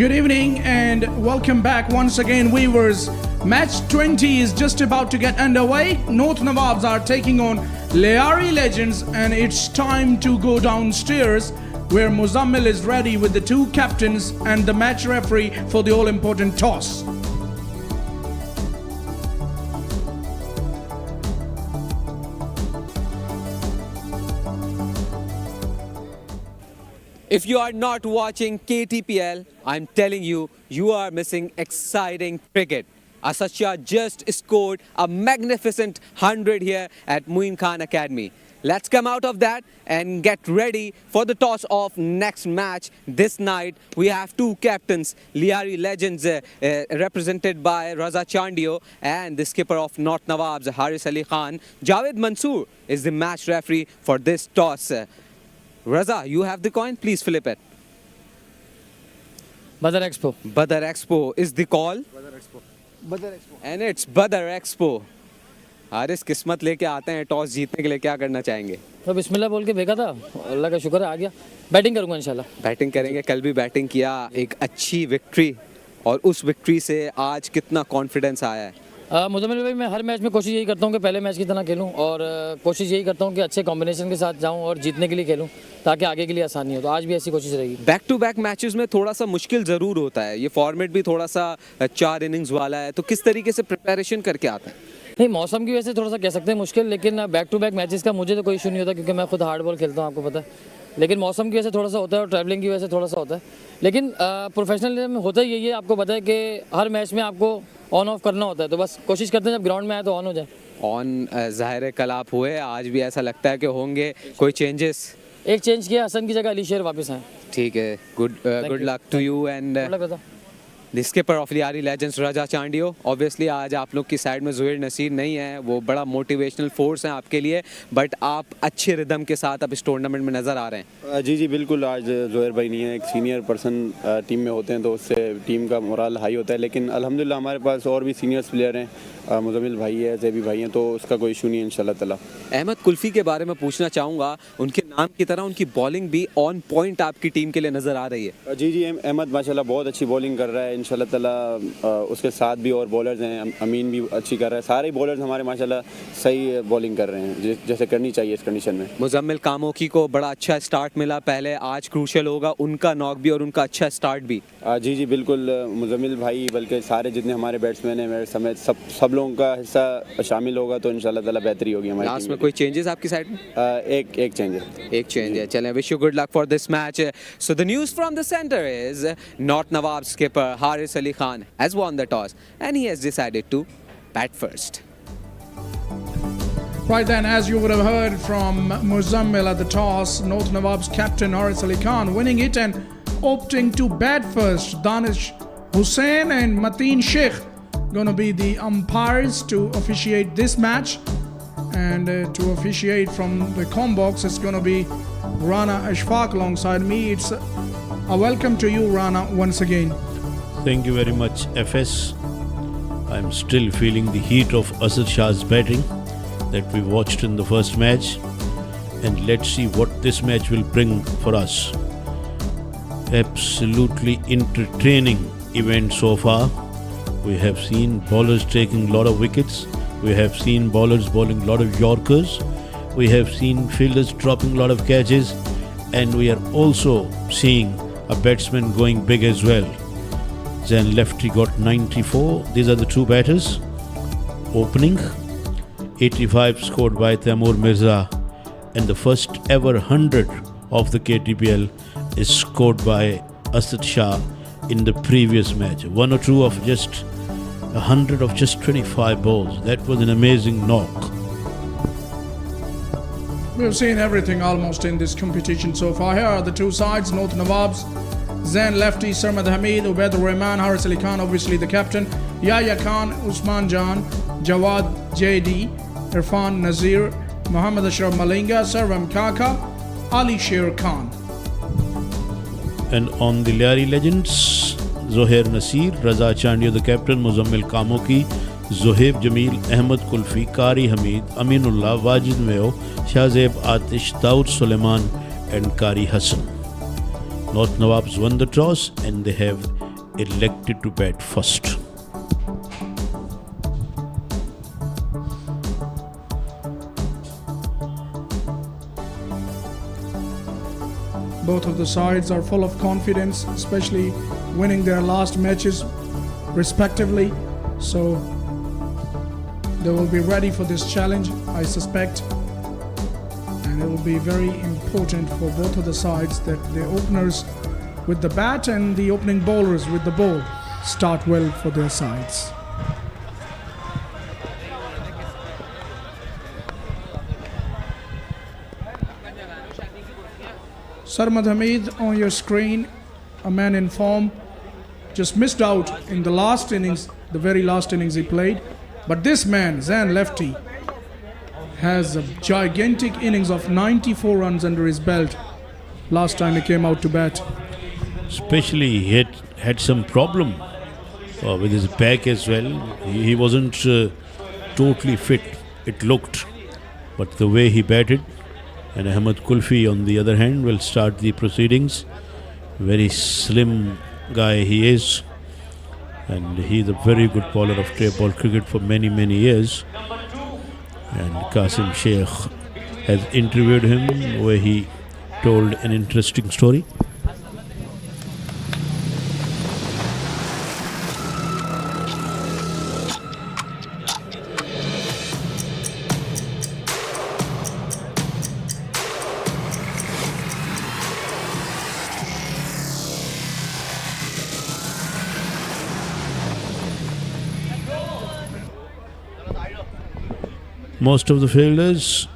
Good evening and welcome back once again, viewers. Match 20 is just about to get underway. North Nawabs are taking on Lyari Legends, and it's time to go downstairs where Muzammil is ready with the two captains and the match referee for the all-important toss. If you are not watching KTPL, I'm telling you, you are missing exciting cricket. Asad Shah just scored a magnificent 100 here at Moin Academy. Let's come out of that and get ready for the toss of next match. This night, we have two captains, Lyari Legends, represented by Raza Chandio, and the skipper of North Nawabs, Haris Ali Khan. Javed Mansoor is the match referee for this toss. Raza, you have the coin. Please flip it. Badar Expo. Badar Expo is the call. Badar Expo. Badar Expo. And it's Badar Expo. Haris किस्मत लेके आते हैं toss जीतने के लिए, क्या करना चाहेंगे? तो बिस्मिल्लाह बोल के फेंका था, अल्लाह का शुक्र है आ गया. बैटिंग करूंगा इंशाल्लाह. बैटिंग करेंगे. कल भी बैटिंग किया, एक अच्छी विक्ट्री, और उस विक्ट्री से आज कितना कॉन्फिडेंस आया है? मुजम्मिल भाई, मैं हर मैच में कोशिश यही करता हूँ कि पहले मैच की तरह खेलूँ, और कोशिश यही करता हूँ कि अच्छे कॉम्बिनेशन के साथ जाऊँ और जीतने के लिए खेलूँ ताकि आगे के लिए आसानी हो. तो आज भी ऐसी कोशिश रहेगी. बैक टू बैक मैचेस में थोड़ा सा मुश्किल ज़रूर होता है. ये फॉर्मेट भी थोड़ा सा 4 इनिंग्स वाला है, तो किस तरीके से प्रिपरेशन करके आते हैं? नहीं, मौसम की वजह से थोड़ा सा कह सकते हैं मुश्किल, लेकिन बैक टू बैक मैचेस का मुझे तो कोई इशू नहीं होता क्योंकि मैं खुद हार्ड बॉल खेलता हूँ, आपको पता है. लेकिन मौसम की वजह से थोड़ा सा होता है और ट्रैवलिंग की वजह से थोड़ा सा होता है. लेकिन प्रोफेशनल में होता ही यही है, आपको पता है कि हर मैच में आपको ऑन ऑफ करना होता है. तो बस कोशिश करते हैं जब ग्राउंड में आए तो ऑन हो जाए. ऑन ज़ाहिर है कल आप हुए, आज भी ऐसा लगता है कि होंगे. कोई चेंजेस? एक चेंज किया, हसन की जगह अली शेर वापस आए. ठीक है. Good luck to you and the skipper of Lyari legends Raja Chandio. Obviously आज आप लोग की साइड में ज़ुहैर नसीर नहीं है, वो बड़ा मोटिवेशनल फोर्स है आपके लिए, बट आप अच्छे रिदम के साथ अब इस टूर्नामेंट में नज़र आ रहे हैं. जी बिल्कुल. आज ज़ुहैर भाई नहीं है, एक सीनियर पर्सन टीम में होते हैं तो उससे टीम का मोराल हाई होता है. लेकिन अल्हम्दुलिल्लाह हमारे पास और भी सीनियर्स प्लेयर हैं, मुजम्मिल भाई है, ज़ेबी भाई हैं, तो उसका कोई इशू नहीं है इंशाल्लाह ताला. अहमद कुल्फ़ी के बारे में पूछना चाहूँगा. उनके नाम की तरह उनकी बॉलिंग भी ऑन पॉइंट आपकी टीम के लिए नज़र आ रही है. जी अहमद माशाल्लाह बहुत अच्छी बॉलिंग कर रहा है इंशाल्लाह ताला. उसके साथ भी और बॉलर्स हैं, अमीन भी अच्छी कर रहा है. सारे बॉलर्स हमारे माशाल्लाह सही बॉलिंग कर रहे हैं जैसे करनी चाहिए इस कंडीशन में. मुजम्मिल कामोकी को बड़ा अच्छा स्टार्ट मिला पहले, आज क्रूशल होगा उनका नॉक भी और उनका अच्छा स्टार्ट भी. जी बिल्कुल. मुजम्मिल भाई बल्कि सारे जितने हमारे बैट्समैन हैं मेरे समेत सब लोगों का हिस्सा शामिल होगा तो इंशाल्लाह ताला बेहतरी होगी हमारी. लास्ट में कोई चेंजेस आपकी साइड में? एक चेंज है. एक चेंज है. चलें, wish you good luck for this match. So the news from the centre is north Nawab skipper Haris Ali Khan has won the toss and he has decided to bat first. Right then, as you would have heard from Muzammil at the toss, North Nawab's captain Haris Ali Khan winning it and opting to bat first. Danish Hussain and Mateen Sheikh going to be the umpires to officiate this match, and to officiate from the combox it's going to be Rana Ashfaq alongside me. It's a welcome to you, Rana, once again. Thank you very much, FS. I'm still feeling the heat of Asad Shah's batting that we watched in the first match, and let's see what this match will bring for us. Absolutely entertaining event so far. We have seen bowlers taking a lot of wickets. We have seen bowlers bowling a lot of Yorkers. We have seen fielders dropping a lot of catches, and we are also seeing a batsman going big as well. Then lefty got 94. These are the two batters. Opening 85 scored by Taimur Mirza, and the first ever 100 of the KTPL is scored by Asad Shah in the previous match. 1 or 2 of just 100 of just 25 balls. That was an amazing knock. We've seen everything almost in this competition so far. Here are the two sides. North Nawabs, Zain lefty, Sarmad Hamid, Ubaid Rahman, Haris Ali Khan, obviously the captain, Yahya Khan, Usman Jan, Jawad JD, Irfan Nazir, Muhammad Ashraf Malinga, Sarvam Kaka, Ali Sher Khan. And on the Lyari Legends, Zuhhair Nasir, Raza Chandiyo the captain, Muzammil Kamoki, Zohaib Jamil, Ahmad Kulfi, Kari Hamid, Aminullah, Wajid Meo, Shahzeb Atish, Daud Suleiman and Kari Hassan. North Nawabs won the toss and they have elected to bat first. Both of the sides are full of confidence, especially winning their last matches respectively. So they will be ready for this challenge, I suspect. And it will be very important for both of the sides that the openers with the bat and the opening bowlers with the ball start well for their sides. Sarmad Hamid on your screen, a man in form, just missed out in the last innings, the very last innings he played. But this man, Zain Lefty, has a gigantic innings of 94 runs under his belt last time he came out to bat. Especially he had some problem with his back as well. He wasn't totally fit, it looked. But the way he batted, and Ahmed Kulfi on the other hand will start the proceedings. Very slim guy he is, and he's a very good bowler of trade ball cricket for many years. And Qasim Sheikh has interviewed him where he told an interesting story. Most of the fielders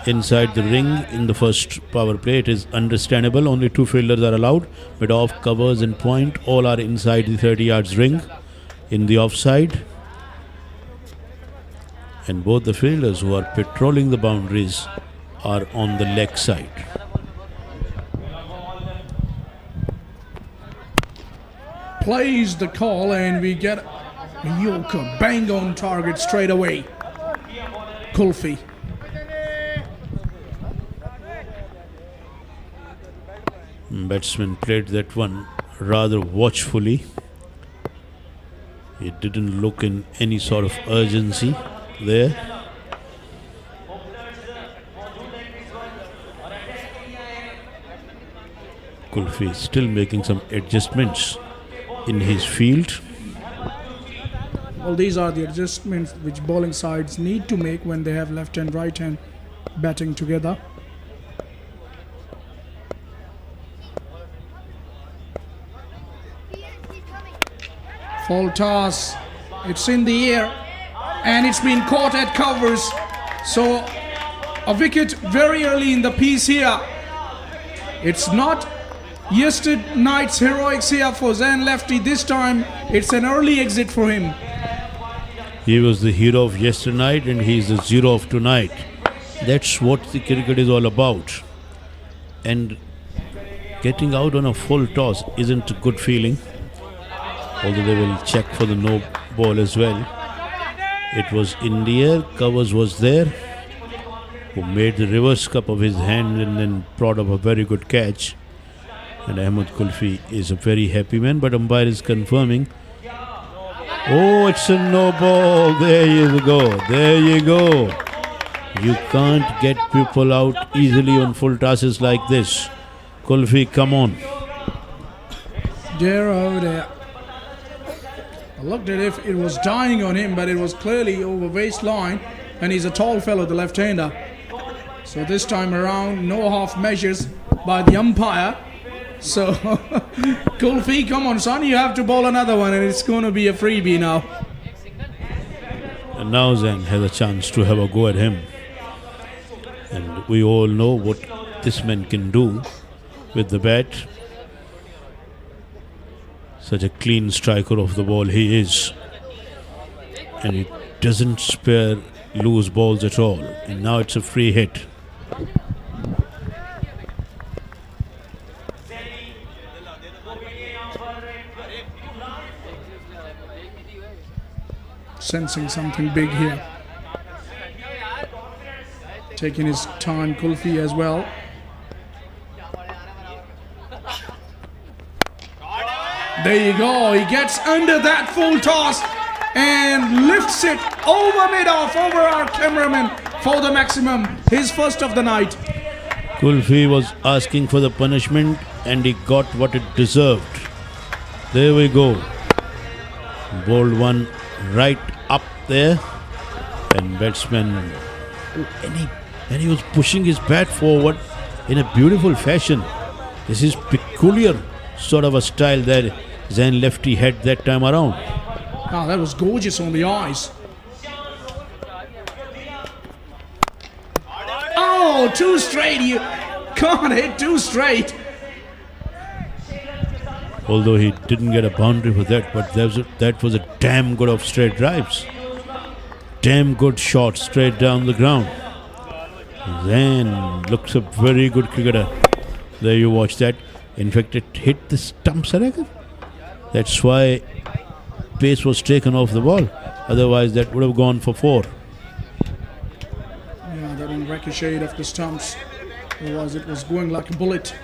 inside the ring in the first power play. It is understandable. Only 2 fielders are allowed. Mid-off, covers and point all are inside the 30 yards ring in the offside. And both the fielders who are patrolling the boundaries are on the leg side. Plays the call and we get a Yorker bang on target straight away. Kulfi. Batsman played that one rather watchfully. He didn't look in any sort of urgency there. Kulfi is still making some adjustments in his field. Well, these are the adjustments which bowling sides need to make when they have left and right hand batting together. Full toss, it's in the air and it's been caught at covers. So a wicket very early in the piece here. It's not yesterday night's heroics here for Zain Lefty. This time it's an early exit for him. He was the hero of yesternight and he is the zero of tonight. That's what the cricket is all about. And getting out on a full toss isn't a good feeling. Although they will check for the no ball as well. It was in the air, Covers was there, who made the reverse cup of his hand and then brought up a very good catch. And Ahmed Kulfi is a very happy man, but umpire is confirming. Oh, it's a no ball. There you go. There you go. You can't get people out easily on full tosses like this. Kulfi, come on. There over there. I looked at if it was dying on him, but it was clearly over waistline, and he's a tall fellow, the left-hander. So this time around, no half measures by the umpire. So, Kulfi, come on, son, you have to bowl another one, and it's going to be a freebie now. And now Zain has a chance to have a go at him. And we all know what this man can do with the bat. Such a clean striker of the ball he is. And he doesn't spare loose balls at all. And now it's a free hit. Sensing something big here. Taking his time, Kulfi as well. There you go. He gets under that full toss and lifts it over mid-off over our cameraman for the maximum. His first of the night. Kulfi was asking for the punishment and he got what it deserved. There we go. Bowled one right up there. And batsman, and he was pushing his bat forward in a beautiful fashion. This is peculiar sort of a style that Zain Lefty had that time around. Ah, that was gorgeous on the eyes. Oh, two straight. You can't hit two straight. Although he didn't get a boundary for that, but that was a damn good of straight drives. Damn good shot straight down the ground. Zain looks a very good cricketer. There you watch that. In fact, it hit the stumps, I reckon. That's why pace was taken off the ball. Otherwise, that would have gone for 4. Yeah, that one ricocheted off the stumps. Otherwise, it was going like a bullet.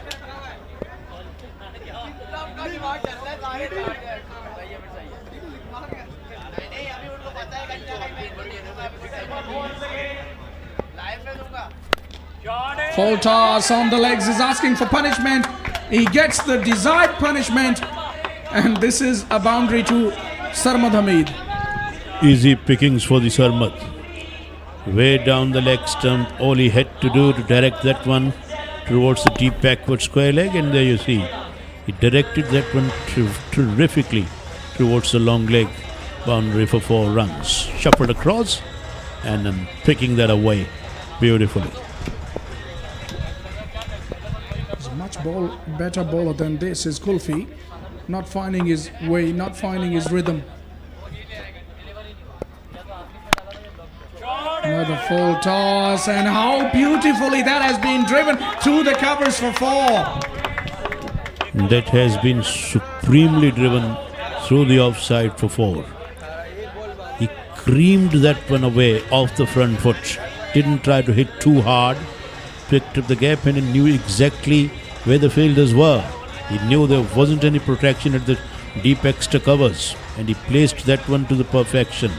Full toss on the legs is asking for punishment. He gets the desired punishment. And this is a boundary to Sarmad Hamid. Easy pickings for the Sarmad. Way down the leg stump. All he had to do to direct that one towards the deep backward square leg. And there you see. He directed that one terrifically towards the long leg boundary for 4 runs. Shuffled across and then picking that away beautifully. Much better bowler than this is Kulfi. Not finding his way, not finding his rhythm. Another full toss, and how beautifully that has been driven through the covers for 4. That has been supremely driven through the offside for 4. He creamed that one away off the front foot. Didn't try to hit too hard. Picked up the gap and he knew exactly where the fielders were. He knew there wasn't any protection at the deep extra covers, and he placed that one to the perfection.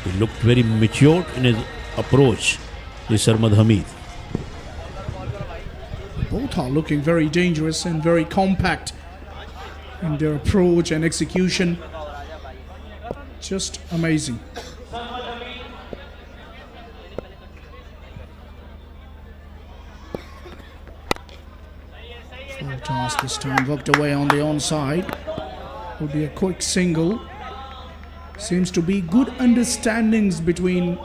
He looked very mature in his approach, the Sarmad Hamid. Both are looking very dangerous and very compact in their approach and execution. Just amazing. Full toss this time, worked away on the onside. Will be a quick single. Seems to be good understandings between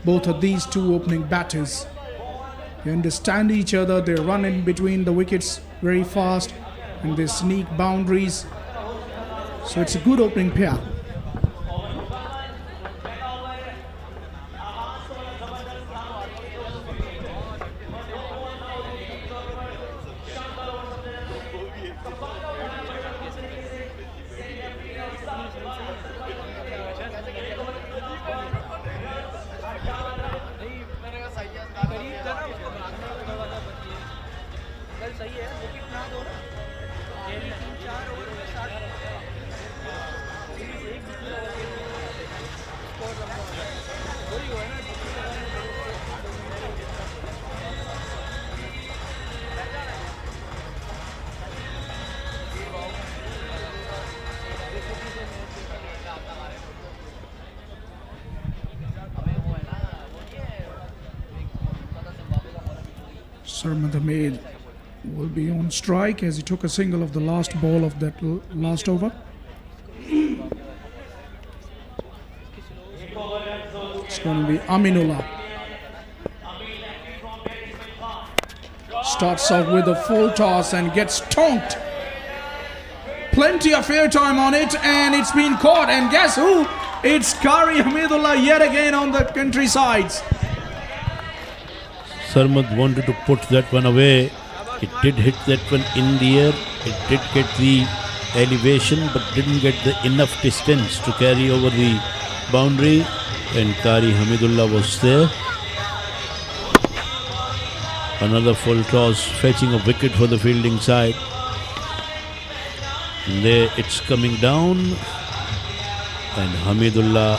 both of these two opening batters. They understand each other, they run in between the wickets very fast and they sneak boundaries. So it's a good opening pair. Sarmad Hamid will be on strike as he took a single of the last ball of that last over. It's going to be Aminullah. Starts off with a full toss and gets tonked. Plenty of airtime on it and it's been caught. And guess who? It's Qari Hamidullah yet again on the countrysides. Sarmad wanted to put that one away. It did hit that one in the air. It did get the elevation but didn't get the enough distance to carry over the boundary. And Qari Hamidullah was there. Another full toss, fetching a wicket for the fielding side. There it's coming down, and Hamidullah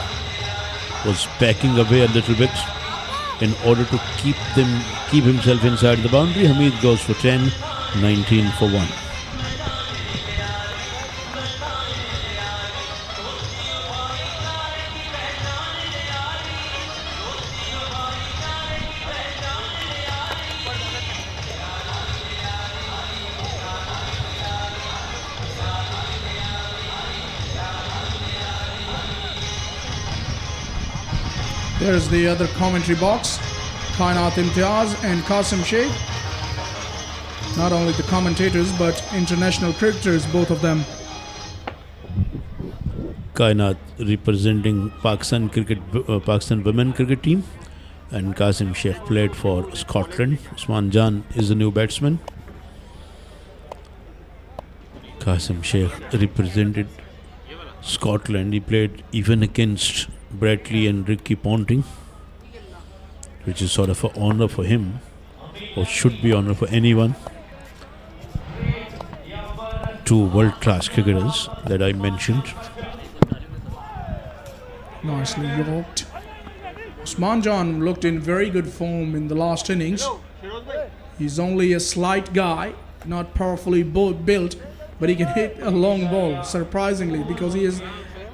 was backing away a little bit in order to keep himself inside the boundary. Hamid goes for 10, 19 for 1. There's the other commentary box, Kainat Imtiaz and Qasim Sheikh. Not only the commentators, but international cricketers, both of them. Kainat representing Pakistan women cricket team, and Qasim Sheikh played for Scotland. Usman Jan is the new batsman. Qasim Sheikh represented Scotland. He played even against Bradley and Ricky Ponting, which is sort of an honor for him, or should be honor for anyone. Two world-class cricketers that I mentioned. Nicely yorked. Usman Jan looked in very good form in the last innings. He's only a slight guy, not powerfully built, but he can hit a long ball, surprisingly, because he has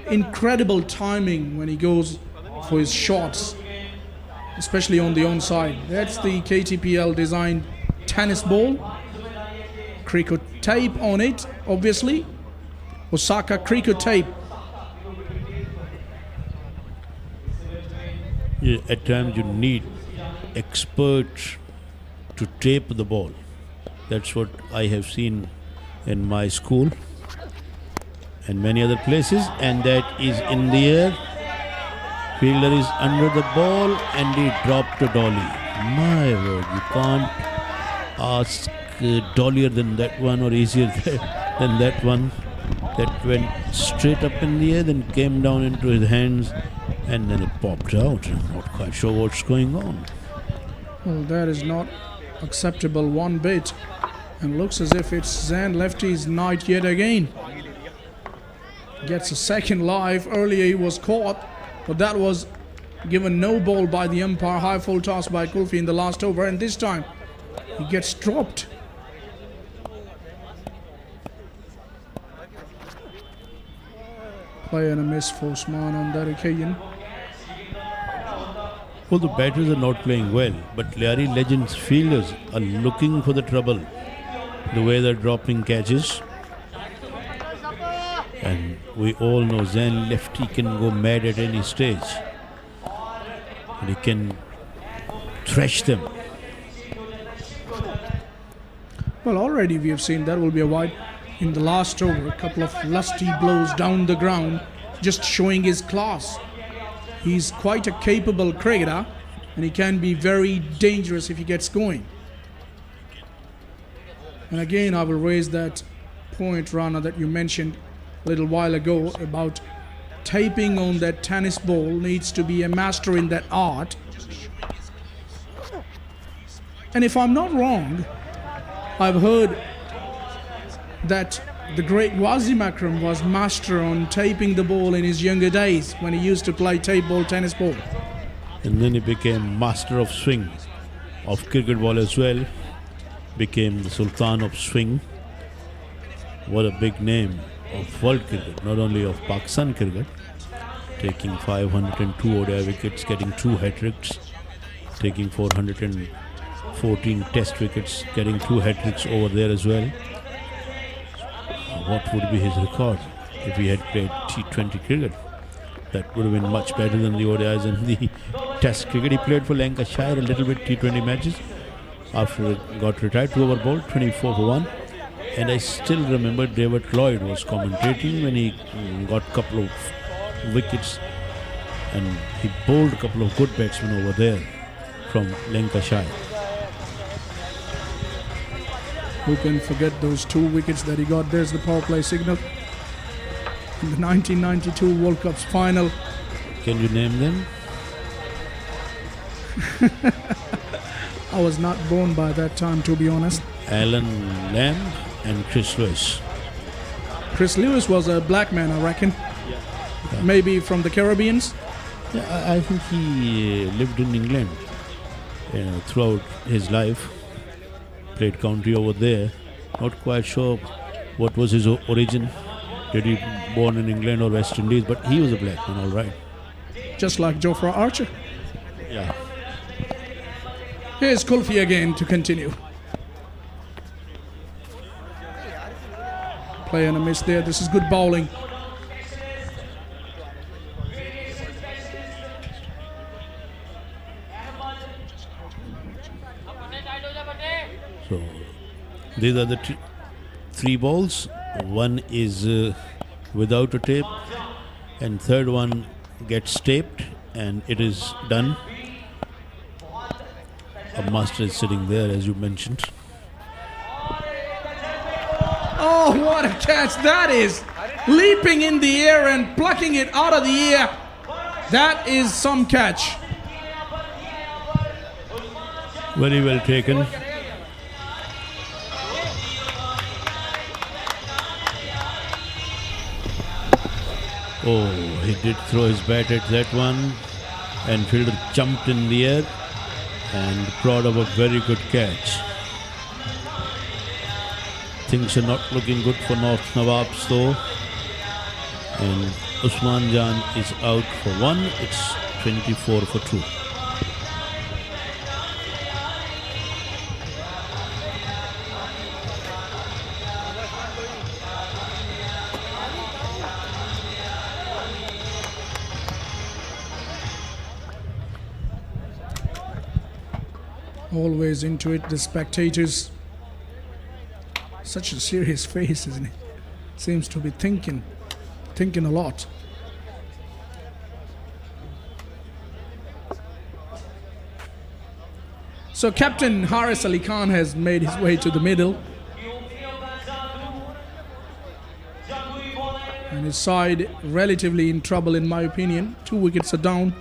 incredible timing when he goes for his shots, especially on the onside. That's the KTPL designed tennis ball. Cricket tape on it, obviously. Osaka cricket tape. Yeah, at times you need experts to tape the ball. That's what I have seen in my school and many other places, and that is in the air. Fielder is under the ball and he dropped a dolly. My word, you can't ask dollier than that one or easier than that one. That went straight up in the air, then came down into his hands, and then it popped out. I'm not quite sure what's going on. Well, that is not acceptable one bit, and looks as if it's Zan Lefty's night yet again. Gets a second life. Earlier he was caught, but that was given no ball by the umpire. High full toss by Kulfi in the last over, and this time he gets dropped. Play and a miss for Usman on that occasion. Well, the batters are not playing well, but Lyari Legends fielders are looking for the trouble. The way they're dropping catches. And we all know Zan Lefty can go mad at any stage. And he can thrash them. Well, already we have seen that will be a wide in the last over. A couple of lusty blows down the ground, just showing his class. He's quite a capable cricketer, and he can be very dangerous if he gets going. And again, I will raise that point, Rana, that you mentioned a little while ago about taping on that tennis ball. Needs to be a master in that art. And if I'm not wrong, I've heard that the great Wazim Akram was master on taping the ball in his younger days when he used to play tape ball, tennis ball. And then he became master of swing, of cricket ball as well. Became the Sultan of Swing. What a big name of world cricket, not only of Pakistan cricket. Taking 502 ODI wickets, getting 2 hat-tricks, taking 414 test wickets, getting 2 hat-tricks over there as well. What would be his record if he had played T20 cricket? That would have been much better than the ODIs and the test cricket. He played for Lancashire a little bit T20 matches after he got retired, 2 over ball, 24 for 1. And I still remember David Lloyd was commentating when he got a couple of wickets, and he bowled a couple of good batsmen over there from Lancashire. Who can forget those 2 wickets that he got? There's the power play signal in the 1992 World Cup's final. Can you name them? I was not born by that time, to be honest. Alan Lamb and Chris Lewis. Chris Lewis was a black man, I reckon. Maybe from the Caribbeans. Yeah, I think he lived in England throughout his life. Played county over there. Not quite sure what was his origin. Did he born in England or West Indies? But he was a black man, all right. Just like Jofra Archer. Yeah. Here's Kulfi again to continue. Play and a miss there. This is good bowling. So these are the three balls. One is without a tape, and third one gets taped, and it is done. A master is sitting there, as you mentioned. Oh, what a catch that is! Leaping in the air and plucking it out of the air. That is some catch. Very well taken. Oh, he did throw his bat at that one, and fielder jumped in the air and proud of a very good catch. Things are not looking good for North Nawabs though, and Usman Jan is out for one. It's 24 for 2. Always into it, the spectators. Such a serious face, isn't it? Seems to be thinking a lot. So Captain Haris Ali Khan has made his way to the middle. And his side relatively in trouble in my opinion. 2 wickets are down.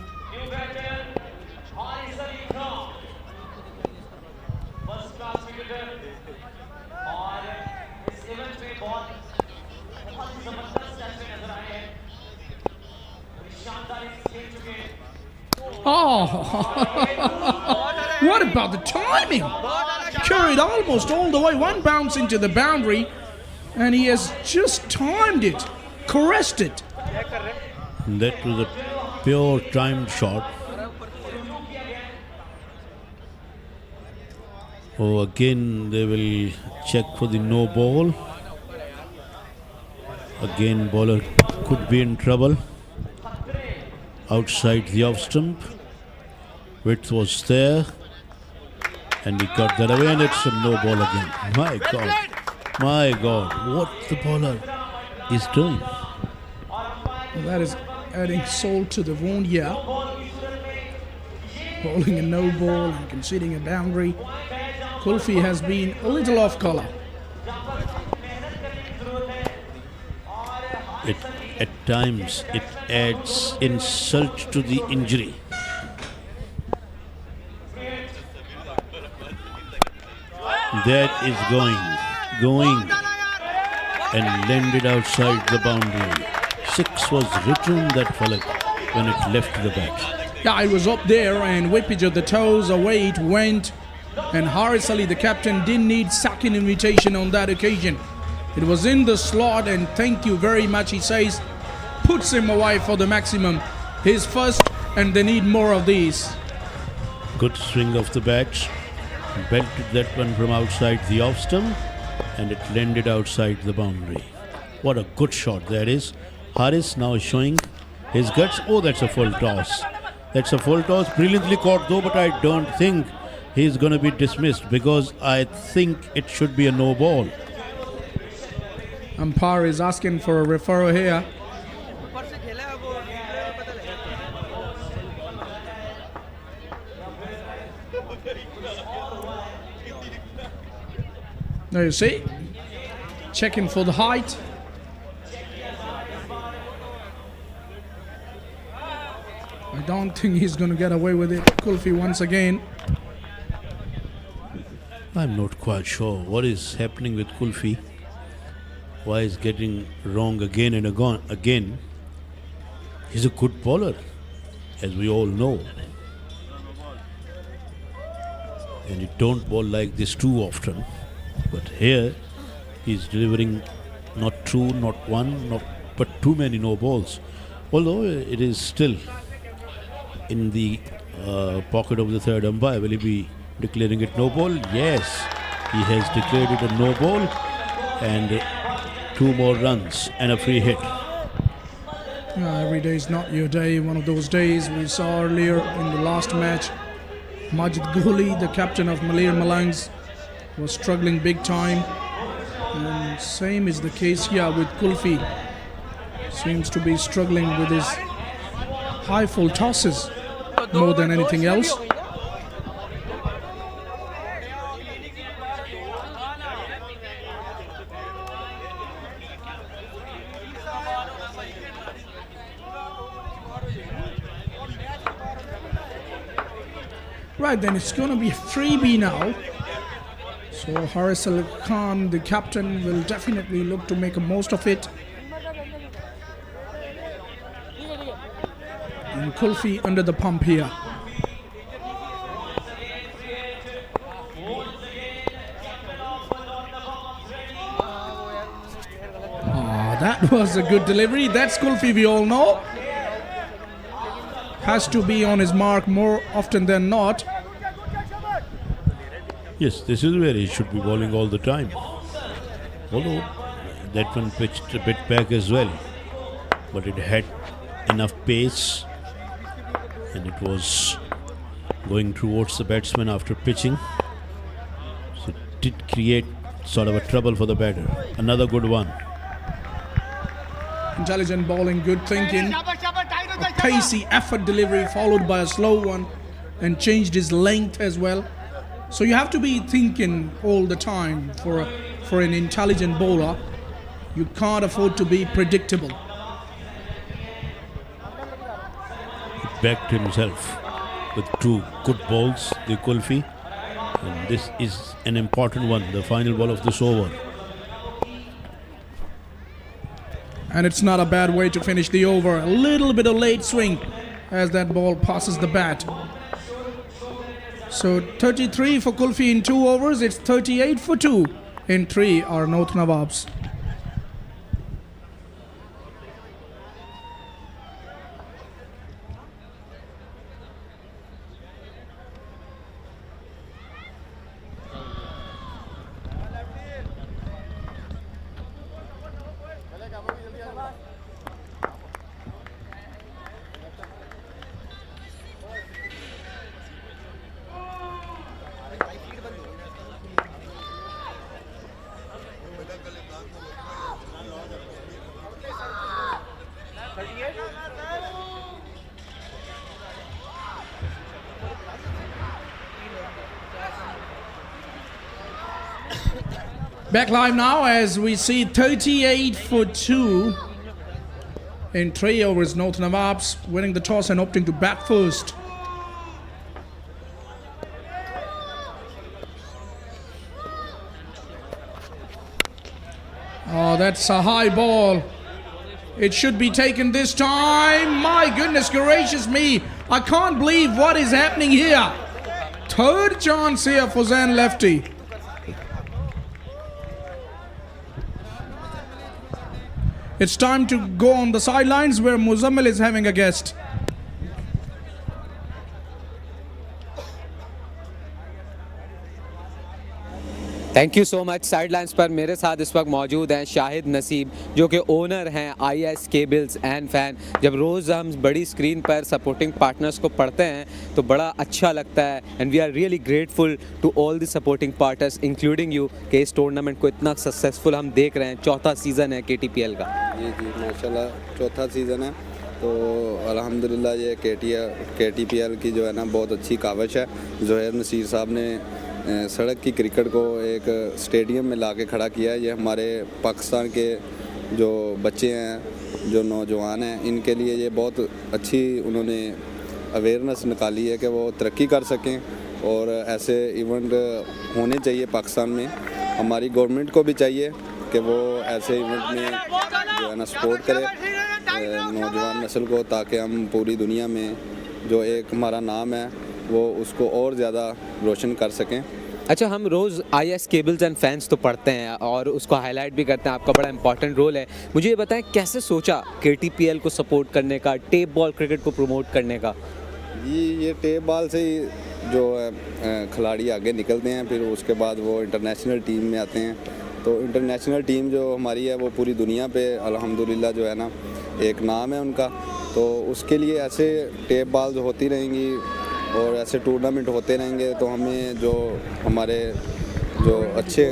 Oh, what about the timing? Carried almost all the way, one bounce into the boundary, and he has just timed it, caressed it. That was a pure timed shot. Oh, again they will check for the no ball. Again bowler could be in trouble. Outside the off stump. Width was there. And he got that away, and it's a no ball again. My God, what the bowler is doing. Well, that is adding salt to the wound here. Bowling a no ball and conceding a boundary. Kulfi has been a little off colour. At times it adds insult to the injury. That is going and landed outside the boundary. 6 was written that fallak when it left the bat. Yeah, it was up there and whippage of the toes, away it went. And Haris Ali, the captain, didn't need second invitation on that occasion. It was in the slot, and thank you very much, he says, puts him away for the maximum. His first, and they need more of these. Good swing of the bat. Belted that one from outside the off stump, and it landed outside the boundary. What a good shot that is. Haris now showing his guts. Oh, that's a full toss. That's a full toss. Brilliantly caught though, but I don't think he's going to be dismissed because I think it should be a no ball. Umpire is asking for a referral here. There you see, checking for the height. I don't think he's going to get away with it. Kulfi once again. I'm not quite sure what is happening with Kulfi. why he's getting wrong again and again. He's a good bowler, as we all know. And you don't bowl like this too often. But here, he's delivering not two, not one, but too many no balls. Although it is still in the pocket of the third umpire. Will he be declaring it no ball? Yes, he has declared it a no ball, and 2 more runs and a free hit. Every day is not your day. One of those days we saw earlier in the last match, Majid Ghuli, the captain of Malir Malangs, was struggling big time. And same is the case here with Kulfi. Seems to be struggling with his high full tosses more than anything else. Right, then it's going to be a freebie now. So Haris Ali Khan, the captain, will definitely look to make a most of it. And Kulfi under the pump here. That was a good delivery. That's Kulfi, we all know. Has to be on his mark more often than not. Yes, this is where he should be bowling all the time. Although that one pitched a bit back as well. But it had enough pace and it was going towards the batsman after pitching. So it did create sort of a trouble for the batter. Another good one. Intelligent bowling, good thinking. A pacey effort delivery followed by a slow one, and changed his length as well. So you have to be thinking all the time for an intelligent bowler. You can't afford to be predictable. He backed himself with 2 good balls, the Kulfi. And this is an important one, the final ball of this over. And it's not a bad way to finish the over. A little bit of late swing as that ball passes the bat. So 33 for Kulfi in 2 overs. It's 38 for 2 in 3 are North Nawabs. Back live now as we see 38 for 2 in 3 overs. North Nawabs winning the toss and opting to bat first. Oh, that's a high ball. It should be taken this time. My goodness gracious me. I can't believe what is happening here. Third chance here for Zain Lefty. It's time to go on the sidelines where Muzammil is having a guest. Thank you so much. Sidelines पर मेरे साथ इस वक्त मौजूद हैं शाहिद नसीब, जो कि ओनर हैं IS केबल्स एंड फैन। जब रोज़ हम बड़ी स्क्रीन पर सपोर्टिंग पार्टनर्स को पढ़ते हैं तो बड़ा अच्छा लगता है, and we are really grateful to all the supporting partners including you कि इस टूर्नामेंट को इतना सक्सेसफुल हम देख रहे हैं। 4था सीज़न है KTPL का। जी माशाल्लाह 4था सीज़न है, तो अल्हम्दुलिल्लाह ये KTPL की जो है ना बहुत अच्छी काविश है। ज़ोहैर नसीर साहब ने सड़क की क्रिकेट को एक स्टेडियम में ला के खड़ा किया है। ये हमारे पाकिस्तान के जो बच्चे हैं, जो नौजवान हैं, इनके लिए ये बहुत अच्छी उन्होंने अवेयरनेस निकाली है कि वो तरक्की कर सकें, और ऐसे इवेंट होने चाहिए पाकिस्तान में। हमारी गवर्नमेंट को भी चाहिए कि वो ऐसे इवेंट में जो है ना सपोर्ट करे नौजवान नस्ल को, ताकि हम पूरी दुनिया में जो एक हमारा नाम है वो उसको और ज़्यादा रोशन कर सकें। अच्छा, हम रोज़ IS केबल्स एंड फैंस तो पढ़ते हैं और उसको हाईलाइट भी करते हैं, आपका बड़ा इंपॉर्टेंट रोल है। मुझे ये बताएं कैसे सोचा KTPL को सपोर्ट करने का, टेप बॉल क्रिकेट को प्रमोट करने का? ये टेप बॉल से ही जो खिलाड़ी आगे निकलते हैं, फिर उसके बाद वो इंटरनेशनल टीम में आते हैं। तो इंटरनेशनल टीम जो हमारी है वो पूरी दुनिया पे अल्हम्दुलिल्लाह जो है ना एक नाम है उनका। तो उसके लिए ऐसे टेप बॉल्स होती रहेंगी और ऐसे टूर्नामेंट होते रहेंगे, तो हमें जो हमारे जो अच्छे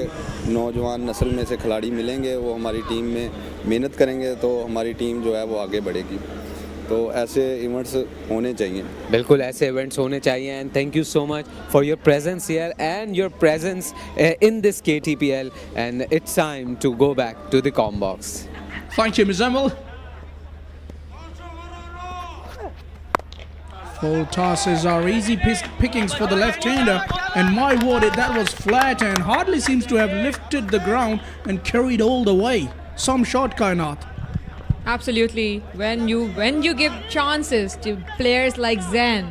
नौजवान नस्ल में से खिलाड़ी मिलेंगे वो हमारी टीम में मेहनत करेंगे, तो हमारी टीम जो है वो आगे बढ़ेगी। तो ऐसे इवेंट्स होने चाहिए। बिल्कुल ऐसे इवेंट्स होने चाहिए। And thank you so much for your presence here and your presence in this KTPL, and it's time to go back to the comm box. Thank you, Muzammil. Full tosses are easy pickings for the left-hander, and my word, that was flat and hardly seems to have lifted the ground and carried all the way. Some shot, Kainat. Absolutely. When you give chances to players like Zen,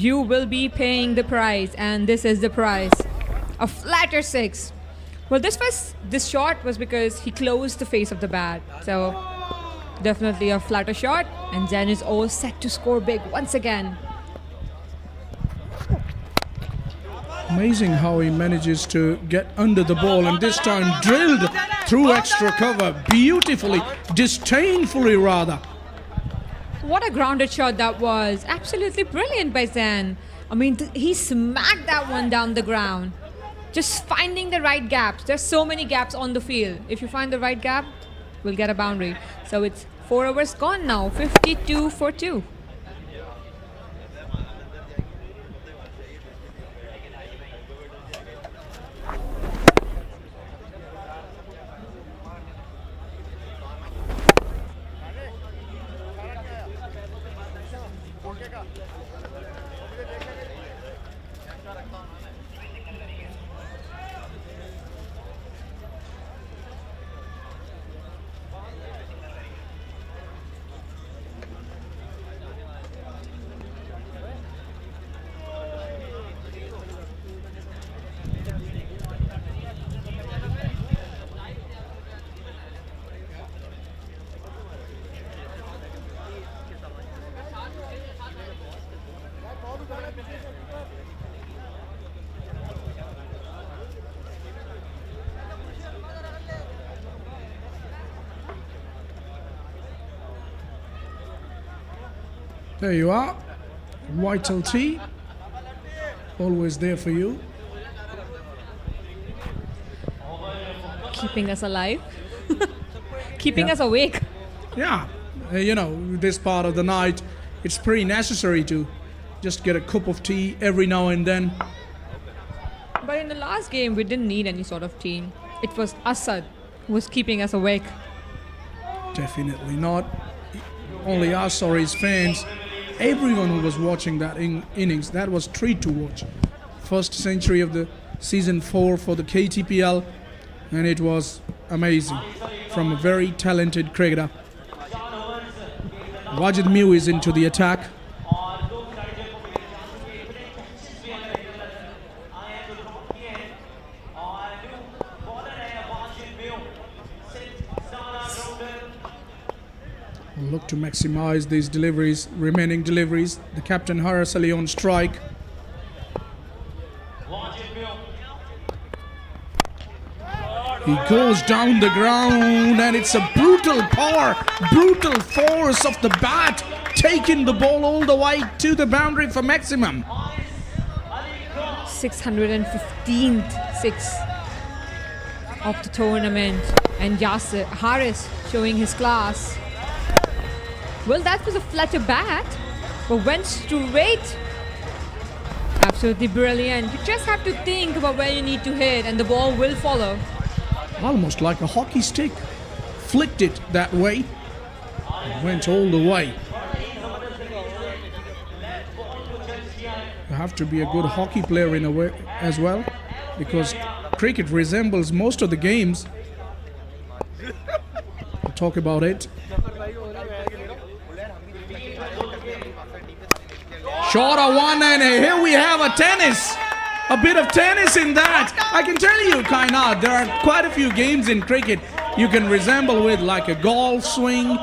you will be paying the price, and this is the price. A flatter six. Well, this shot was because he closed the face of the bat. So definitely a flatter shot, and Zen is all set to score big once again. Amazing how he manages to get under the ball, and this time drilled through extra cover beautifully, disdainfully rather. What a grounded shot that was. Absolutely brilliant by Zen. I mean, he smacked that one down the ground. Just finding the right gaps. There's so many gaps on the field. If you find the right gap, we'll get a boundary. So it's 4 overs gone now, 52 for 2. There you are. Vital T. Always there for you. Keeping us alive. Keeping us awake. Yeah, this part of the night, it's pretty necessary to just get a cup of tea every now and then. But in the last game, we didn't need any sort of tea. It was Assad who was keeping us awake. Definitely not only us or his fans. Everyone who was watching that innings, that was treat to watch. First century of the season 4 for the KTPL, and it was amazing from a very talented cricketer. Wajid Mew is into the attack. Look to maximize these deliveries, remaining deliveries. The captain Haras Ali on strike. He goes down the ground, and it's a brutal power, brutal force of the bat, taking the ball all the way to the boundary for maximum. 615th six of the tournament, and Yasir Haris showing his class. Well, that was a flutter bat, but went straight. Absolutely brilliant. You just have to think about where you need to hit, and the ball will follow. Almost like a hockey stick. Flicked it that way. Went all the way. You have to be a good hockey player in a way as well, because cricket resembles most of the games talk about it. Short of one, and here we have a tennis. A bit of tennis in that. I can tell you, Kainat, there are quite a few games in cricket you can resemble with, like a golf swing,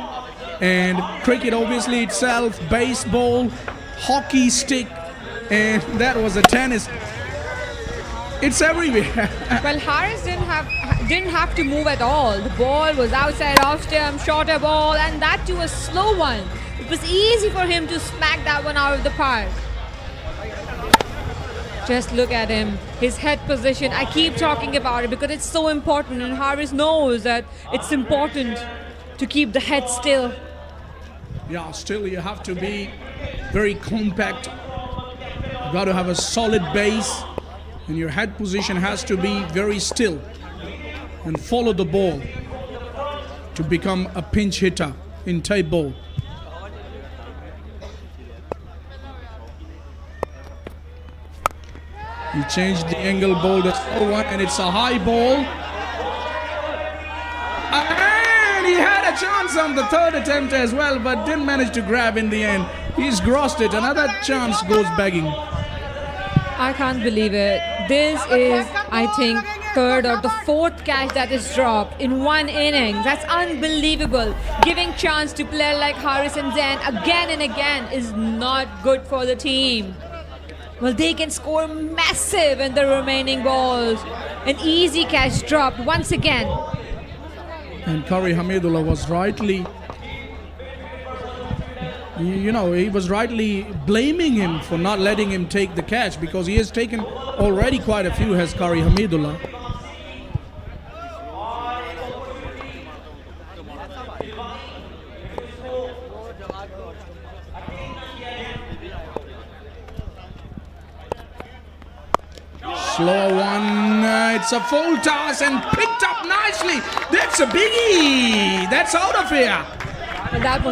and cricket obviously itself, baseball, hockey stick, and that was a tennis. It's everywhere. Well, Harris didn't have to move at all. The ball was outside off stump, shorter ball, and that too a slow one. It was easy for him to smack that one out of the park. Just look at him, his head position. I keep talking about it because it's so important, and Harris knows that it's important to keep the head still. Yeah, still you have to be very compact. You got to have a solid base, and your head position has to be very still and follow the ball to become a pinch hitter in type ball. He changed the angle ball to slow one, and it's a high ball. And he had a chance on the third attempt as well, but didn't manage to grab in the end. He's grossed it. Another chance goes begging. I can't believe it. This is, I think, third or the fourth catch that is dropped in one inning. That's unbelievable. Giving chance to player like Harris and Zain again and again is not good for the team. Well, they can score massive in the remaining balls. An easy catch dropped once again. And Kari Hamidullah was rightly, he was rightly blaming him for not letting him take the catch, because he has taken already quite a few, has Kari Hamidullah. Slow one, it's a full toss and picked up nicely. That's a biggie. That's out of here. And that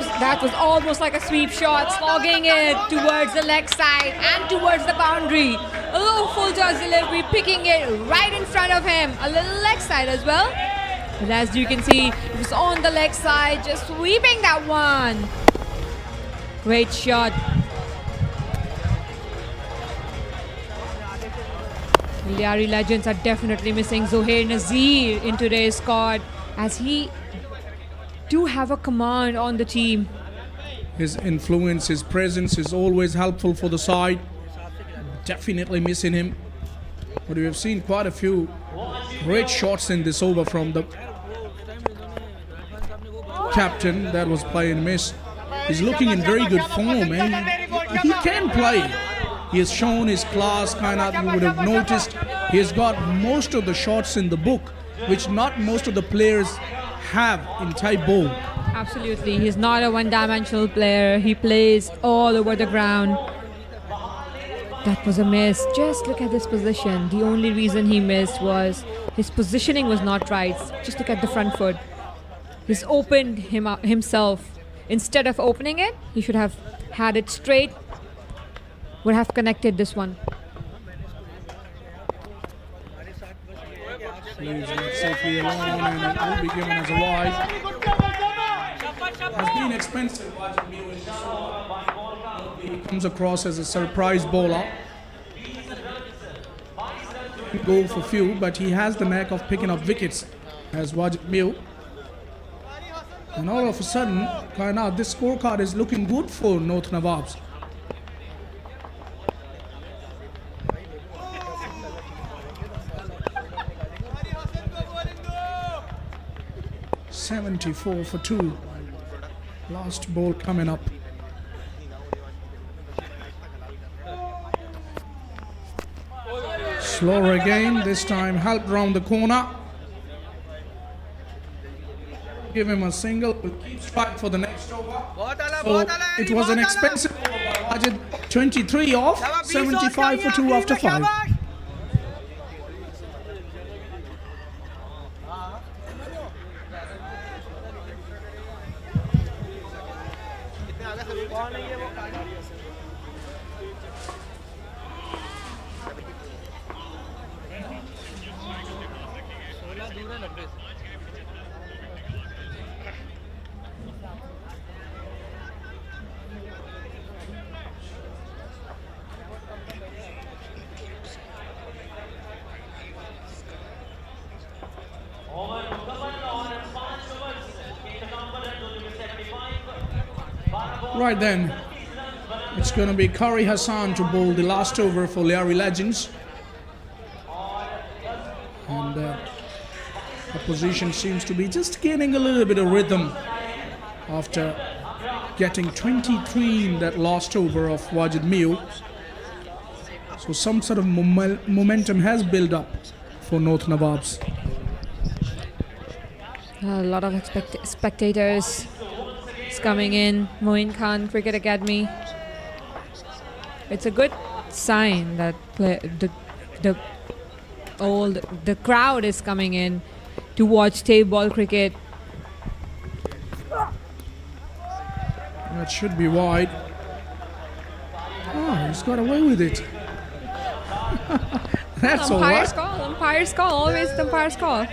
was almost like a sweep shot, slogging it towards the leg side and towards the boundary. A little full toss delivery, picking it right in front of him. A little leg side as well. But as you can see, it was on the leg side, just sweeping that one. Great shot. Lyari legends are definitely missing Zohair Nazir in today's squad, as he do have a command on the team. His influence, his presence is always helpful for the side. Definitely missing him. But we have seen quite a few great shots in this over from the captain that was playing miss. He's looking in very good form, and he can play. He has shown his class, kind of, you would have noticed. He has got most of the shots in the book, which not most of the players have in type ball. Absolutely, he's not a one-dimensional player. He plays all over the ground. That was a miss. Just look at this position. The only reason he missed was his positioning was not right. Just look at the front foot. He's opened himself. Instead of opening it, he should have had it straight. Would have connected this one. Leaves that safely alone, and it will be given as a wide. Has been expensive. He comes across as a surprise bowler. Go for few, but he has the knack of picking up wickets as Wajid Mew. And all of a sudden, Kainat, this scorecard is looking good for North Nawabs. $74 for 2. Last ball coming up. Slower again, this time helped round the corner. Give him a single, will keep strike for the next over. So it was an expensive over. Wajid 23 off, 75 for 2 after 5. Right then, it's going to be Kari Hassan to bowl the last over for Lyari Legends. And the opposition seems to be just gaining a little bit of rhythm after getting 23 in that last over of Wajid Mio. So some sort of momentum has built up for North Nawabs. A lot of spectators is coming in. Moin Khan Cricket Academy. It's a good sign that the crowd is coming in to watch tape ball cricket. That should be wide. Oh, he's got away with it. That's all right. Umpire's call. Always the umpire's call.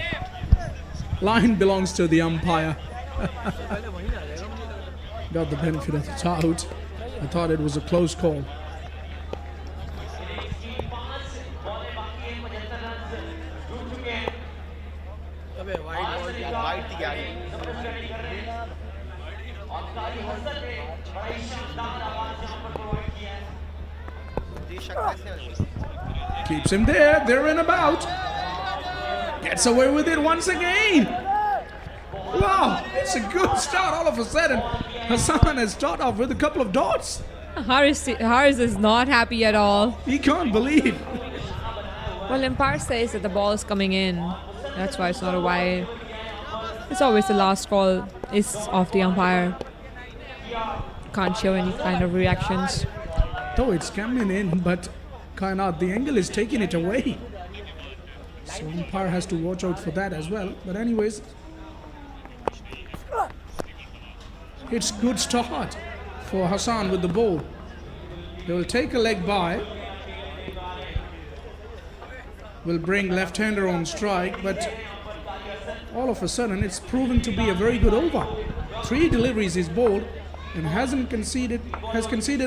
Line belongs to the umpire. Got the benefit of the doubt. I thought it was a close call. Keeps him there. They're in about. Gets away with it once again. Wow, it's a good start. All of a sudden, Hassan has started off with a couple of dots. Haris is not happy at all. He can't believe. Well, umpire says that the ball is coming in. That's why it's not a wide. It's always the last call is of the umpire. Can't show any kind of reactions. Though it's coming in, but Kainat, the angle is taking it away. So umpire has to watch out for that as well. But anyways, it's good start for Hassan with the ball. They will take a leg by. Will bring left-hander on strike, but all of a sudden it's proven to be a very good over. 3 deliveries is bowled and has conceded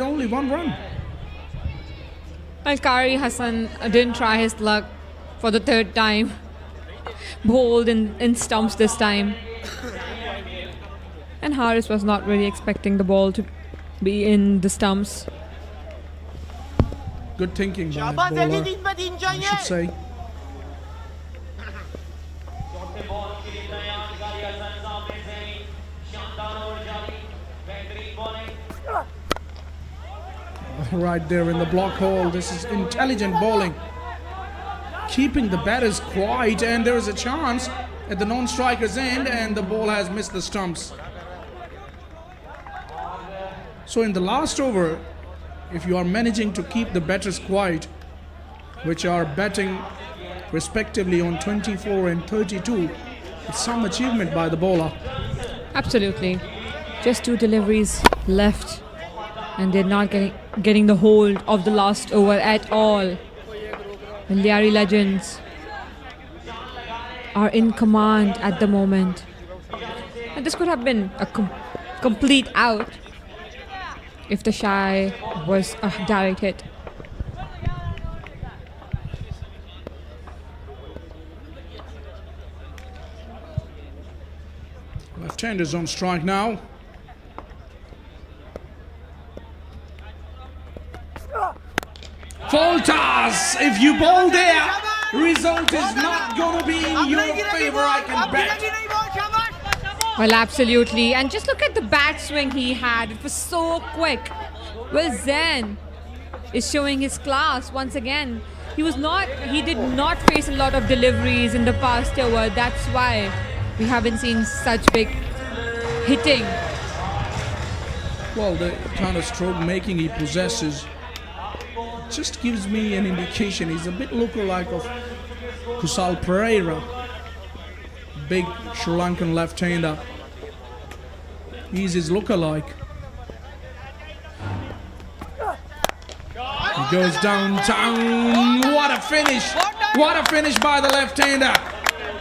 only 1 run. Well, Kari Hassan didn't try his luck for the 3rd time. Bowled in stumps this time. And Haris was not really expecting the ball to be in the stumps. Good thinking by bowler, I should say. Right there in the block hole. This is intelligent bowling. Keeping the batters quiet, and there is a chance at the non-striker's end, and the ball has missed the stumps. So in the last over, if you are managing to keep the batters quiet, which are batting respectively on 24 and 32, it's some achievement by the bowler. Absolutely. Just 2 deliveries left. And they're not getting the hold of the last over at all. The Lyari Legends are in command at the moment. And this could have been a complete out if the shy was a direct hit. Left-handers on strike now. Full toss. If you bowl there, result is not going to be in your favor, I can bet. Well, absolutely. And just look at the bat swing he had. It was so quick. Well, Zen is showing his class once again. He did not face a lot of deliveries in the past over. That's why we haven't seen such big hitting. Well, the kind of stroke making he possesses just gives me an indication he's a bit lookalike of Kusal Pereira, big Sri Lankan left-hander. He's his lookalike. He goes downtown. What a finish! What a finish by the left-hander.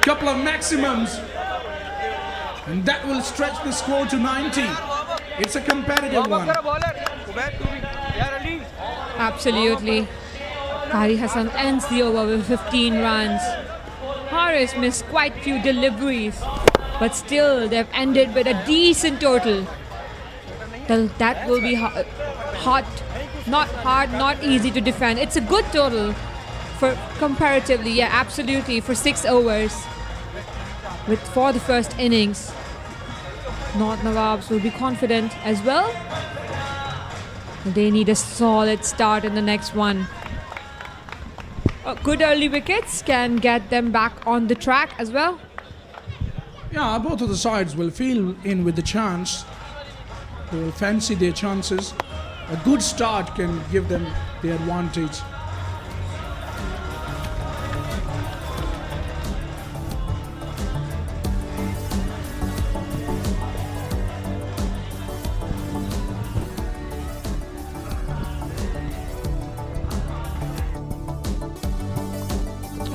Couple of maximums, and that will stretch the score to 90. It's a competitive one. Absolutely. Kari Hassan ends the over with 15 runs. Haris missed quite few deliveries, but still they've ended with a decent total. That will be hot, not hard, not easy to defend. It's a good total for comparatively, yeah, absolutely, for 6 overs for the first innings. North Nawabs will be confident as well. They need a solid start in the next one. Good early wickets can get them back on the track as well. Yeah, both of the sides will feel in with the chance. They will fancy their chances. A good start can give them the advantage.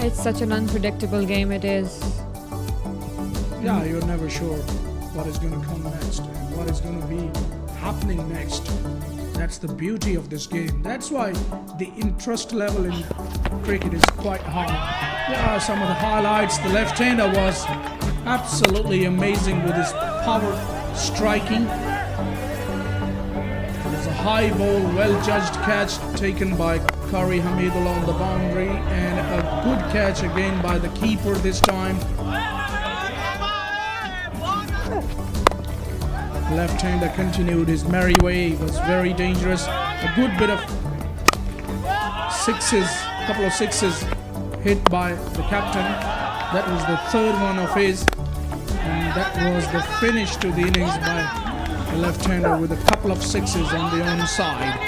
It's such an unpredictable game, it is. Yeah, you're never sure what is going to come next and what is going to be happening next. That's the beauty of this game. That's why the interest level in cricket is quite high. Yeah, some of the highlights. The left-hander was absolutely amazing with his power striking. It was a high ball, well-judged catch taken by Kari Hamidullah on the boundary, and a good catch again by the keeper this time. Left-hander continued his merry way. It was very dangerous. A good bit of sixes, couple of sixes hit by the captain. That was the third one of his, and that was the finish to the innings by the left-hander with a couple of sixes on the onside.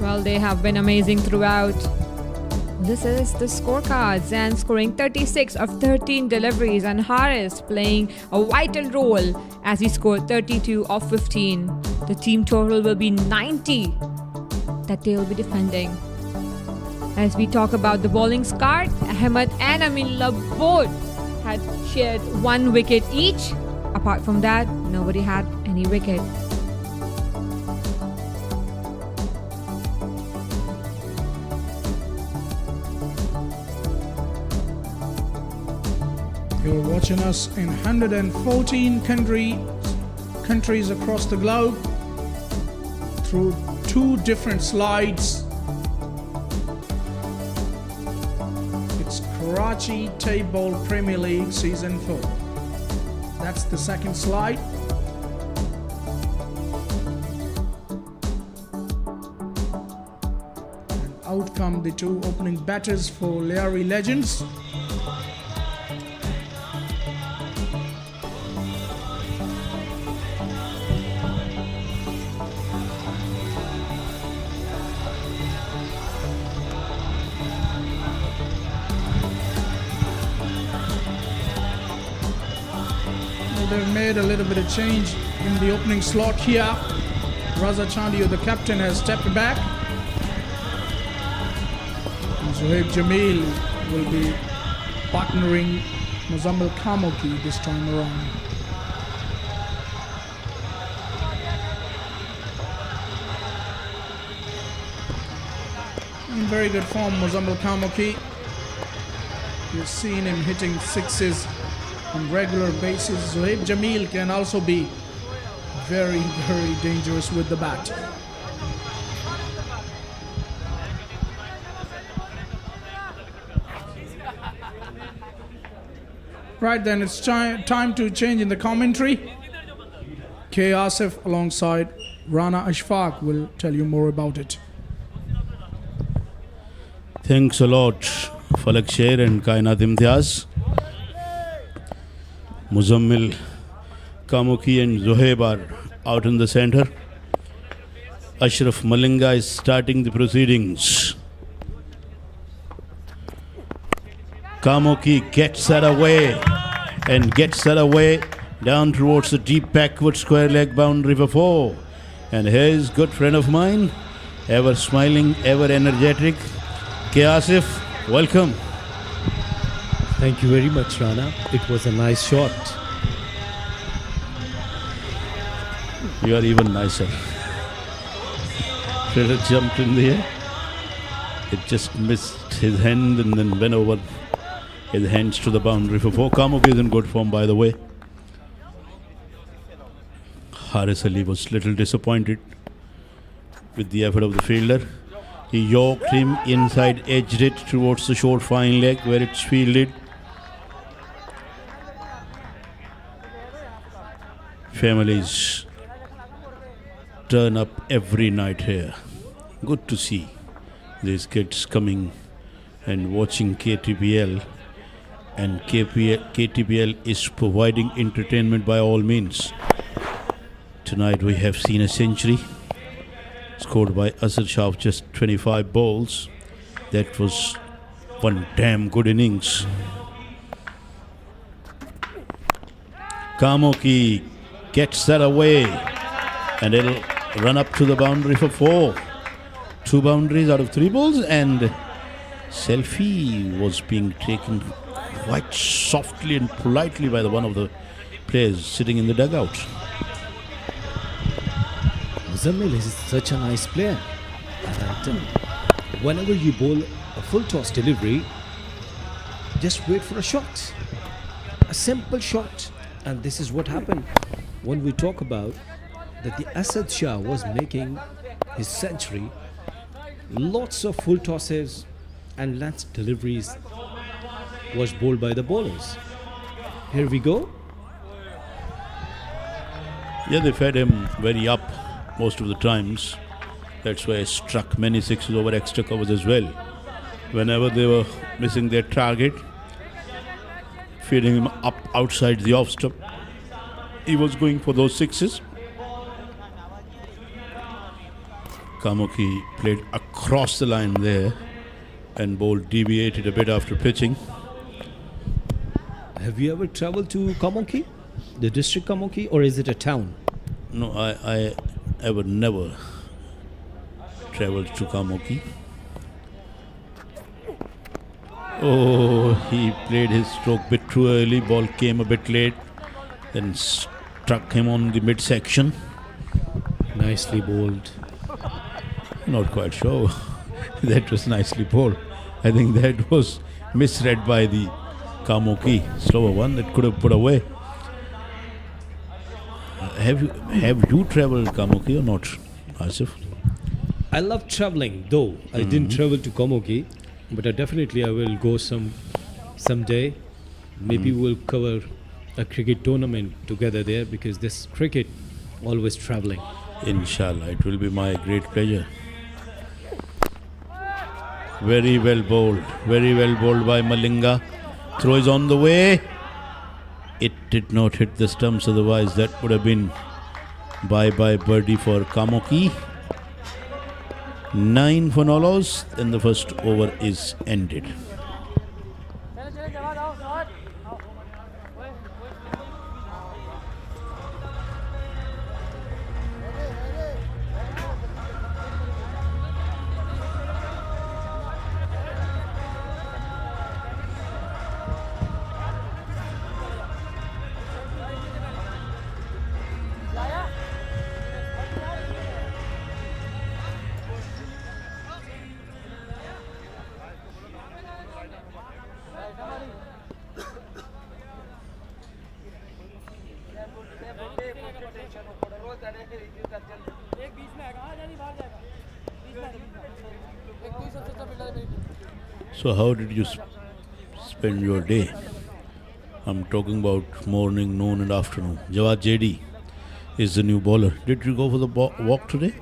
Well, they have been amazing throughout. This is the scorecard. Zan scoring 36 of 13 deliveries and Haris playing a vital role as he scored 32 of 15. The team total will be 90 that they will be defending. As we talk about the bowling card, Ahmed and Aminullah both had shared 1 wicket each. Apart from that, nobody had any wicket. You're watching us in 114 countries across the globe through 2 different slides. It's Karachi Table Premier League Season 4. That's the second slide. And out come the 2 opening batters for Lyari Legends. They've made a little bit of change in the opening slot here. Raza Chandiyo, the captain, has stepped back. And Zohaib Jamil will be partnering Muzammil Kamoki this time around. In very good form, Muzammil Kamoki. You've seen him hitting sixes on regular basis. Zohaib Jamil can also be very, very dangerous with the bat. Right then, it's time to change in the commentary. K. Asif alongside Rana Ashfaq will tell you more about it. Thanks a lot, Falak Sher and Kainat Imtiaz. Muzammil, Kamoki and Zohaib are out in the center. Ashraf Malinga is starting the proceedings. Kamoki gets that away and gets that away down towards the deep backward square leg boundary for 4. And here's good friend of mine, ever smiling, ever energetic, K. Asif, welcome. Thank you very much, Rana. It was a nice shot. You are even nicer. Trailer jumped in the air. It just missed his hand and then went over his hands to the boundary for 4. Kamoki is in good form, by the way. Haris Ali was little disappointed with the effort of the fielder. He yorked him inside, edged it towards the short fine leg where it's fielded. Families turn up every night here. Good to see these kids coming and watching KTPL, and KTPL is providing entertainment by all means. Tonight we have seen a century scored by Asad Shah of just 25 balls. That was one damn good innings. Kamoki gets that away, and it'll run up to the boundary for 4. 2 boundaries out of 3 balls, and selfie was being taken quite softly and politely by one of the players sitting in the dugout. Muzammil is such a nice player. And whenever you bowl a full toss delivery, just wait for a shot. A simple shot. And this is what happened when we talk about that the Asad Shah was making his century. Lots of full tosses and lance deliveries was bowled by the bowlers. Here we go. Yeah, they fed him very up most of the times. That's why he struck many sixes over extra covers as well. Whenever they were missing their target, feeding him up outside the off stump, he was going for those sixes. Kamoki played across the line there, and bowled deviated a bit after pitching. Have you ever traveled to Kamoki, the district Kamoki, or is it a town? No, I ever never traveled to Kamoki. Oh, he played his stroke a bit too early. Ball came a bit late, then struck him on the midsection. Nicely bowled. Not quite sure that was nicely bowled. I think that was misread by the Kamoki. Slower one that could have put away. Have you traveled Kamoki or not, Asif? I love traveling, though I didn't travel to Kamoki, but I will go someday. Maybe we'll cover a cricket tournament together there, because this cricket always traveling. Inshallah, it will be my great pleasure. Very well bowled by Malinga. Throw is on the way. It did not hit the stumps, otherwise that would have been bye-bye birdie for Kamoki. 9 for Nolos, and the first over is ended. So how did you spend your day? I'm talking about morning, noon and afternoon. Jawad JD is the new bowler. Did you go for the walk today?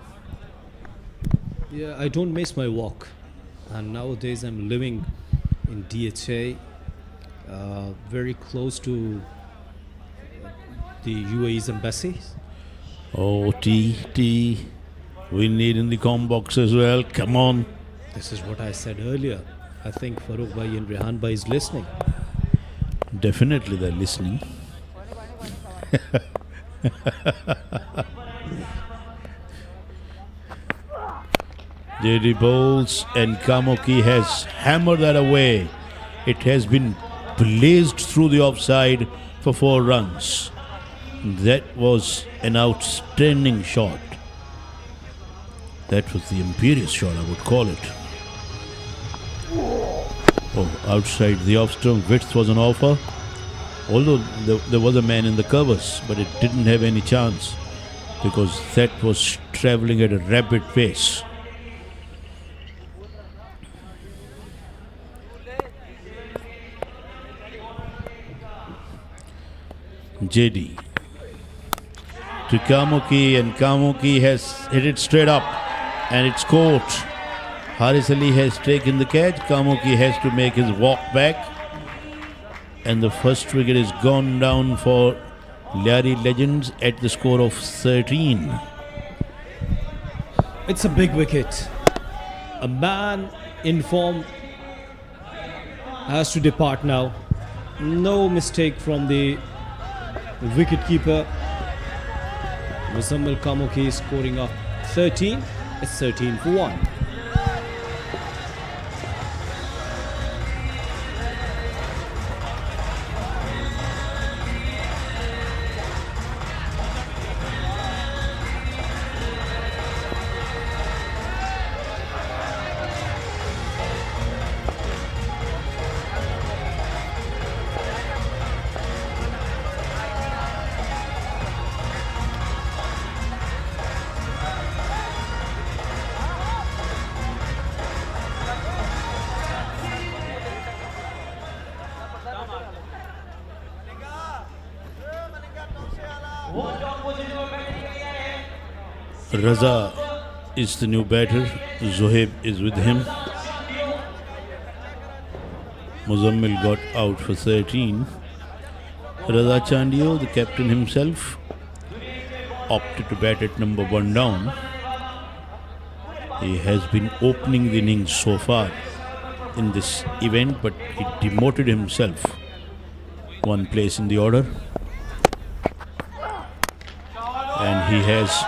Yeah, I don't miss my walk. And nowadays I'm living in DHA, very close to the UAE's embassy. Oh, tea. We need in the com box as well. Come on. This is what I said earlier. I think Farooq Bhai and Rehan Bhai is listening. Definitely they're listening. JD bowls and Kamoki has hammered that away. It has been blazed through the offside for 4 runs. That was an outstanding shot. That was the imperious shot, I would call it. Oh, outside the off-stump, width was an offer. Although there was a man in the covers, but it didn't have any chance. because that was traveling at a rapid pace. JD to Kamuki, and Kamuki has hit it straight up and it's caught. Haris Ali has taken the catch. Kamuki has to make his walk back, and the first wicket is gone down for Lyari Legends at the score of 13. It's a big wicket. A man in form has to depart now. No mistake from the wicketkeeper. Muzammil Kamuki is scoring off 13. It's 13 for 1. Raza is the new batter. Zohaib is with him. Muzammil got out for 13. Raza Chandio, the captain himself, opted to bat at number 1 down. He has been opening the innings so far in this event, but he demoted himself 1 place in the order. And he has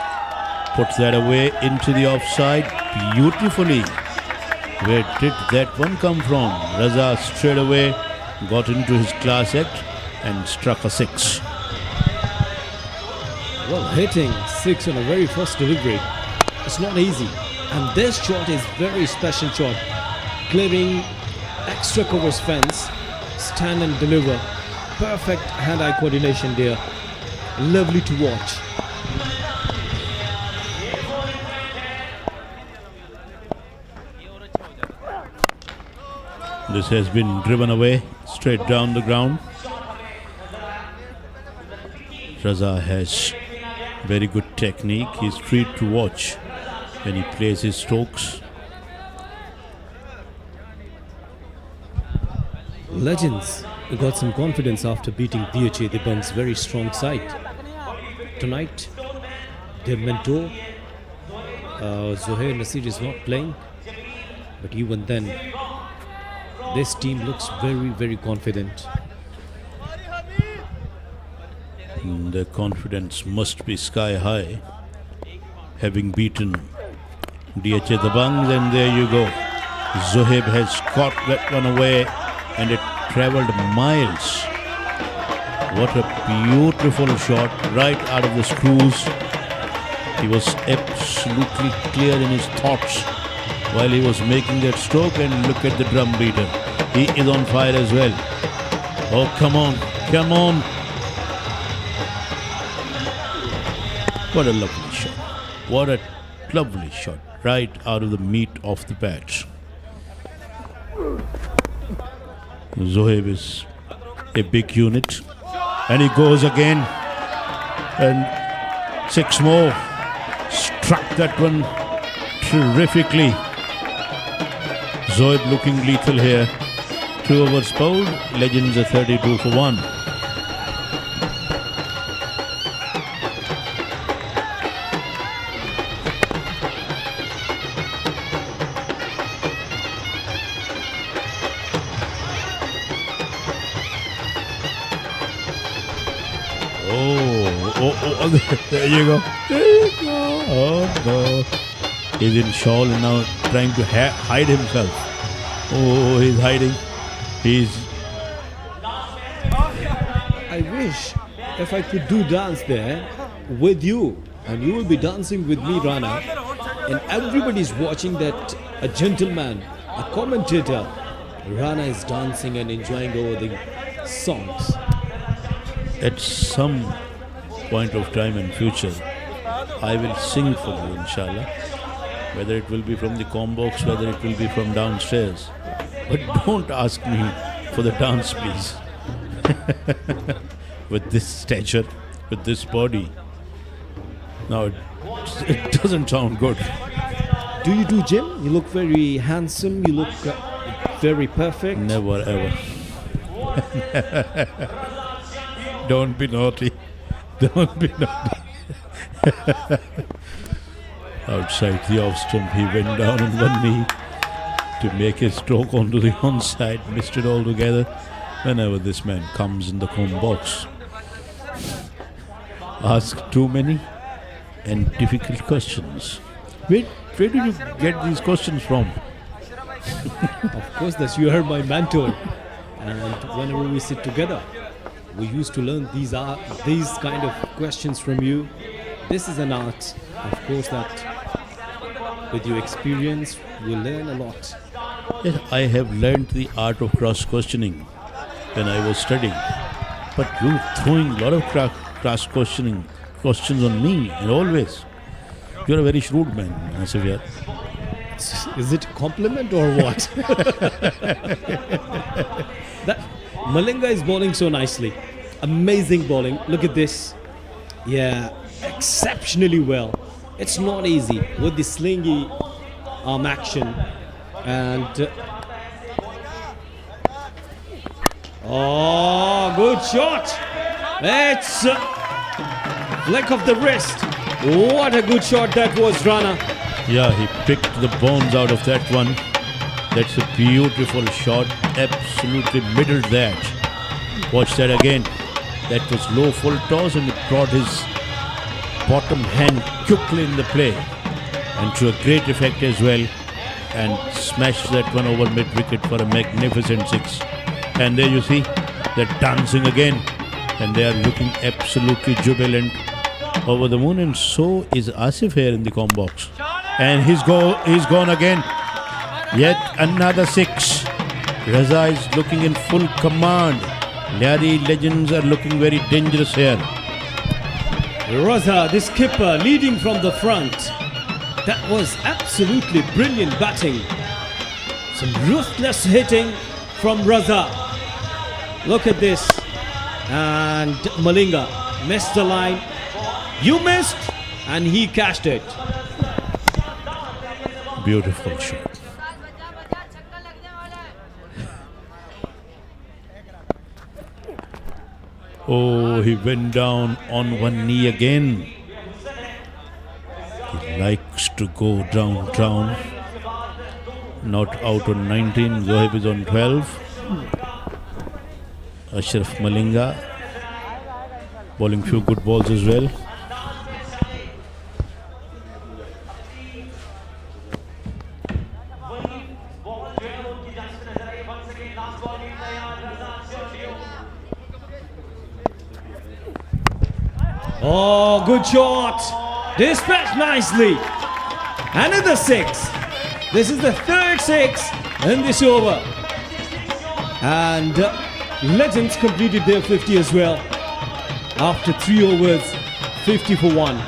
put that away into the offside beautifully. Where did that one come from? Raza straight away got into his class act and struck a 6. Well, hitting 6 on a very first delivery, it's not easy. And this shot is very special shot. Clearing extra covers fence, stand and deliver. Perfect hand-eye coordination there. Lovely to watch. This has been driven away straight down the ground. Raza has very good technique. He's treat to watch when he plays his strokes. Legends got some confidence after beating BHA, the Bung's very strong side. Tonight, their mentor, Zohair Nasir, is not playing, but even then, this team looks very, very confident. Their confidence must be sky high, having beaten DHA the Bungs, and there you go. Zohaib has caught that one away and it travelled miles. What a beautiful shot right out of the screws. He was absolutely clear in his thoughts while he was making that stroke, and look at the drum beater. He is on fire as well. Oh, come on, come on. What a lovely shot. What a lovely shot right out of the meat of the bat. Zohaib is a big unit, and he goes again, and 6 more. Struck that one terrifically. Zohaib looking lethal here. 2 overs bowled. Legends are 32 for 1. Oh, there you go. There you go. Oh, no. He's in shawl and now trying to hide himself. Oh, he's hiding. I wish if I could do dance there with you, and you will be dancing with me, Rana, and everybody's watching that a gentleman, a commentator, Rana is dancing and enjoying over the songs. At some point of time in future, I will sing for you, inshallah. Whether it will be from the com box, whether it will be from downstairs. But don't ask me for the dance, please. With this stature, with this body. Now, it doesn't sound good. Do you do gym? You look very handsome. You look very perfect. Never ever. Don't be naughty. Don't be naughty. Outside the off stump, he went down on one knee to make a stroke onto the onside, missed it altogether. Whenever this man comes in the comb box, ask too many and difficult questions. Where did you get these questions from? Of course, that you are my mentor, and whenever we sit together, we used to learn these kind of questions from you. This is an art, of course, that with your experience, we learn a lot. Yes, I have learned the art of cross questioning when I was studying. But you throwing a lot of cross questions on me, and always. You're a very shrewd man, Asif. Is it a compliment or what? That Malinga is bowling so nicely. Amazing bowling. Look at this. Yeah, exceptionally well. It's not easy with the slingy arm action. And oh, good shot. It's flick of the wrist. What a good shot that was, Rana. Yeah, he picked the bones out of that one. That's a beautiful shot. Absolutely middled that. Watch that again. That was low full toss, and it brought his bottom hand quickly in the play. And to a great effect as well. And smashed that one over mid-wicket for a magnificent six. And there you see, they're dancing again. And they are looking absolutely jubilant, over the moon. And so is Asif here in the com box. And he's gone again. Yet another six. Raza is looking in full command. Lyari legends are looking very dangerous here. Raza, the skipper, leading from the front. That was absolutely brilliant batting. Some ruthless hitting from Raza. Look at this. And Malinga missed the line. You missed, and he cashed it. Beautiful shot. Oh, he went down on one knee again. He likes to go down. Not out on 19, Zohaib is on 12. Ashraf Malinga bowling few good balls as well. Oh, good shot. Dispatched nicely. Another six. This is the third six in this over. And Legends completed their 50 as well. After 3 overs, 50 for 1.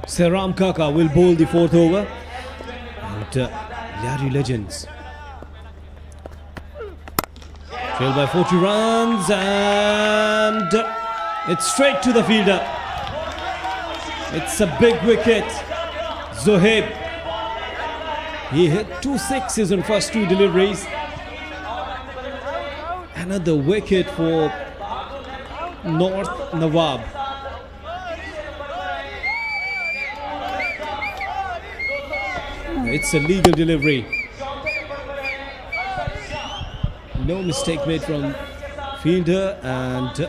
Sairam Kaka will bowl the fourth over. And Lyari Legends trail by 40 runs, and it's straight to the fielder. It's a big wicket. Zohaib, he hit 2 sixes on first 2 deliveries. Another wicket for North Nawab. It's a legal delivery. No mistake made from fielder, and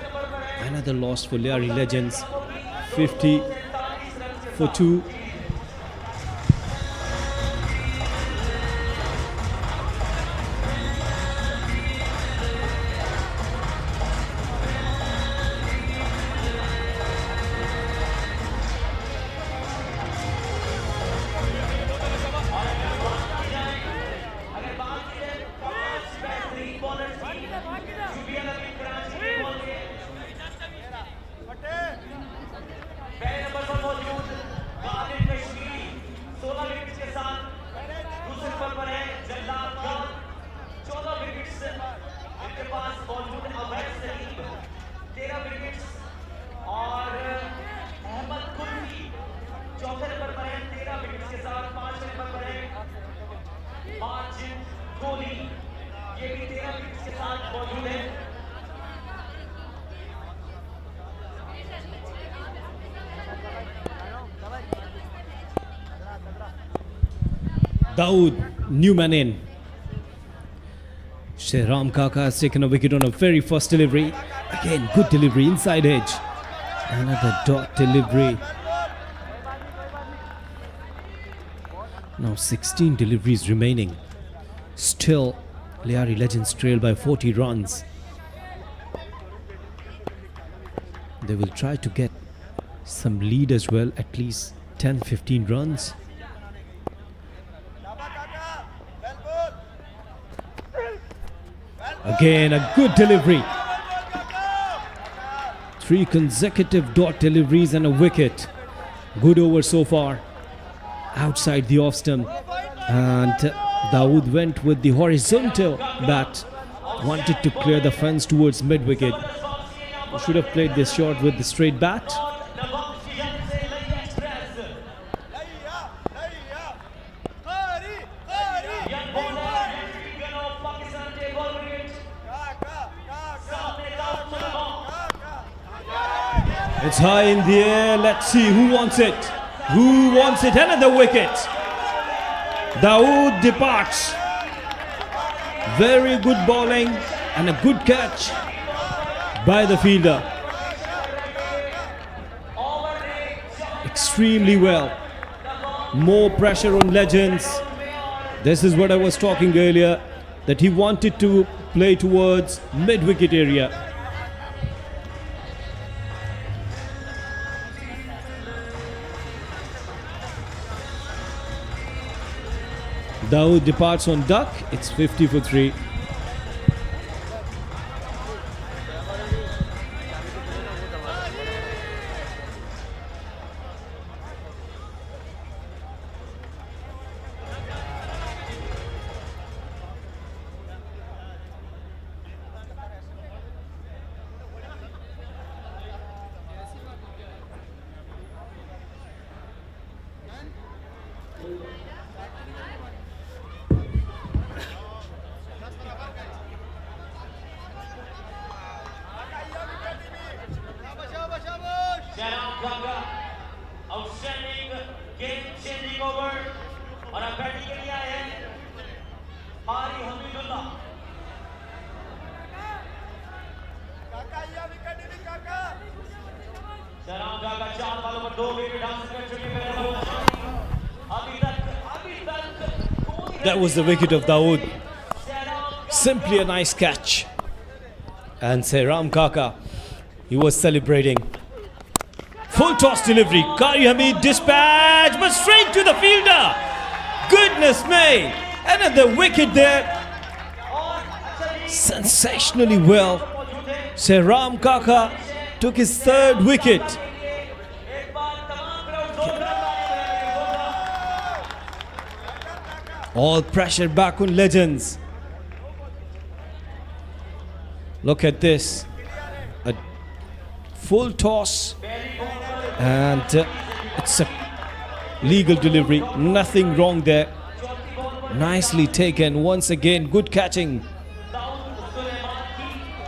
another loss for Lyari Legends. 50 for 2. Dawood, new man in. Sairam Kaka has taken a wicket on a very first delivery. Again, good delivery, inside edge. Another dot delivery. Now 16 deliveries remaining. Still, Lyari Legends trail by 40 runs. They will try to get some lead as well, at least 10-15 runs. Again, a good delivery. 3 consecutive dot deliveries and a wicket. Good over so far. Outside the off stump. And Dawood went with the horizontal bat. Wanted to clear the fence towards mid-wicket. Should have played this shot with the straight bat. It's high in the air. Let's see who wants it. Who wants it? Another wicket. Dawood departs. Very good bowling and a good catch by the fielder. Extremely well. More pressure on Legends. This is what I was talking earlier, that he wanted to play towards mid-wicket area. Dawood departs on duck. It's 50 for 3. Kaka, outstanding game changing over और अब batting के लिए आए हैं आरी हमीदुल्लाह काका ये wicket भी काका शराम काका 4 बॉलों पर 2 विकेट हासिल कर चुके हैं अभी तक That was the wicket of Dawood. Simply a nice catch. And Sairam Kaka, he was celebrating. Full toss delivery. Qari Hamid dispatch, but straight to the fielder. Goodness me. Another wicket there. Sensationally well. Sehram Kaka took his third wicket. All pressure back on Legends. Look at this. A full toss. And it's a legal delivery. Nothing wrong there. Nicely taken. Once again, good catching.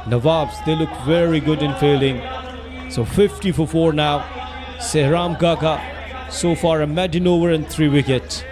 Nawabs, they look very good in fielding. So 50 for 4 now. Sehram Kaka, so far a maiden over and 3 wickets.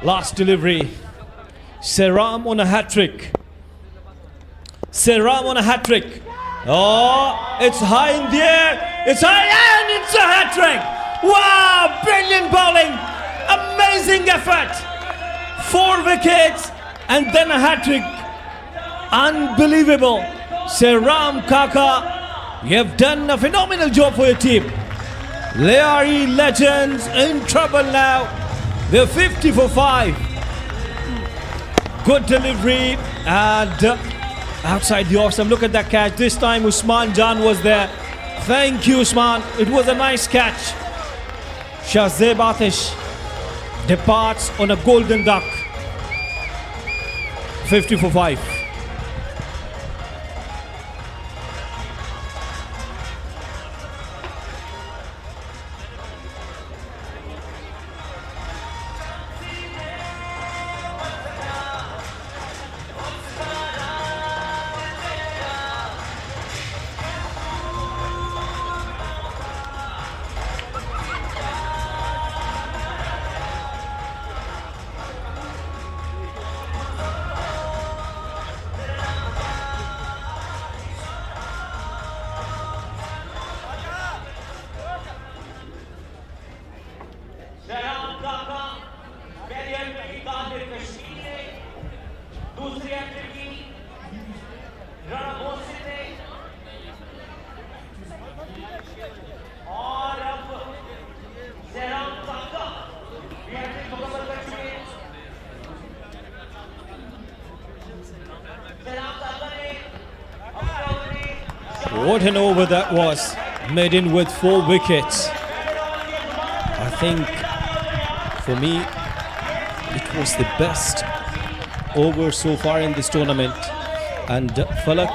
Last delivery. Sehram on a hat-trick. Sehram on a hat-trick. Oh, it's high in the air. It's high and it's a hat-trick. Wow, brilliant bowling. Amazing effort. 4 wickets and then a hat-trick. Unbelievable. Sehram Kaka, you have done a phenomenal job for your team. Lyari Legends in trouble now. They're 50 for 5. Good delivery and outside the off stump. Look at that catch. This time Usman Jan was there. Thank you, Usman. It was a nice catch. Shahzeb Atish departs on a golden duck. 50 for 5. Sehram Kaka career की काबिल कश्मीर ने दूसरी entry की रणभोज ने और अब Sehram Kaka भी entry मुकम्मल कर चुके हैं। Sehram Kaka ने What an over that was. Made in with 4 wickets. I think for me it was the best over so far in this tournament. And Falak,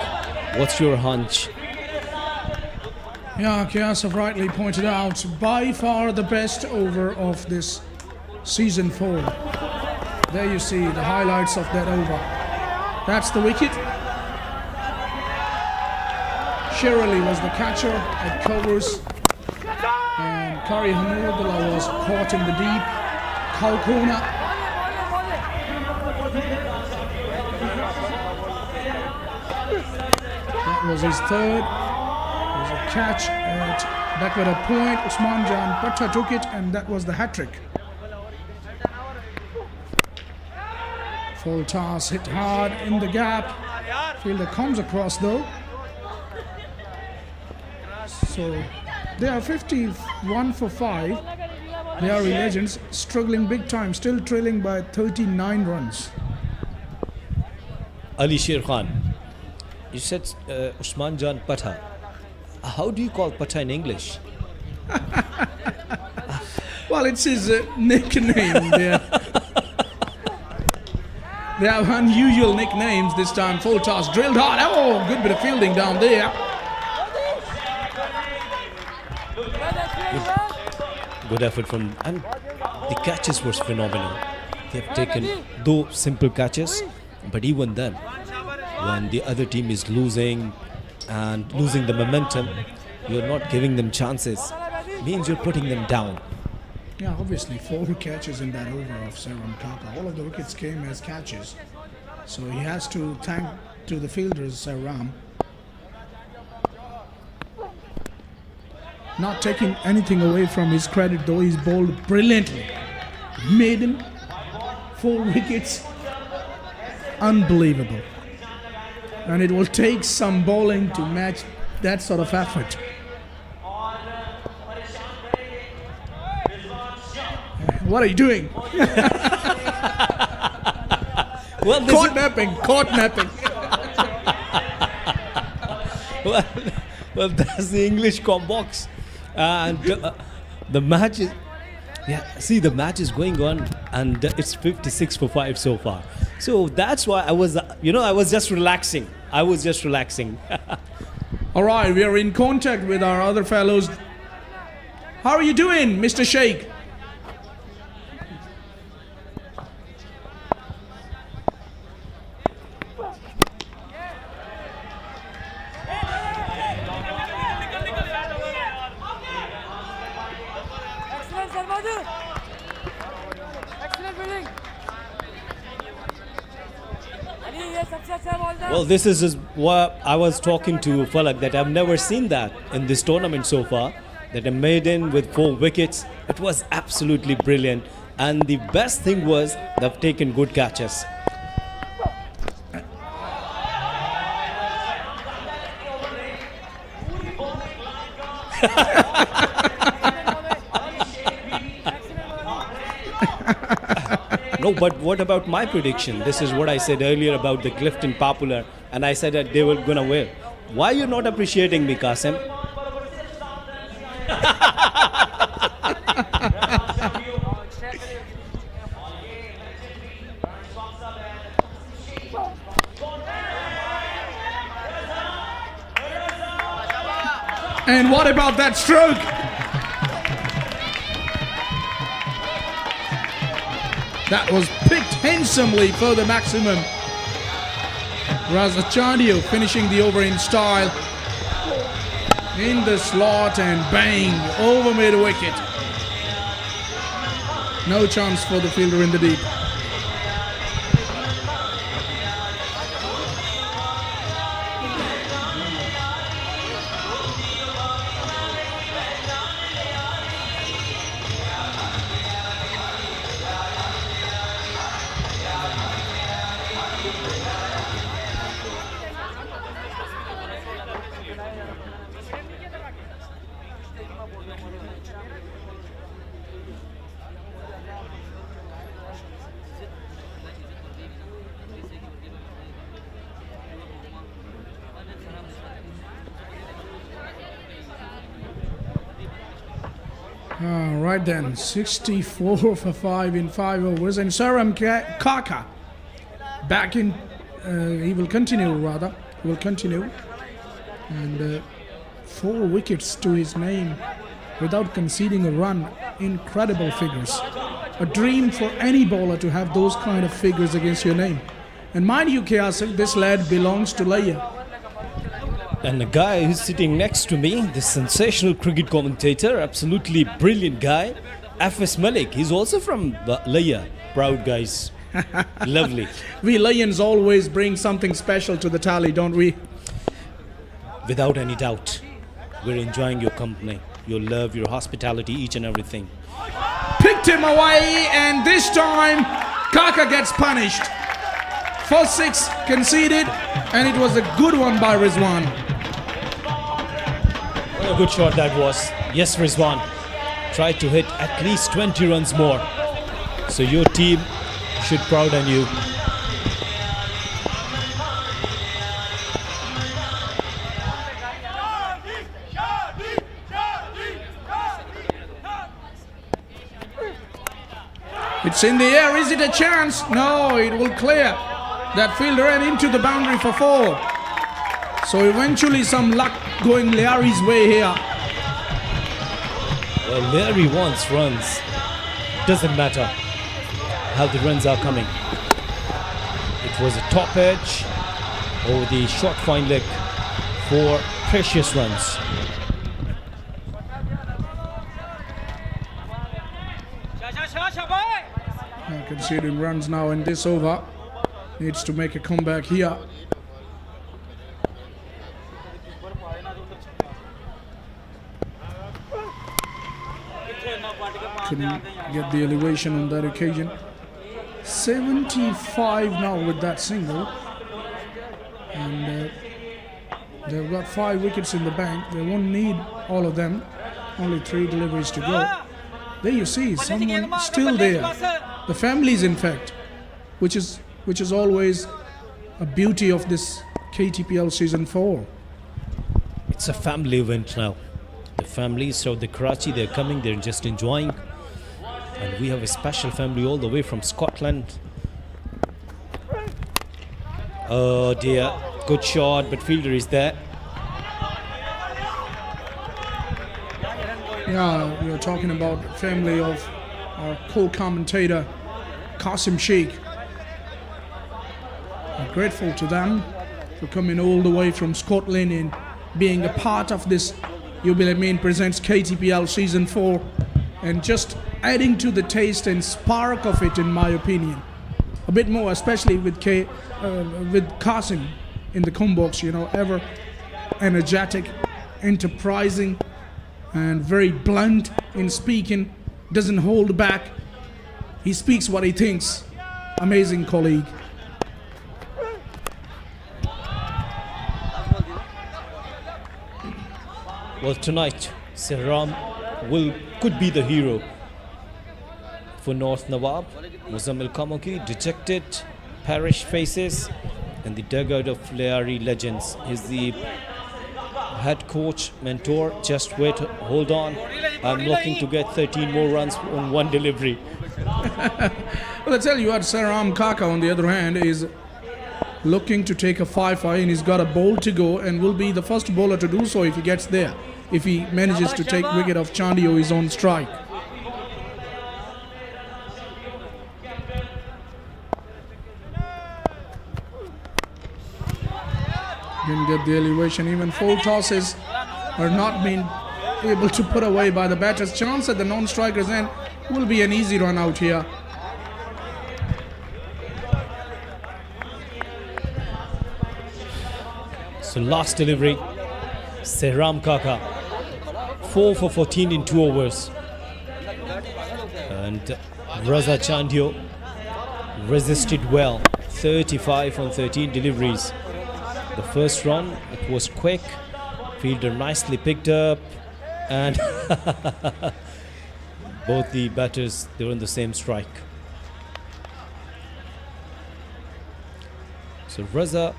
what's your hunch? Yeah, Kiasov rightly pointed out, by far the best over of this season 4. There you see the highlights of that over. That's the wicket. Shirley was the catcher at covers, and Qari Hamid was caught in the deep. Kalkona. That was his third. It was a catch at backward a point. Usman Jan Patta took it, and that was the hat-trick. Full toss, hit hard in the gap. Fielder comes across though. So they are 51 for 5. Lyari Legends struggling big time, still trailing by 39 runs. Ali Sher Khan, you said Usman Jan Patta. How do you call Patta in English? Well, it's his nickname there. They have unusual nicknames this time. Full toss, drilled hard. Oh, good bit of fielding down there. Good effort from, and the catches was phenomenal. They have taken though simple catches, but even then, when the other team is losing and losing the momentum, you're not giving them chances. Means you're putting them down. Yeah, obviously 4 catches in that over of Saram Kaka. All of the wickets came as catches. So he has to thank to the fielders, Saram. Not taking anything away from his credit, though he's bowled brilliantly. Maiden, 4 wickets. Unbelievable. And it will take some bowling to match that sort of effort. What are you doing? Well, Caught napping. well, that's the English box, and the match is. Yeah, see, the match is going on, and it's 56 for 5 so far. So that's why I was, I was just relaxing. All right, we are in contact with our other fellows. How are you doing, Mr. Sheikh? Well, this is what I was talking to Falak, that I've never seen that in this tournament so far. That a maiden with 4 wickets, it was absolutely brilliant. And the best thing was they've taken good catches. No, but what about my prediction? This is what I said earlier about the Clifton Popular, and I said that they were gonna win. Why you not appreciating me, Qasim? And what about that stroke? That was picked handsomely for the maximum. Razachandio finishing the over in style. In the slot and bang, over mid wicket. No chance for the fielder in the deep. Right then, 64 for 5 in 5 overs, and Saram Kaka back in. He will continue, and 4 wickets to his name without conceding a run. Incredible figures. A dream for any bowler to have those kind of figures against your name. And mind you, Kiasif, this lad belongs to Lyari. And the guy who's sitting next to me, the sensational cricket commentator, absolutely brilliant guy, F.S. Malik. He's also from Lyari. Proud guys. Lovely. We Lions always bring something special to the tally, don't we? Without any doubt. We're enjoying your company, your love, your hospitality, each and everything. Picked him away, and this time Kaka gets punished. For 6 conceded, and it was a good one by Rizwan. What a good shot that was. Yes, Rizwan. Tried to hit at least 20 runs more. So your team should proud on you. It's in the air. Is it a chance? No, it will clear. That fielder ran into the boundary for 4. So eventually some luck going Lyari's way here. Well, Lyari wants runs. Doesn't matter how the runs are coming. It was a top edge over the short fine leg for precious runs. Conceding runs now in this over. Needs to make a comeback here. Couldn't get the elevation on that occasion. 75 now with that single. And they've got 5 wickets in the bank. They won't need all of them. Only 3 deliveries to go. There you see someone still there. The families, in fact, which is always a beauty of this KTPL season 4. It's a family event now. The families of the Karachi, they're coming, they're just enjoying. And we have a special family all the way from Scotland. Oh dear, good shot, but fielder is there. Yeah, we are talking about the family of our co-commentator Qasim Sheikh. We're grateful to them for coming all the way from Scotland and being a part of this Jubilee presents KTPL season 4 and just adding to the taste and spark of it, in my opinion. A bit more, especially with Qasim in the combox, ever energetic, enterprising, and very blunt in speaking, doesn't hold back. He speaks what he thinks. Amazing colleague. Well, tonight, Sehram could be the hero for North Nawab. Muzammil Kamoki, dejected, parish faces, and the dugout of Lyari legends. He's the head coach, mentor. Just wait, hold on. I'm looking to get 13 more runs on 1 delivery. Well, I tell you what, Saram Kaka, on the other hand, is looking to take a 5-5, and he's got a bowl to go and will be the first bowler to do so if he gets there. If he manages to take wicket of Chandio, he's on strike. Didn't get the elevation. Even full tosses are not being able to put away by the batters. Chance at the non-striker's end will be an easy run out here. So last delivery, Sehram Kaka, 4 for 14 in 2 overs. And Raza Chandio resisted well, 35 on 13 deliveries. The first run, it was quick, fielder nicely picked up, and both the batters, they were on the same strike. So Raza,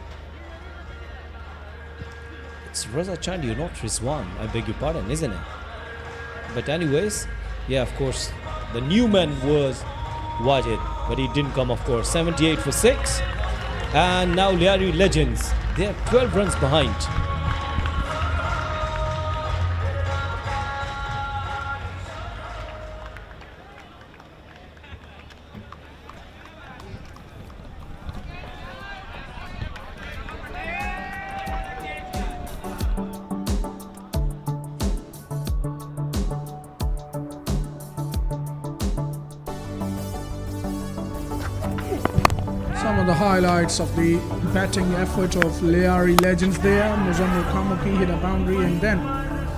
it's Raza Chandio, not Rizwan, I beg your pardon, isn't it? But anyways, yeah, of course, the new man was wanted, but he didn't come, of course. 78 for 6, and now Lyari legends, they are 12 runs behind. Some of the highlights of the batting effort of Lyari legends there. Muzammil Kamoki hit a boundary and then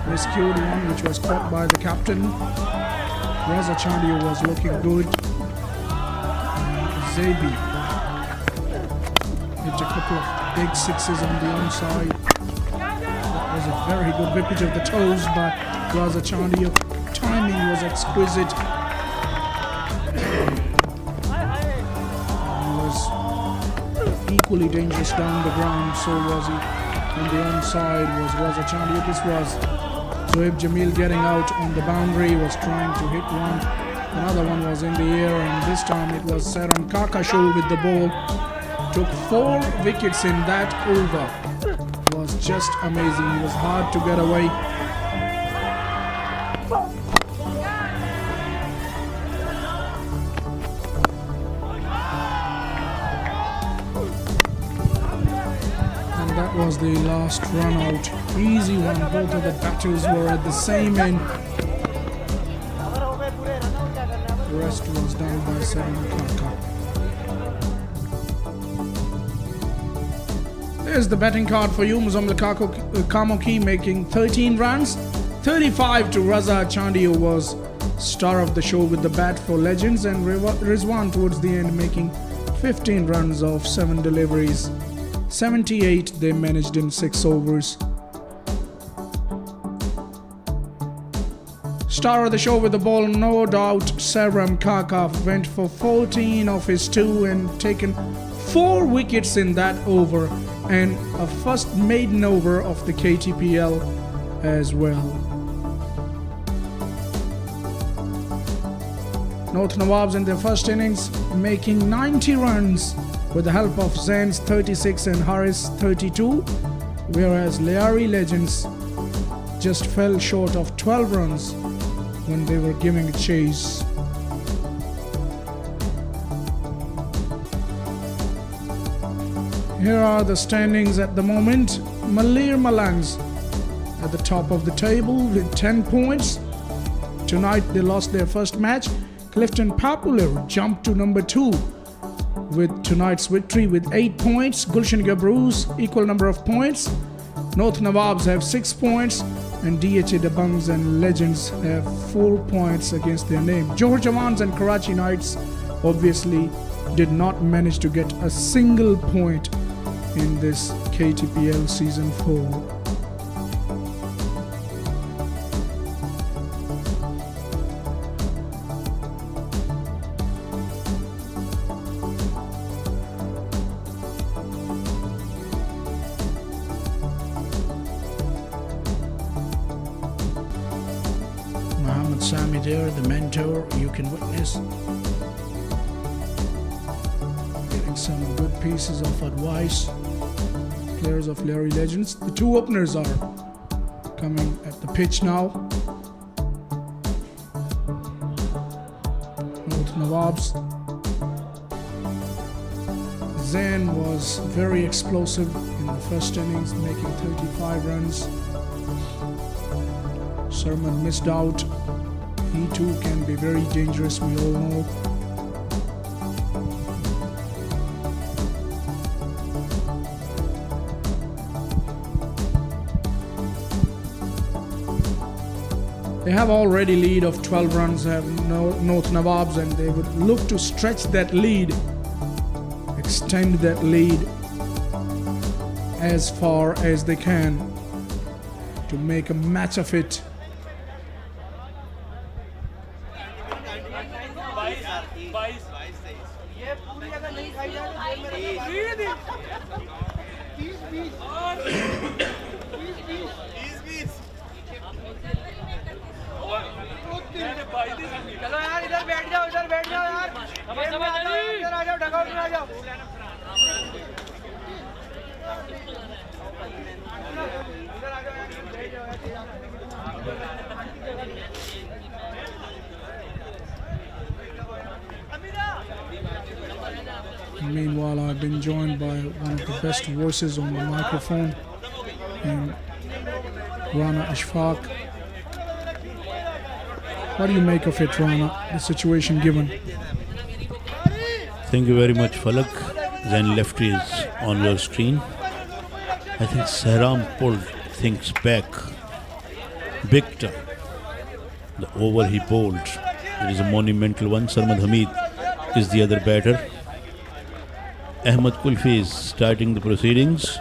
rescued one which was caught by the captain. Raza Chandio was looking good. And Zabi hit a couple of big sixes on the onside. That was a very good whippage of the toes by Raza Chandio. Timing was exquisite. Equally dangerous down the ground, so was he. On the onside was Raza Chandio. This was Zoeb Jamil getting out on the boundary, was trying to hit one. Another one was in the air, and this time it was Saram Kaka show with the ball. took 4 wickets in that over. It was just amazing. It was hard to get away. And that was the last run out. Easy one. Both of the batters were at the same end. The rest was done by Saram Kaka. There's the batting card for you. Muzammil Kamoki making 13 runs. 35 to Raza Chandi, who was star of the show with the bat for Legends, and Rizwan towards the end making 15 runs off 7 deliveries. 78 they managed in 6 overs. Star of the show with the ball, no doubt, Saram Kaka went for 14 of his 2 and taken 4 wickets in that over, and a first maiden over of the KTPL as well. North Nawabs in their first innings making 90 runs with the help of Zain's 36 and Haris 32, whereas Lyari Legends just fell short of 12 runs when they were giving a chase. Here are the standings at the moment. Malir Malangs at the top of the table with 10 points. Tonight they lost their first match. Clifton Popular jumped to number 2 with tonight's victory with 8 points. Gulshan Gabroos equal number of points. North Nawabs have 6 points, and DHA Dabangs and Legends have 4 points against their name. Johor Jawans and Karachi Knights obviously did not manage to get a single point in this KTPL season 4. Mohammed Sami there, the mentor, you can witness. Getting some good pieces of advice. Players of Lyari Legends. The 2 openers are coming at the pitch now. North Nawabs. Zain was very explosive in the first innings, making 35 runs. Sermon missed out. He too can be very dangerous, we all know. They have already lead of 12 runs, have North Nawabs, and they would look to stretch that lead, extend that lead as far as they can to make a match of it. Meanwhile, I've been joined by one of the best voices on the microphone, and Rana Ashfaq. What do you make of it, Rana, the situation given? Thank you very much, Falak. Then lefty is on your screen. I think Saram pulled things back big time. The over he bowled, it is a monumental one. Sarmad Hamid is the other batter. Ahmed Kulfi is starting the proceedings.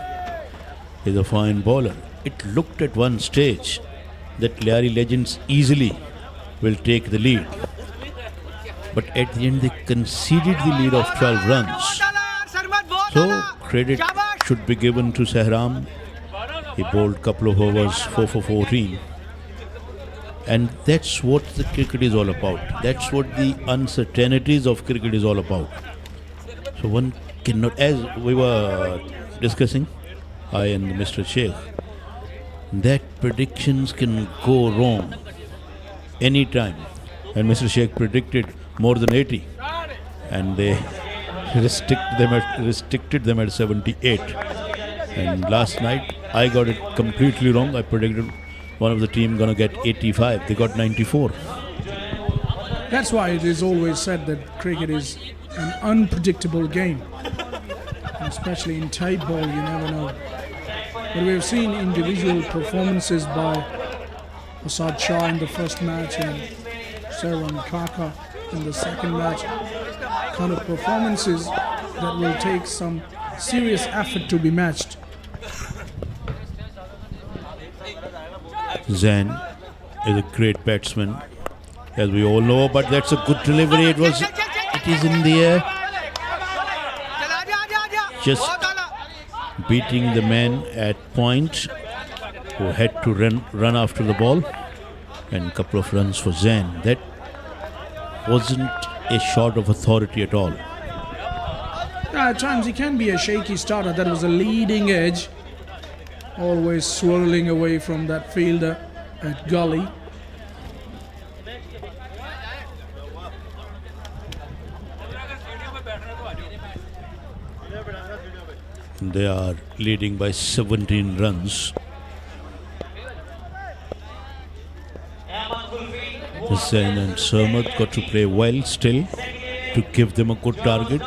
He's a fine bowler. It looked at one stage that Lyari Legends easily will take the lead. But at the end they conceded the lead of 12 runs. So credit should be given to Sahram. He bowled couple of overs, 4 for 14. And that's what the cricket is all about. That's what the uncertainties of cricket is all about. So one cannot, as we were discussing, I and Mr. Sheikh, that predictions can go wrong anytime. And Mr. Sheikh predicted more than 80, and they restricted them at 78. And last night I got it completely wrong. I predicted one of the team gonna get 85. They got 94. That's why it is always said that cricket is an unpredictable game. Especially in tight ball, you never know. But we have seen individual performances by Asad Shah in the first match and Sarah and Kaka in the second match. Kind of performances that will take some serious effort to be matched. Zain is a great batsman, as we all know, but that's a good delivery. It is in the air. Just beating the man at point, who had to run after the ball, and a couple of runs for Zain. That wasn't a shot of authority at all. At times he can be a shaky starter. That was a leading edge, always swirling away from that fielder at gully. They are leading by 17 runs. Zain and Sarmat got to play well still to give them a good target.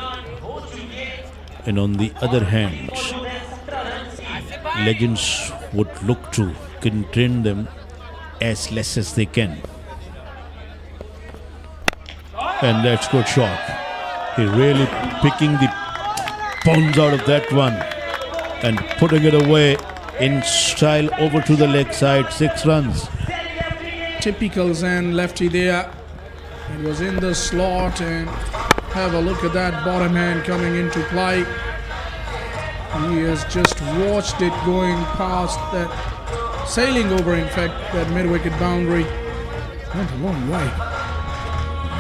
And on the other hand, legends would look to contain them as less as they can. And that's good shot. He really picking the pounds out of that one and putting it away in style over to the leg side. 6 runs. Typical Zain lefty there. It was in the slot, and have a look at that bottom hand coming into play. He has just watched it going past that, sailing over in fact that mid-wicket boundary. Went a long way.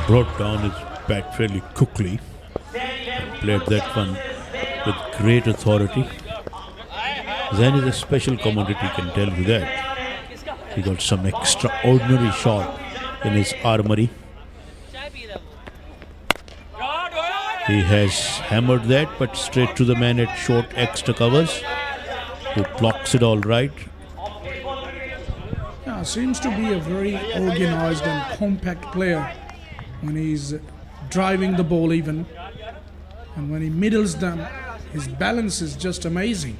Brought down his bat fairly quickly. Played that one with great authority. Zain is a special commodity, can tell you that. He got some extraordinary shot in his armory. He has hammered that, but straight to the man at short extra covers, who blocks it all right. Yeah, seems to be a very organized and compact player when he's driving the ball even. And when he middles them, his balance is just amazing.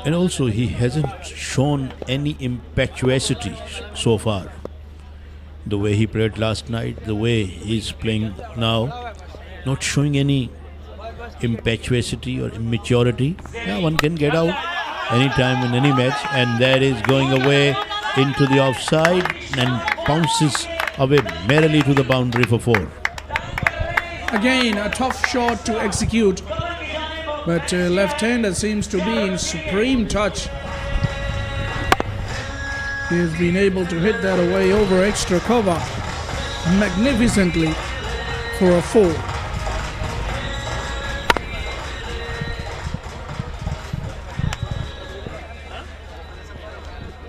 And also, he hasn't shown any impetuosity so far. The way he played last night, the way he's playing now, not showing any impetuosity or immaturity. Yeah, one can get out anytime in any match, and that is going away into the offside and bounces away merrily to the boundary for 4. Again, a tough shot to execute, but left-hander seems to be in supreme touch. He has been able to hit that away over extra cover magnificently for a 4.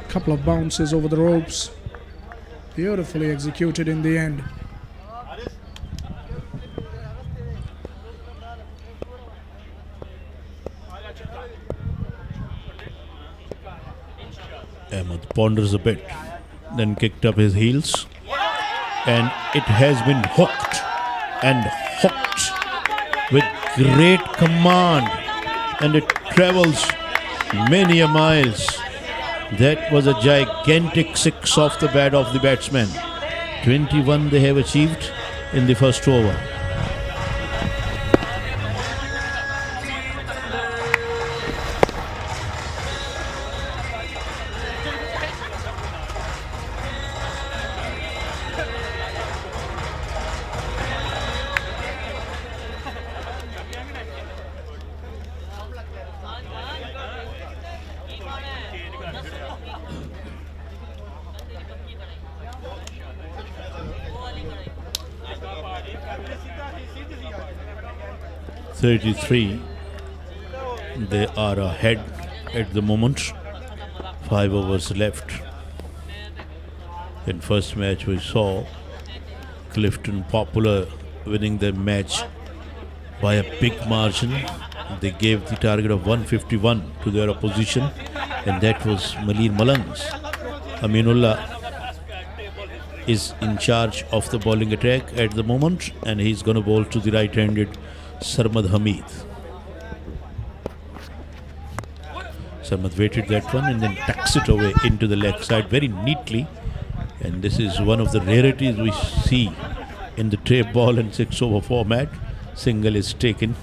Couple of bounces over the ropes, beautifully executed in the end. Ahmed ponders a bit, then kicked up his heels, and it has been hooked and hooked with great command, and it travels many a miles. That was a gigantic 6 off the bat of the batsman. 21 they have achieved in the first over. 33. They are ahead at the moment. 5 overs left. In first match we saw Clifton Popular winning their match by a big margin. They gave the target of 151 to their opposition, and that was Malir Malang's. Aminullah is in charge of the bowling attack at the moment, and he's going to bowl to the right-handed Sarmad Hamid. Sarmad waited that one and then tucks it away into the leg side very neatly. And this is one of the rarities we see in the tape ball and 6 over format. Single is taken.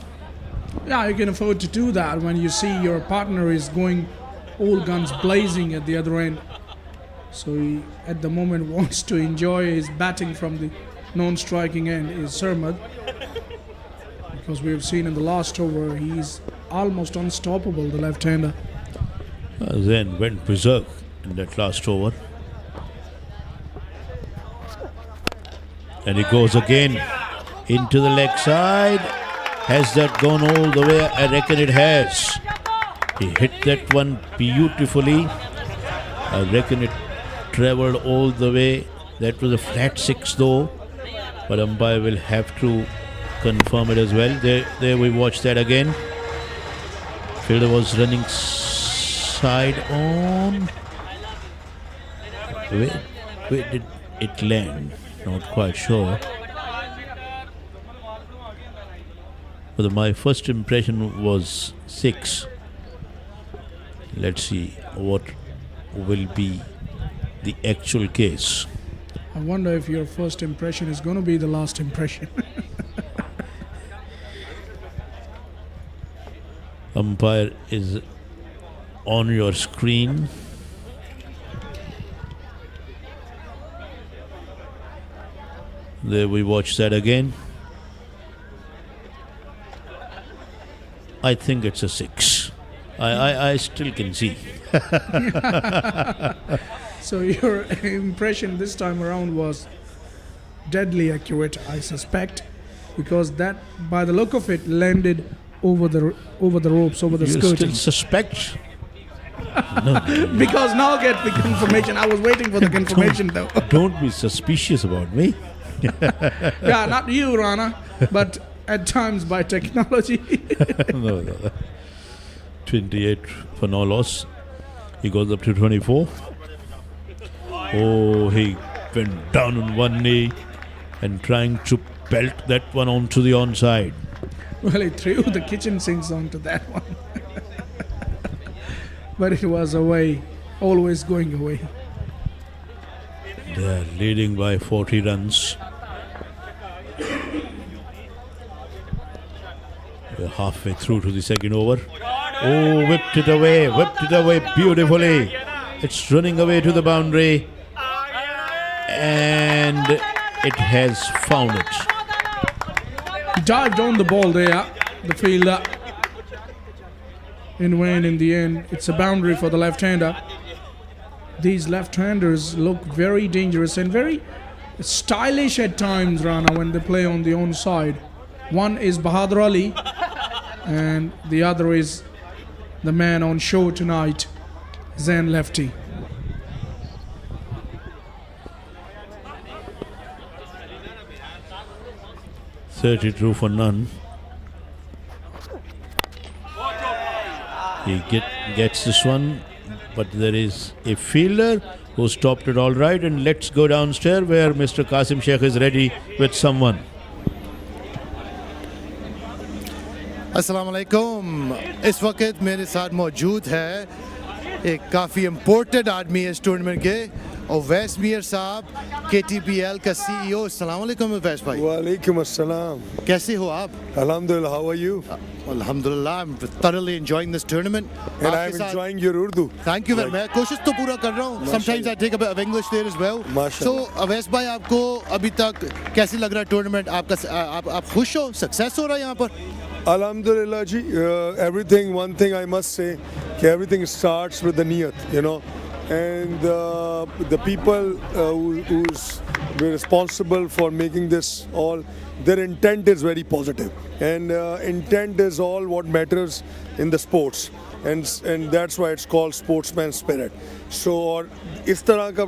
Yeah, you can afford to do that when you see your partner is going all guns blazing at the other end. So he, at the moment, wants to enjoy his batting from the non-striking end is Sarmad. Because we have seen in the last over, he's almost unstoppable, the left-hander. Then went berserk in that last over. And he goes again into the leg side. Has that gone all the way? I reckon it has. He hit that one beautifully. I reckon it travelled all the way. That was a flat 6 though. But umpire will have to confirm it as well. There we watch that again. Fielder was running side on. Where did it land? Not quite sure. But my first impression was 6. Let's see what will be the actual case. I wonder if your first impression is going to be the last impression. Umpire is on your screen. There we watch that again. I think it's a 6. I still can see. So your impression this time around was deadly accurate, I suspect, because that, by the look of it, landed over the ropes, over the You skirting. still suspect? Because now get the confirmation. I was waiting for the confirmation though. Don't be suspicious about me. Yeah, not you, Rana, but at times by technology. No. 28 for no loss. He goes up to 24. Oh, he went down on one knee and trying to belt that one onto the onside. Well, he threw the kitchen sinks onto that one. But it was away, always going away. They are leading by 40 runs. We're halfway through to the second over. Oh, whipped it away beautifully. It's running away to the boundary. And it has found it. He dived on the ball there, the fielder. And when in the end, it's a boundary for the left-hander. These left-handers look very dangerous and very stylish at times, Rana, when they play on the onside. One is Bahadur Ali, and the other is the man on show tonight, Zain Lefty. .32 for none. He gets this one, but there is a fielder who stopped it all right. And let's go downstairs where Mr. Qasim Sheikh is ready with someone. अस्सलाम वालेकुम। इस वक्त मेरे साथ मौजूद है एक काफ़ी इम्पोर्टेंट आदमी है इस टूर्नामेंट के, अवैस मीर साहब, KTPL का CEO। अस्सलाम वालेकुम अवैस भाई। वालेकुम अस्सलाम। कैसे हो आप? Alhamdulillah, how are you? Alhamdulillah, I'm thoroughly enjoying this tournament. And I'm enjoying your Urdu. Thank you very much. मैं कोशिश तो पूरा कर रहा हूँ. Sometimes I take a bit of English there as well. So Awais भाई, आपको अभी तक कैसे लग रहा है टूर्नामेंट? आप खुश हो? सक्सेस हो रहा है यहाँ पर? Alhamdulillah ji, everything, one thing I must say, everything starts with the niyat, you know. and the people who's responsible for making this all, their intent is very positive, and intent is all what matters in the sports, and that's why it's called sportsman spirit. So और इस तरह का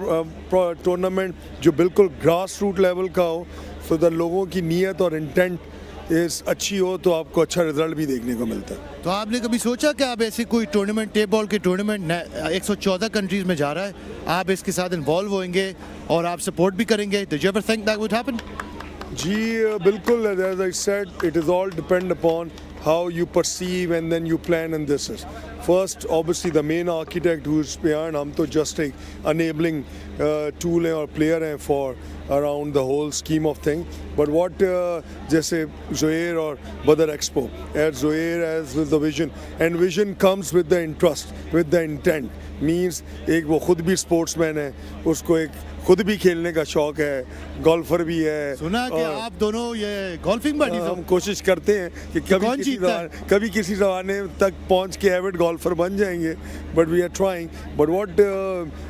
tournament जो बिल्कुल grass root level का हो, so the लोगों की नीयत और इंटेंट अच्छी हो तो आपको अच्छा रिजल्ट भी देखने को मिलता है. तो आपने कभी सोचा कि आप ऐसी कोई टूर्नामेंट, टेप बॉल की टूर्नामेंट 114 कंट्रीज में जा रहा है, आप इसके साथ इन्वॉल्व होंगे और आप सपोर्ट भी करेंगे? Did you ever think that would happen? जी बिल्कुल, as I said, it is all depend upon how you perceive and then you plan, and this is first obviously the main architect who's behind. हम तो just a enabling tool हैं और player हैं for around the whole scheme of thing. But what जैसे Zohair और Badar Expo, as Zohair as with the vision, and vision comes with the interest, with the intent. Means एक वो खुद भी sportsman है, उसको एक खुद भी खेलने का शौक है, गोल्फर भी है. सुना कि आप दोनों ये गोल्फिंग बडीज हो. हम कोशिश करते हैं कि कभी किसी ज़माने तक पहुंच के एविड गोल्फर बन जाएंगे, but we are trying. But what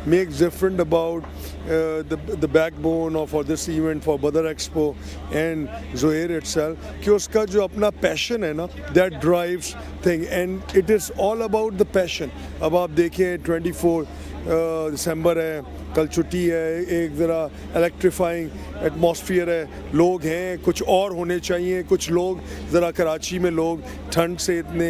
makes different about the backbone of for this event for Badar Expo and Zohair itself, कि उसका जो अपना passion है ना, that drives thing, and it is all about the passion. अब आप देखें 24 दिसंबर है, कल छुट्टी है, एक ज़रा इलेक्ट्रीफाइंग एटमॉस्फेयर है, लोग हैं, कुछ और होने चाहिए, कुछ लोग ज़रा कराची में लोग ठंड से इतने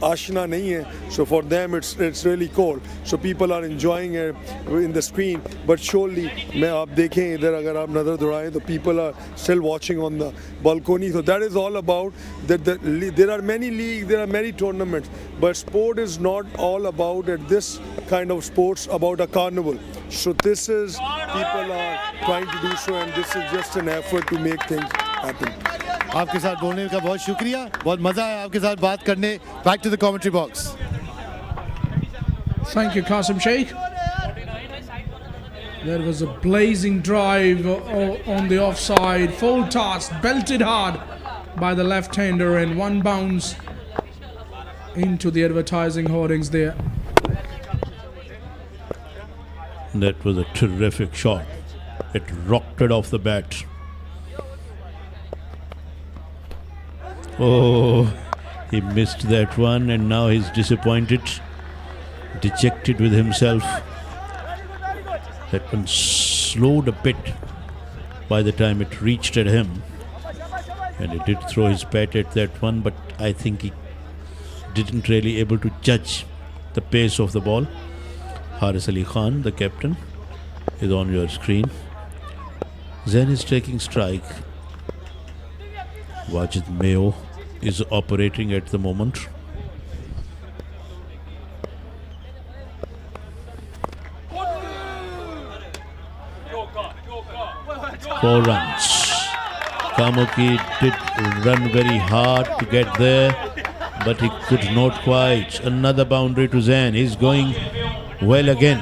आशना नहीं है, so for them it's really cold, so people are enjoying it in the screen, but surely मैं आप देखें इधर अगर आप नज़र दौड़ाएं तो people are still watching on the balcony, so that is all about that there are many leagues, there are many tournaments, but sport is not all about at this kind of sports about a carnival. So this is, people are trying to do so, and this is just an effort to make things happen. आपके साथ बोलने का बहुत शुक्रिया, बहुत मज़ा आया आपके साथ बात करने. Back to the commentary box. Thank you, Qasim Sheikh. There was a blazing drive on the offside, full toss, belted hard by the left-hander, and one bounce into the advertising hoardings there. That was a terrific shot. It rocketed off the bat. Oh, he missed that one, and now he's disappointed, dejected with himself. That one slowed a bit by the time it reached at him, and he did throw his bat at that one, but I think he didn't really able to judge the pace of the ball. Haris Ali Khan, the captain, is on your screen. Zen is taking strike. Wajid Mayo is operating at the moment. Four runs. Kamuki did run very hard to get there, but he could not quite. Another boundary to Zen. He's going well again.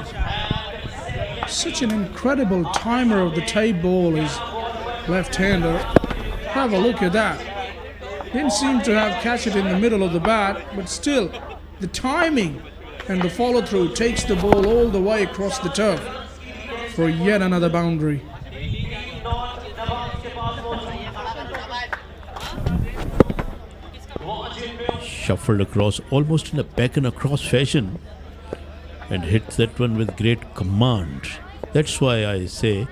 Such an incredible timer of the tape ball, his left-hander. Have a look at that. Didn't seem to have catch it in the middle of the bat, but still, the timing and the follow-through takes the ball all the way across the turf for yet another boundary. Shuffled across almost in a back and across fashion, and hit that one with great command. That's why I say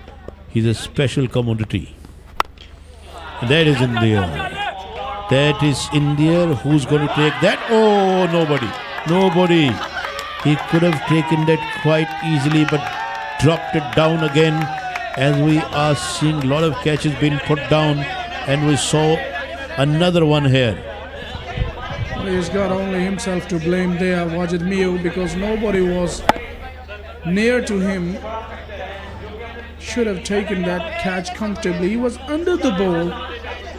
he's a special commodity. And that is India. That is India. Who's going to take that? Oh, nobody. Nobody. He could have taken that quite easily, but dropped it down again, as we are seeing a lot of catches being put down, and we saw another one here. He's got only himself to blame there, Wajid Mayo, because nobody was near to him. Should have taken that catch comfortably. He was under the ball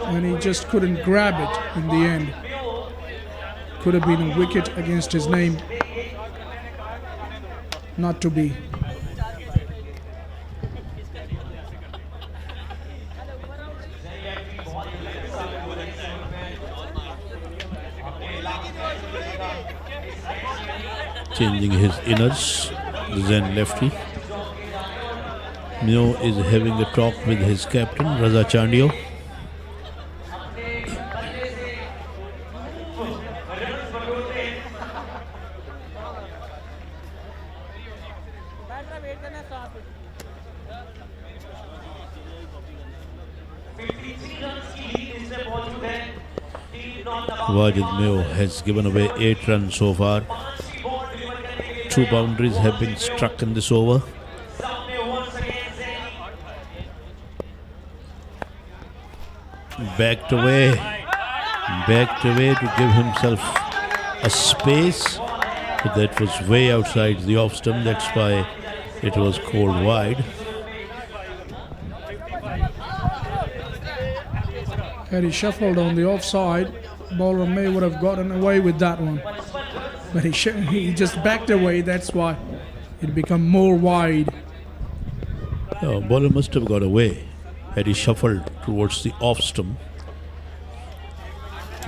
and he just couldn't grab it in the end. Could have been a wicket against his name. Not to be. changing his inners, the Zen lefty. Neo is having a talk with his captain, Raza Chandio. Wajid Meo has given away 8 runs so far. 2 boundaries have been struck in this over. Backed away to give himself a space, but that was way outside the off stump. That's why it was called wide. Had he shuffled on the offside, bowler May would have gotten away with that one. But he just backed away, that's why it become more wide. Bowler must have got away had he shuffled towards the off stump,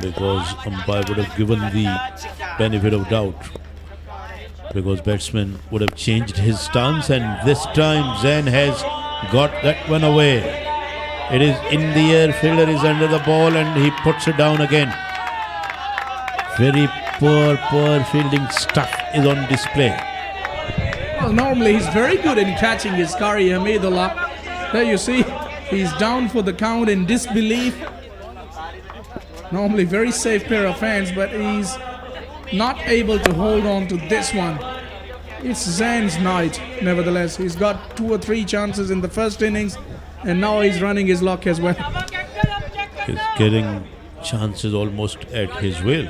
because umpire would have given the benefit of doubt, because batsman would have changed his stance, and this time Zen has got that one away. It is in the air, fielder is under the ball and he puts it down again. Very poor fielding stuff is on display. Well, normally he's very good in catching his Qari Hamidullah. There you see, he's down for the count in disbelief. Normally very safe pair of hands, but he's not able to hold on to this one. It's Zan's night, nevertheless. He's got 2 or 3 chances in the first innings, and now he's running his luck as well. He's getting chances almost at his will.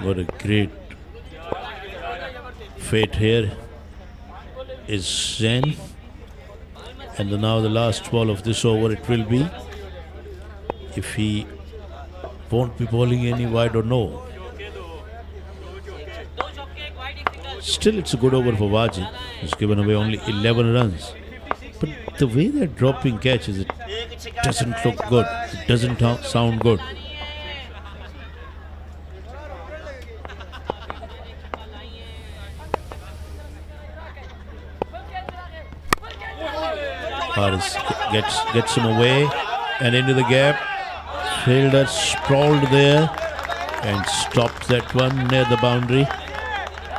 What a great fate here is Zen. And now the last ball of this over it will be. If he won't be bowling any wide or no. Still it's a good over for Wajid. He's given away only 11 runs. But the way they're dropping catches, it doesn't look good. It doesn't sound good. Haris gets him away and into the gap. Fielder sprawled there and stopped that one near the boundary.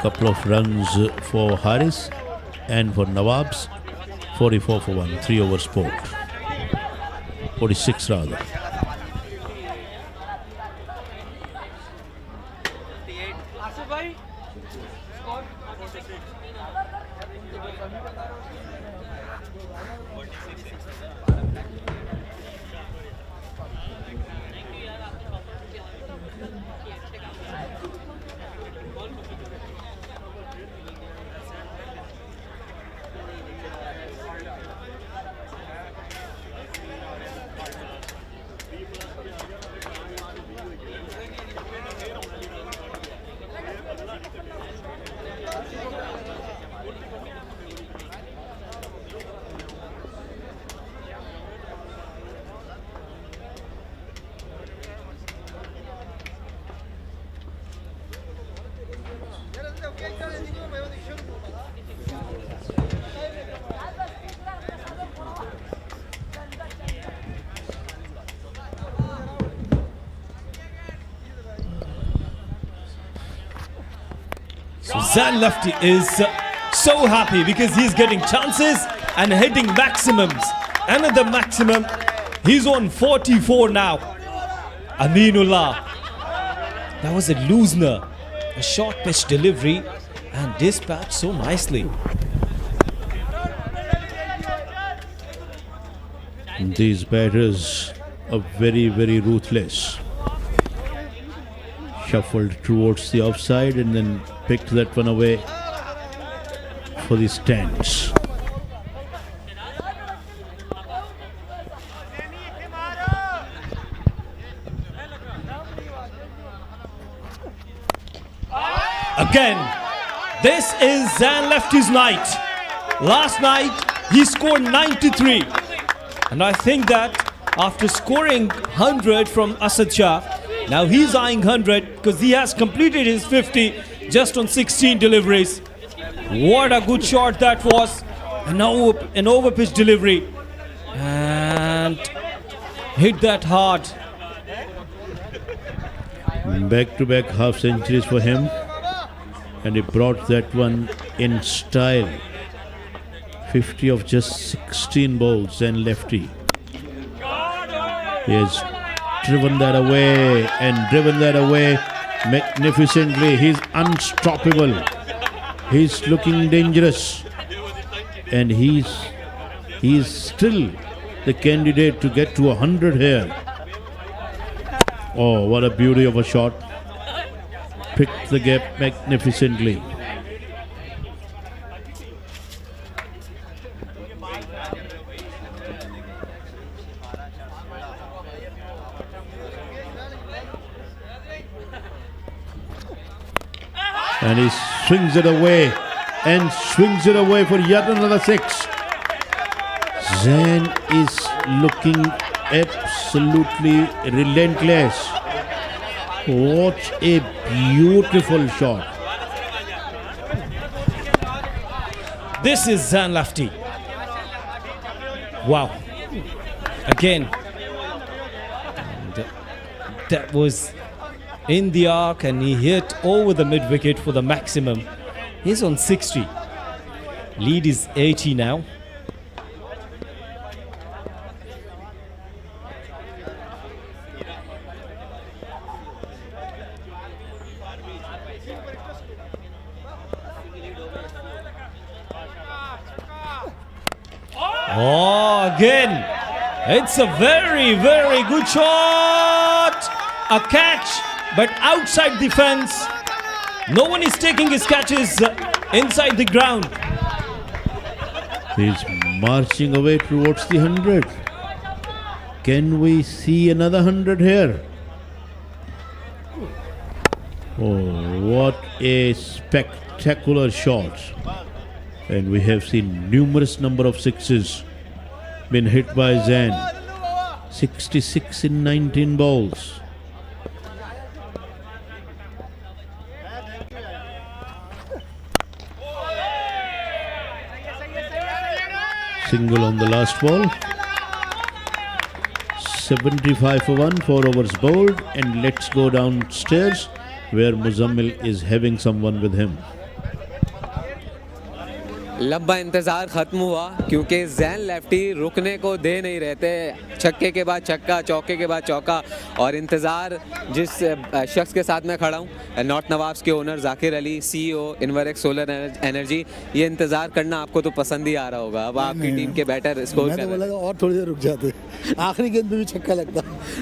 Couple of runs for Haris and for Nawabs. 44 for 1, 3 over sport. 46 rather. So Zan Lefty is so happy because he's getting chances and hitting maximums. Another maximum. He's on 44 now. Aminullah. That was a loosener. A short pitch delivery and dispatched so nicely. These batters are very, very ruthless. Shuffled towards the offside and then picked that one away for the stands. Again, this is Zan Lefty's night. Last night, he scored 93. And I think that after scoring 100 from Asad Shah. Now he's eyeing 100 because he has completed his 50 just on 16 deliveries. What a good shot that was. And now an overpitch delivery. And hit that hard. Back-to-back half centuries for him. And he brought that one in style. 50 of just 16 balls and lefty. He has driven that away and driven that away magnificently. He's unstoppable. He's looking dangerous. And he's still the candidate to get to 100 here. Oh, what a beauty of a shot. Picked the gap magnificently. And he swings it away and swings it away for yet another 6. Zain is looking absolutely relentless. What a beautiful shot. This is Zain Lafty. Wow. Again. And that was in the arc and he hit over the mid wicket for the maximum. He's on 60. Lead is 80 now. Oh, again. It's a very, very good shot. A catch, but outside the fence. No one is taking his catches inside the ground. He's marching away towards the 100. Can we see another 100 here? Oh, what a spectacular shot. And we have seen numerous number of 6s been hit by Zain. 66 in 19 balls. Single on the last ball. 75 for 1, 4 overs bowled. And let's go downstairs where Muzammil is having someone with him. लंबा इंतज़ार ख़त्म हुआ क्योंकि ज़ैन lefty रुकने को दे नहीं रहते. छक्के के बाद छक्का, चौके के बाद चौका. और इंतज़ार जिस शख्स के साथ मैं खड़ा हूँ, नॉर्थ नवाब्स के owner Zakir Ali, CEO Inverex solar energy. ये इंतज़ार करना आपको तो पसंद ही आ रहा होगा. अब आपकी टीम के बैटर स्कोर कर रहे हैं. और थोड़ी देर रुक जाते, आखिरी गेंद पे भी छक्का लगता.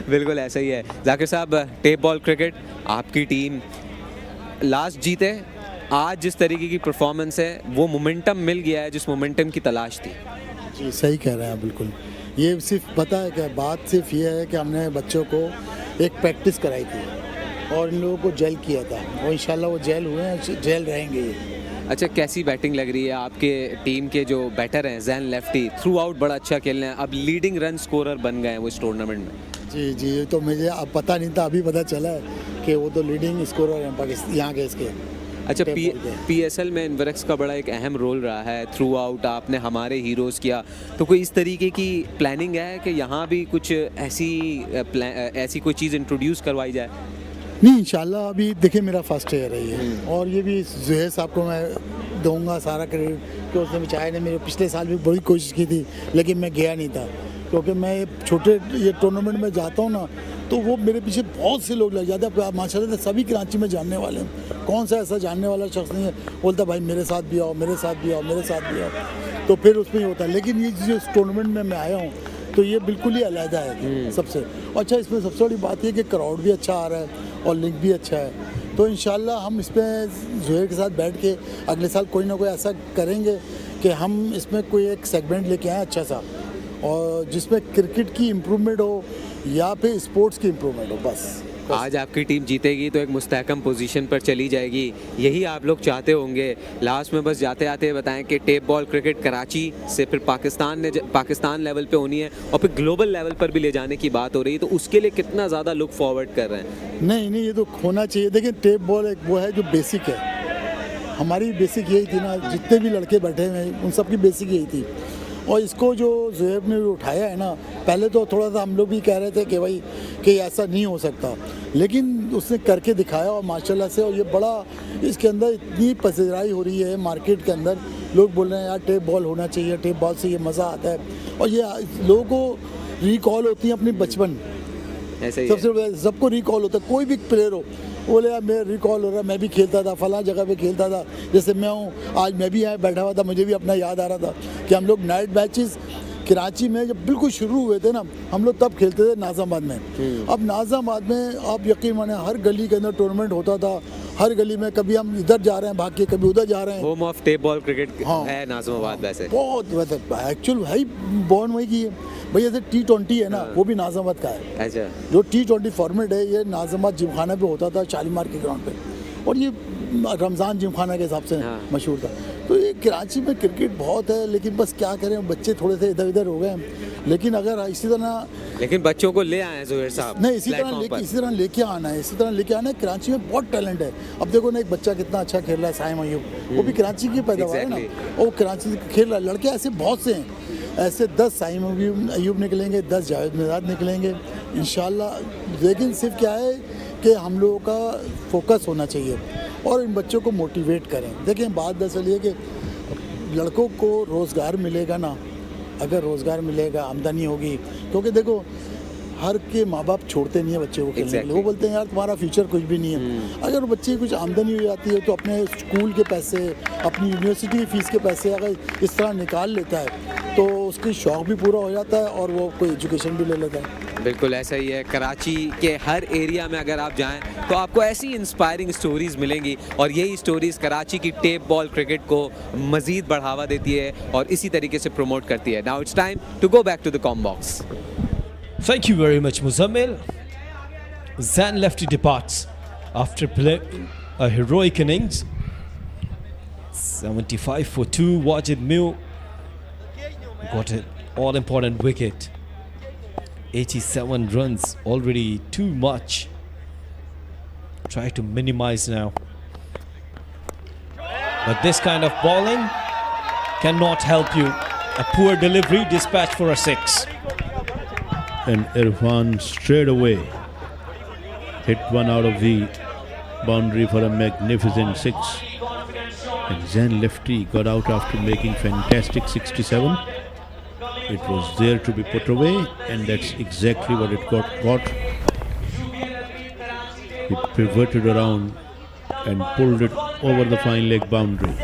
बिल्कुल ऐसा ही है. ज़ाकिर साहब, टेप बॉल क्रिकेट, आपकी टीम लास्ट जीते. आज जिस तरीके की परफॉर्मेंस है वो मोमेंटम मिल गया है जिस मोमेंटम की तलाश थी. जी सही कह रहे हैं बिल्कुल. ये सिर्फ पता है क्या बात, सिर्फ ये है कि हमने बच्चों को एक प्रैक्टिस कराई थी और इन लोगों को जेल किया था और इंशाल्लाह वो जेल हुए हैं, जेल रहेंगे ये. अच्छा, कैसी बैटिंग लग रही है आपके टीम के जो बैटर हैं ज़ैन लेफ्टी? थ्रू आउट बड़ा अच्छा खेल रहे हैं. अब लीडिंग रन स्कोरर बन गए हैं वो इस टूर्नामेंट में. जी जी, ये तो मुझे अब पता नहीं था, अभी पता चला है कि वो तो लीडिंग स्कोरर हैं पाकिस्तान यहाँ के इसके. अच्छा, PSL में इन्वर्क्स का बड़ा एक अहम रोल रहा है. थ्रू आउट आपने हमारे हीरोज़ किया, तो कोई इस तरीके की प्लानिंग है कि यहाँ भी कुछ ऐसी कोई चीज़ इंट्रोड्यूस करवाई जाए? नहीं, इंशाल्लाह. अभी देखिए मेरा फर्स्ट ईयर है ये और ये भी ज़ुहैर साहब को मैं दूंगा सारा क्रेडिट कि उसने बेचारे ने मेरे पिछले साल भी बड़ी कोशिश की थी लेकिन मैं गया नहीं था क्योंकि मैं छोटे ये टूर्नामेंट में जाता हूँ ना तो वो मेरे पीछे बहुत से लोग लग जाते हैं. माशाल्लाह सभी कराची में जानने वाले हैं. कौन सा ऐसा जानने वाला शख्स नहीं है बोलता भाई मेरे साथ भी आओ, मेरे साथ भी आओ, मेरे साथ भी आओ. तो फिर उसमें ही होता है. लेकिन ये जो टूर्नामेंट में मैं आया हूँ तो ये बिल्कुल ही अलहदा है सबसे. अच्छा, इसमें सबसे बड़ी बात ये कि क्राउड भी अच्छा आ रहा है और लिंक भी अच्छा है. तो इंशाल्लाह हम इसमें ज़ुहैर के साथ बैठ के अगले साल कोई ना कोई ऐसा करेंगे कि हम इसमें कोई एक सेगमेंट लेके आएँ अच्छा सा और जिसमें क्रिकेट की इम्प्रूवमेंट हो या फिर स्पोर्ट्स की इम्प्रूवमेंट हो. बस आज आपकी टीम जीतेगी तो एक मुस्तहकम पोजीशन पर चली जाएगी, यही आप लोग चाहते होंगे। लास्ट में बस जाते आते बताएं कि टेप बॉल क्रिकेट कराची से फिर पाकिस्तान लेवल पे होनी है और फिर ग्लोबल लेवल पर भी ले जाने की बात हो रही है, तो उसके लिए कितना ज़्यादा लुक फॉरवर्ड कर रहे हैं? नहीं, ये तो होना चाहिए। देखिए, टेप बॉल एक वो है जो बेसिक है, हमारी बेसिक यही थी ना, जितने भी लड़के बैठे हुए हैं उन सब की बेसिक यही थी। और इसको जो ज़ुहैब ने उठाया है ना, पहले तो थोड़ा सा हम लोग भी कह रहे थे कि भाई कि ऐसा नहीं हो सकता, लेकिन उसने करके दिखाया और माशाल्लाह से। और ये बड़ा, इसके अंदर इतनी पसीराई हो रही है मार्केट के अंदर, लोग बोल रहे हैं यार टेप बॉल होना चाहिए, टेप बॉल से ये मज़ा आता है। और ये लोगों को रिकॉल होती है अपनी बचपन, सबसे सबको रिकॉल होता है। कोई भी प्लेयर हो, बोले यार मेरा रिकॉल हो रहा है, मैं भी खेलता था फलां जगह पे खेलता था, जैसे मैं हूँ आज मैं भी यहाँ बैठा हुआ था, मुझे भी अपना याद आ रहा था कि हम लोग नाइट मैचेस कराची में जब बिल्कुल शुरू हुए थे ना, हम लोग तब खेलते थे नाज़ाबाद में। अब नाज़ाबाद में आप यकीन माने हर गली के अंदर टूर्नामेंट होता था, हर गली में कभी हम इधर जा रहे हैं भाग के, कभी उधर जा रहे हैं। Home of tape ball cricket है नाज़ाबाद। वैसे बहुत वैसे एक्चुअल है ही बॉर्न वही की है भाई। जैसे T20 है ना, वो भी नाज़ाबाद का है। अच्छा, जो T20 फॉर्मेट है ये नाज़ाबाद जिमखाना पे होता था, शालीमार के ग्राउंड पे, और ये रमज़ान जिमखाना के हिसाब से मशहूर था। तो ये कराची में क्रिकेट बहुत है, लेकिन बस क्या करें, बच्चे थोड़े से इधर उधर हो गए हैं। लेकिन अगर इसी तरह, लेकिन बच्चों को ले आए हैं ज़ुहैर साहब, नहीं इसी तरह लेके आना है, इसी तरह लेके आना है। कराची में बहुत टैलेंट है। अब देखो ना, एक बच्चा कितना अच्छा खेल रहा है, साइम अयूब, वो भी कराची की पैदावार है ना, और कराची से खेल रहा है। लड़के ऐसे बहुत से हैं, ऐसे 10 साइम अयूब निकलेंगे, 10 जावेद मिराज निकलेंगे इंशाल्लाह। लेकिन सिर्फ क्या है कि हम लोगों का फोकस होना चाहिए और इन बच्चों को मोटिवेट करें। देखें, बात दरअसल ये कि लड़कों को रोज़गार मिलेगा ना, अगर रोज़गार मिलेगा, आमदनी होगी, क्योंकि देखो हर के माँ बाप छोड़ते नहीं है बच्चे को खेलने के लिए। वो बोलते हैं यार तुम्हारा फ्यूचर कुछ भी नहीं है। अगर बच्चे की कुछ आमदनी हो जाती है तो अपने स्कूल के पैसे, अपनी यूनिवर्सिटी की फ़ीस के पैसे अगर इस तरह निकाल लेता है तो उसकी शौक़ भी पूरा हो जाता है और वो कोई एजुकेशन भी ले लेता है। बिल्कुल ऐसा ही है। कराची के हर एरिया में अगर आप जाएं तो आपको ऐसी इंस्पायरिंग स्टोरीज़ मिलेंगी और यही स्टोरीज़ कराची की टेप बॉल क्रिकेट को मज़ीद बढ़ावा देती है और इसी तरीके से प्रमोट करती है। Now it's time to go back to the comm box. Thank you very much, Muzammil. Zan Lefty departs after playing a heroic innings. 75 for 2. Wajid Mew got an all-important wicket. 87 runs, already too much. Try to minimize now. But this kind of bowling cannot help you. A poor delivery, dispatch for a 6. And Irfan straight away hit one out of the boundary for a magnificent 6. And Zan Lefty got out after making fantastic 67. It was there to be put away, and that's exactly what it got. He pivoted around and pulled it over the fine leg boundary.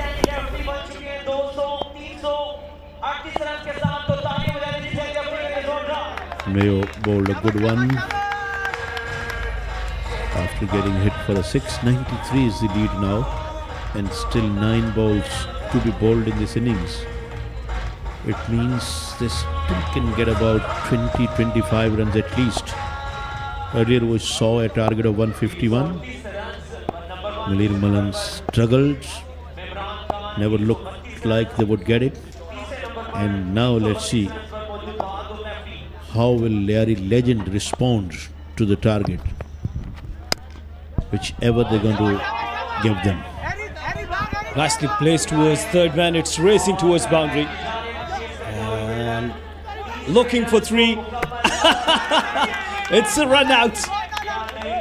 Mayo bowled a good one after getting hit for a 6. 93 is the lead now, and still 9 balls to be bowled in this innings. It means they still can get about 20-25 runs at least. Earlier we saw a target of 151. Malir Malan struggled, never looked like they would get it. And now let's see how will Lyari legend respond to the target, whichever they're going to give them. Nicely placed towards third man. It's racing towards boundary and looking for 3. It's a run out.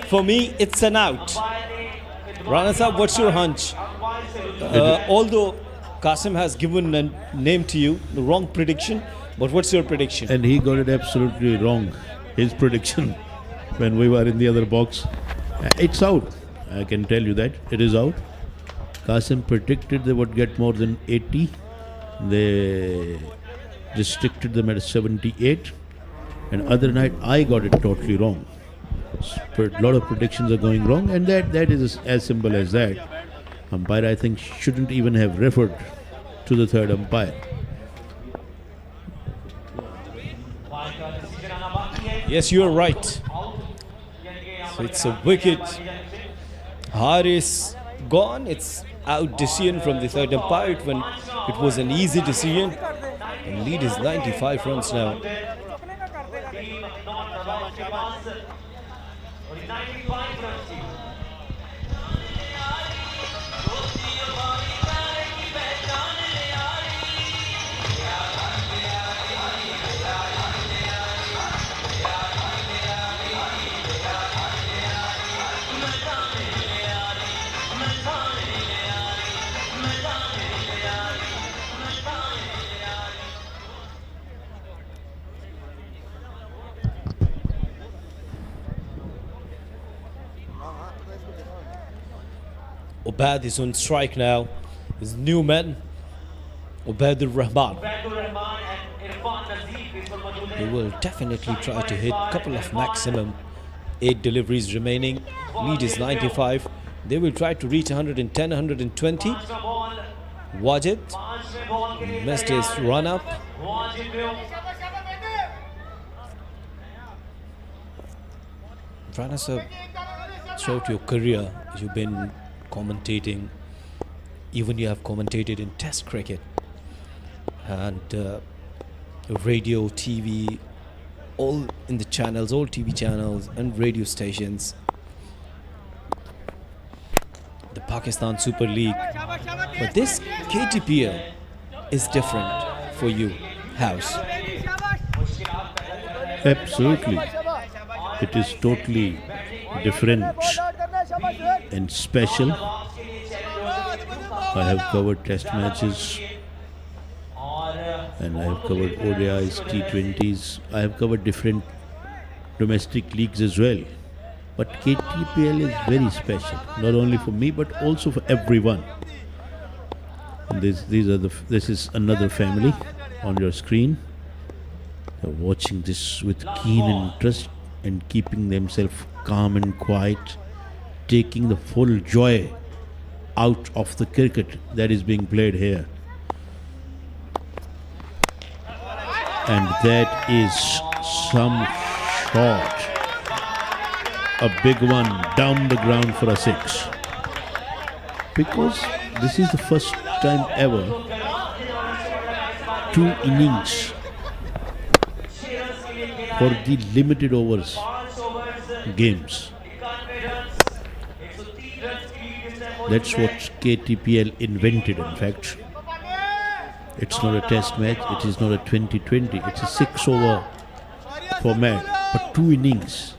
For me, it's an out. Rana Sahab, what's your hunch? Although Qasim has given a name to you, the wrong prediction, but what's your prediction? And he got it absolutely wrong, his prediction, when we were in the other box. It's out. I can tell you that. It is out. Qasim predicted they would get more than 80. They restricted them at 78. And other night, I got it totally wrong. A lot of predictions are going wrong, and that is as simple as that. Umpire, I think, shouldn't even have referred to the third umpire. Yes, you are right. So it's a wicket. Haris gone. It's out decision from the third umpire. It was an easy decision. And lead is 95 runs now. Team not nawabs के पास और 95 run की Ubaid is on strike now. His new man, Ubaid Rahman. He will definitely try to hit a couple of maximum 8 deliveries remaining. Lead is 95. They will try to reach 110, 120. Wajid missed his run up. Rana sir, throughout your career, you've been commentating, even you have commentated in Test cricket and radio, TV, all in the channels, all TV channels and radio stations. The Pakistan Super League, but this KTPL is different for you. House? Absolutely. It is totally different and special. I have covered test matches and I have covered ODIs, T20s. I have covered different domestic leagues as well. But KTPL is very special, not only for me but also for everyone. And this is another family on your screen. They're watching this with keen interest and keeping themselves calm and quiet, taking the full joy out of the cricket that is being played here. And that is some shot. A big one down the ground for a 6. Because this is the first time ever 2 innings for the limited overs games. That's what KTPL invented, in fact. It's not a test match, it is not a 2020, it's a 6-over format, but 2 innings.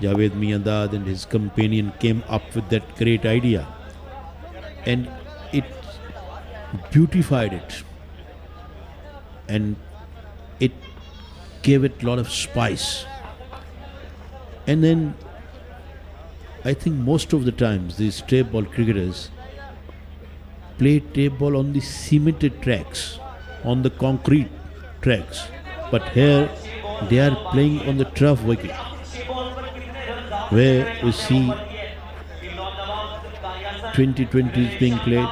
Javed Miandad and his companion came up with that great idea and it beautified it and it gave it a lot of spice. And then I think most of the times these tape ball cricketers play tape ball on the cemented tracks, on the concrete tracks, but here they are playing on the turf wicket, where we see 2020s being played,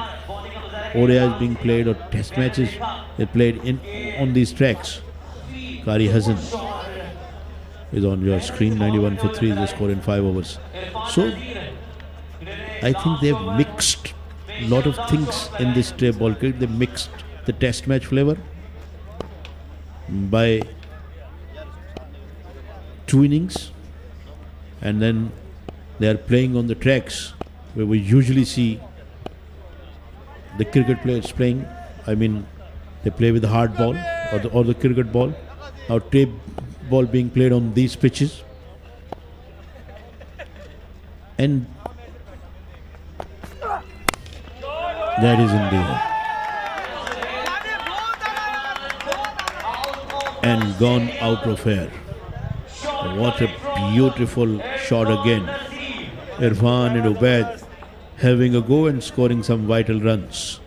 ODIs being played, or test matches they played on these tracks. Qari Hassan is on your screen, 91 for 3, they scored in 5 overs. So I think they've mixed a lot of things in this tape ball cricket. They mixed the test match flavor by 2 innings, and then they are playing on the tracks where we usually see the cricket players playing. I mean, they play with the hard ball or the cricket ball. Now tape ball being played on these pitches, and that is in there and gone out of air. What a beautiful shot again. Irfan and Ubaid having a go and scoring some vital runs.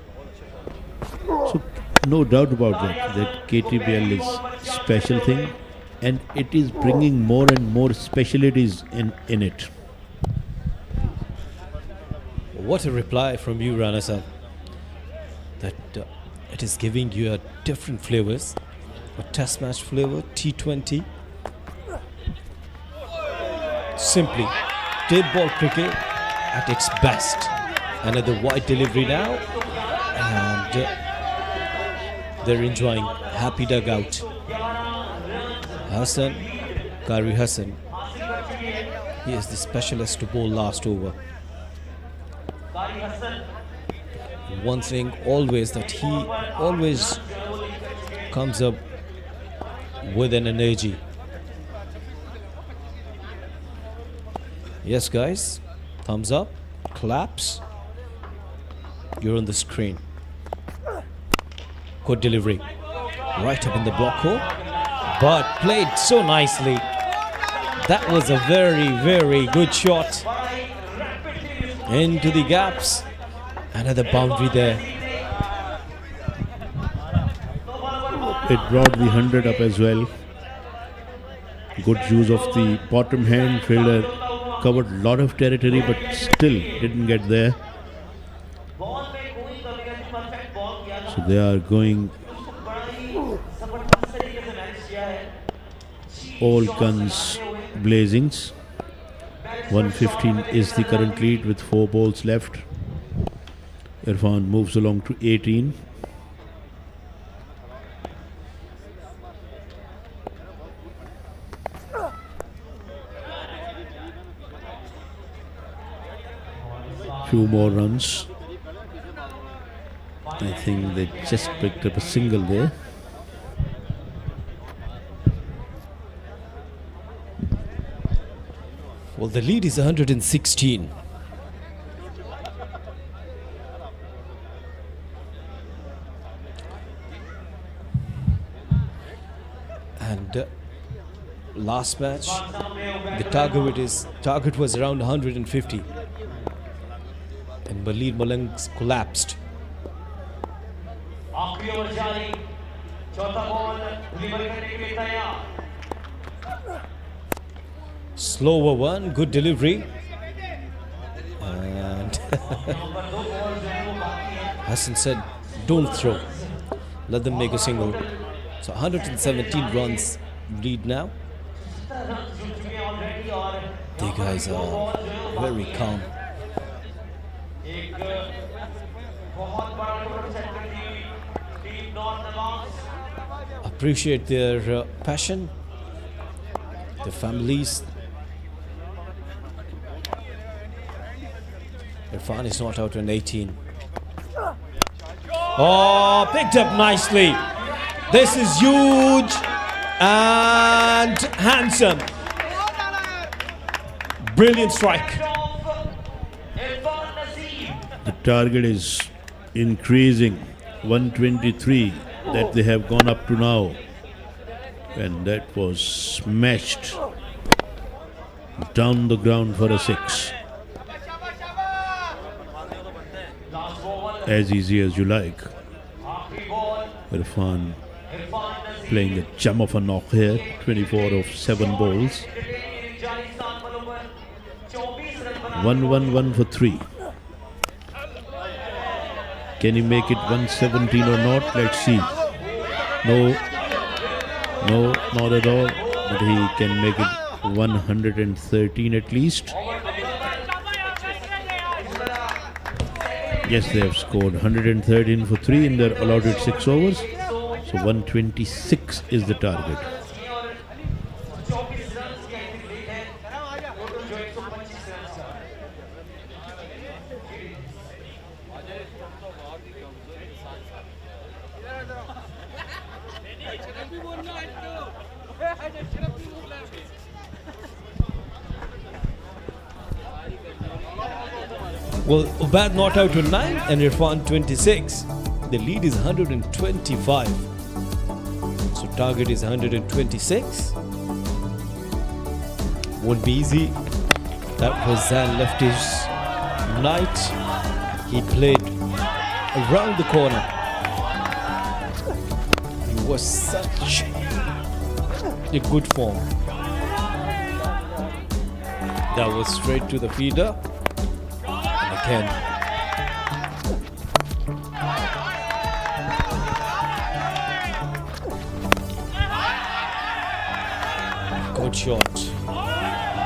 So no doubt about that KTPL is a special thing, and it is bringing more and more specialities in it. What a reply from you, Rana sir. That it is giving you a different flavors, a test match flavor, T20. Simply dead ball cricket at its best. Another wide delivery now, and they're enjoying happy dugout. Hassan, Kari Hassan, he is the specialist to bowl last over. One thing always that he always comes up with an energy. Yes guys, thumbs up, claps. You're on the screen. Good delivery. Right up in the block hole, but played so nicely. That was a very, very good shot. Into the gaps. Another boundary there. It brought the 100 up as well. Good use of the bottom hand. Fielder covered a lot of territory but still didn't get there. So they are going all guns blazings. 115 is the current lead with 4 balls left. Irfan moves along to 18. Few more runs. I think they just picked up a single there. Well, the lead is 116. And last match, the target was around 150. And Balid Malang collapsed. Slower one, good delivery. And Hassan said, don't throw. Let them make a single. So 117 runs lead now. The guys are very calm. Appreciate their passion, their families. Irfan is not out on 18. Oh, picked up nicely. This is huge and handsome. Brilliant strike. The target is increasing. 123 that they have gone up to now. And that was smashed down the ground for a 6. As easy as you like. Irfan playing a gem of a knock here. 24 of 7 balls. 1-1-1 for 3. Can he make it 117 or not? Let's see. No, not at all. But he can make it 113 at least. Yes, they have scored 113 for 3 in their allotted 6 overs. So 126 is the target. Well, Ubad not out to 9 and Irfan 26. The lead is 125. So target is 126. Won't be easy. That was Zan left his night. He played around the corner. He was such a good form. That was straight to the feeder. Again. Good shot.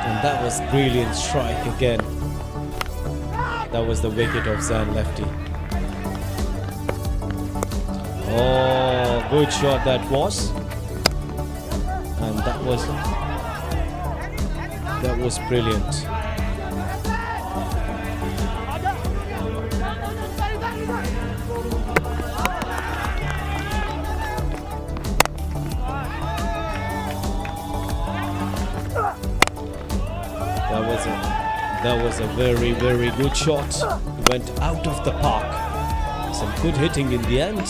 And that was brilliant strike again. That was the wicket of Zan lefty. Oh, good shot that was. And that was brilliant. That was a very, very good shot. It went out of the park. Some good hitting in the end.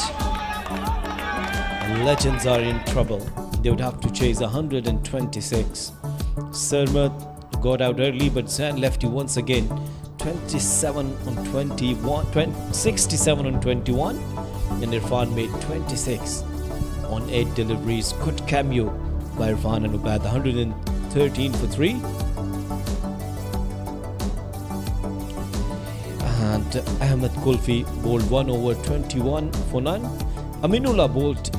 And Legends are in trouble. They would have to chase 126. Sarmat got out early, but Zan lefty once again 27 on 21, 67 on 21, and Irfan made 26 on 8 deliveries. Good cameo by Irfan and Ubaid, 113 for 3. And Ahmed Kulfi bowled 1 over 21 for none. Aminullah bowled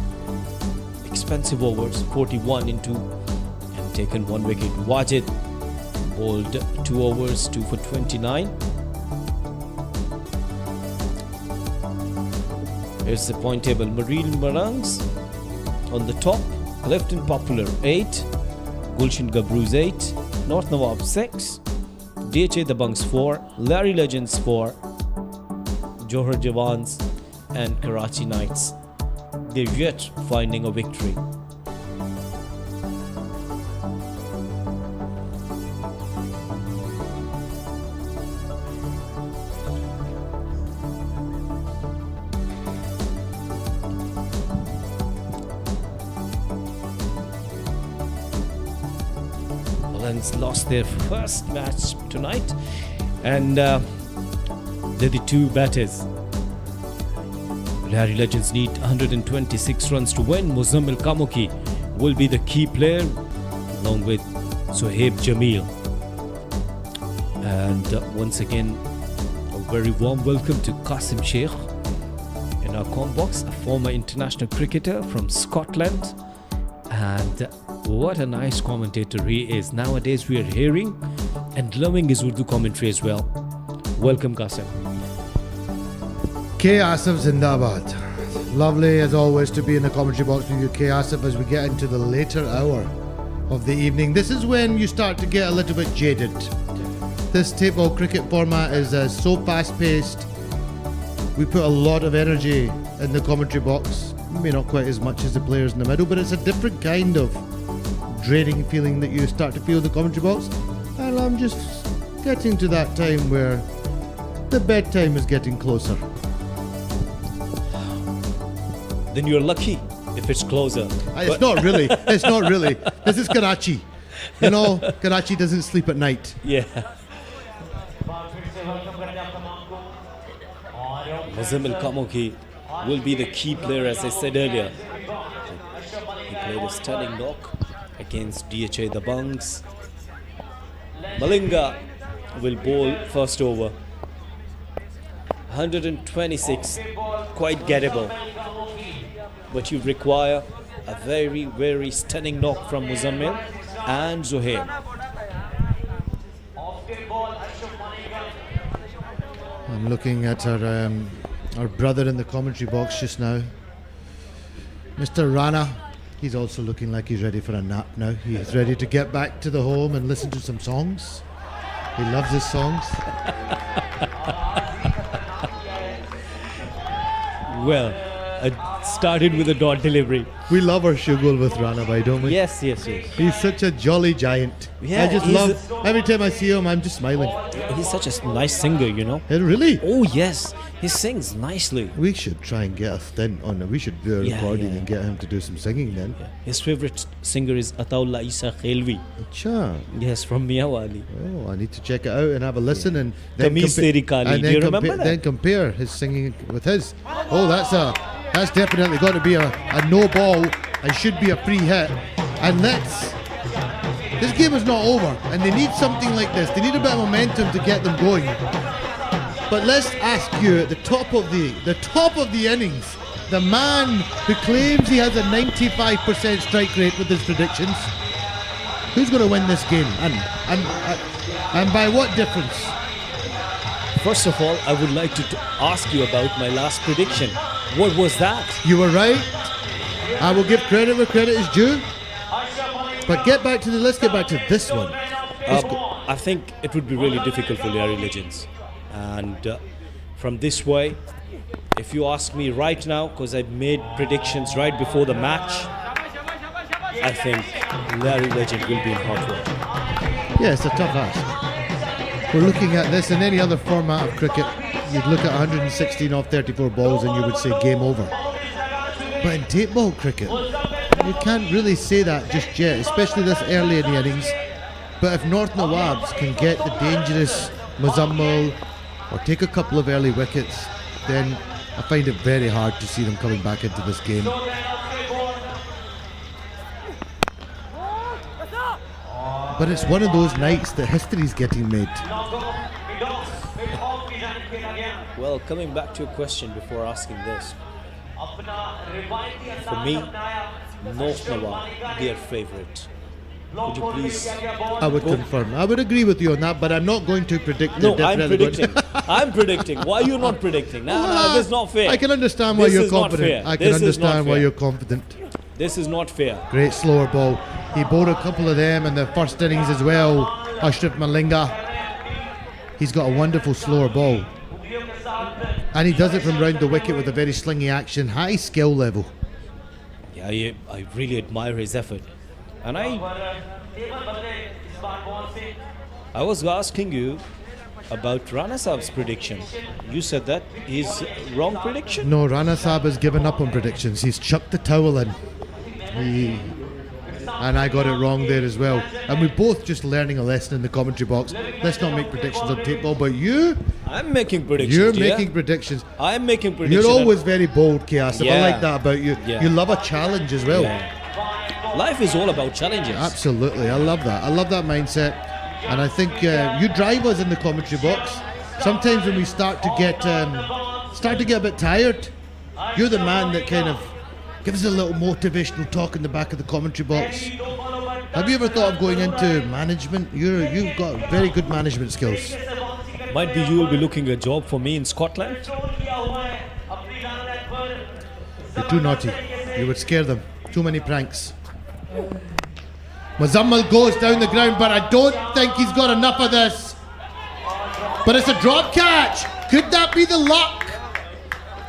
expensive overs, 41 into, and taken 1 wicket. Wajid bowled 2 overs, 2 for 29. Here's the point table. Marine Marangs on the top. Clifton Popular 8. Gulshan Gabroos 8. North Nawabs 6. DHA The Bunks 4. Lyari Legends 4. Johor Jawans and Karachi Knights. They're yet finding a victory. Lions lost their first match tonight, and they're the 2 batters. Lyari Legends need 126 runs to win. Muzammil Kamuki will be the key player along with Sohaib Jamil. And once again, a very warm welcome to Qasim Sheikh in our comm box, a former international cricketer from Scotland. And what a nice commentator he is. Nowadays we are hearing and loving his Urdu commentary as well. Welcome, Qasim. K. Asif Zindabad. Lovely as always to be in the commentary box with you, K. Asif, as we get into the later hour of the evening. This is when you start to get a little bit jaded. This tape ball cricket format is so fast paced. We put a lot of energy in the commentary box. Maybe not quite as much as the players in the middle, but it's a different kind of draining feeling that you start to feel in the commentary box. And I'm just getting to that time where the bedtime is getting closer. Then you're lucky if it's closer. It's not really. It's not really. This is Karachi. You know, Karachi doesn't sleep at night. Yeah. Muzammil Kamuki will be the key player, as I said earlier. He played a stunning knock against DHA The Bunks. Malinga will bowl first over. 126, quite gettable. But you require a very, very stunning knock from Muzammil and Zohaib. I'm looking at our brother in the commentary box just now, Mr. Rana. He's also looking like he's ready for a nap now. He's ready to get back to the home and listen to some songs. He loves his songs. Well, it started with a dot delivery. We love our Shugul with Rana Bhai, don't we? Yes, yes, yes. He's such a jolly giant. Yeah, I just love, every time I see him, I'm just smiling. He's such a nice singer, you know. Really? Oh, yes. He sings nicely. We should try and get a stint on it. We should do a recording and get him to do some singing then. Yeah. His favorite singer is Ataullah Isa Khelvi. Acha. Yes, from Miyawali. Oh, I need to check it out and have a listen and then do you remember that? Then compare his singing with his. Oh, that's definitely got to be a no ball and should be a free hit. And this game is not over, and they need something like this. They need a bit of momentum to get them going. But let's ask you, at the top of the innings, the man who claims he has a 95% strike rate with his predictions, Who's going to win this game? And by what difference? First of all, I would like to ask you about my last prediction. What was that? You were right. I will give credit where credit is due. But let's get back to this one. I think it would be really difficult for Lyari Legends. And from this way, if you ask me right now, because I made predictions right before the match, I think Lyari Legend will be in hot water. Yeah, it's a tough ask. We're looking at this in any other format of cricket. You'd look at 116 off 34 balls and you would say game over. But in tape ball cricket, you can't really say that just yet, especially this early in the innings. But if North Nawabs can get the dangerous Muzammil or take a couple of early wickets, then I find it very hard to see them coming back into this game. But it's one of those nights that history's getting made. Well, coming back to your question before asking this, for me, North Nawab, their favourite. Could you please? I would confirm. I would agree with you on that, but I'm not going to predict. No, I'm predicting. I'm predicting. Why are you not predicting? No, this is not fair. I can understand why you're confident. I can understand why you're confident. This is not fair. Great slower ball. He bowled a couple of them in the first innings as well. Ashraf Malinga. He's got a wonderful slower ball. And he does it from round the wicket with a very slingy action, high skill level. Yeah, I really admire his effort. And I was asking you about Rana Saab's prediction. You said that his wrong prediction? No, Rana Saab has given up on predictions. He's chucked the towel in. And I got it wrong there as well. And we're both just learning a lesson in the commentary box. Let's not make predictions on tape ball, but you... I'm making predictions. You're making predictions. I'm making predictions. You're always very bold, Kiasif. I like that about you. Yeah. You love a challenge as well. Yeah. Life is all about challenges. Absolutely. I love that. I love that mindset. And I think you drive us in the commentary box. Sometimes when we start to get a bit tired, you're the man that kind of gives us a little motivational talk in the back of the commentary box. Have you ever thought of going into management? You've got very good management skills. Might be you will be looking a job for me in Scotland. You're too naughty. You would scare them. Too many pranks. Muzammil goes down the ground, but I don't think he's got enough of this. But it's a drop catch. Could that be the luck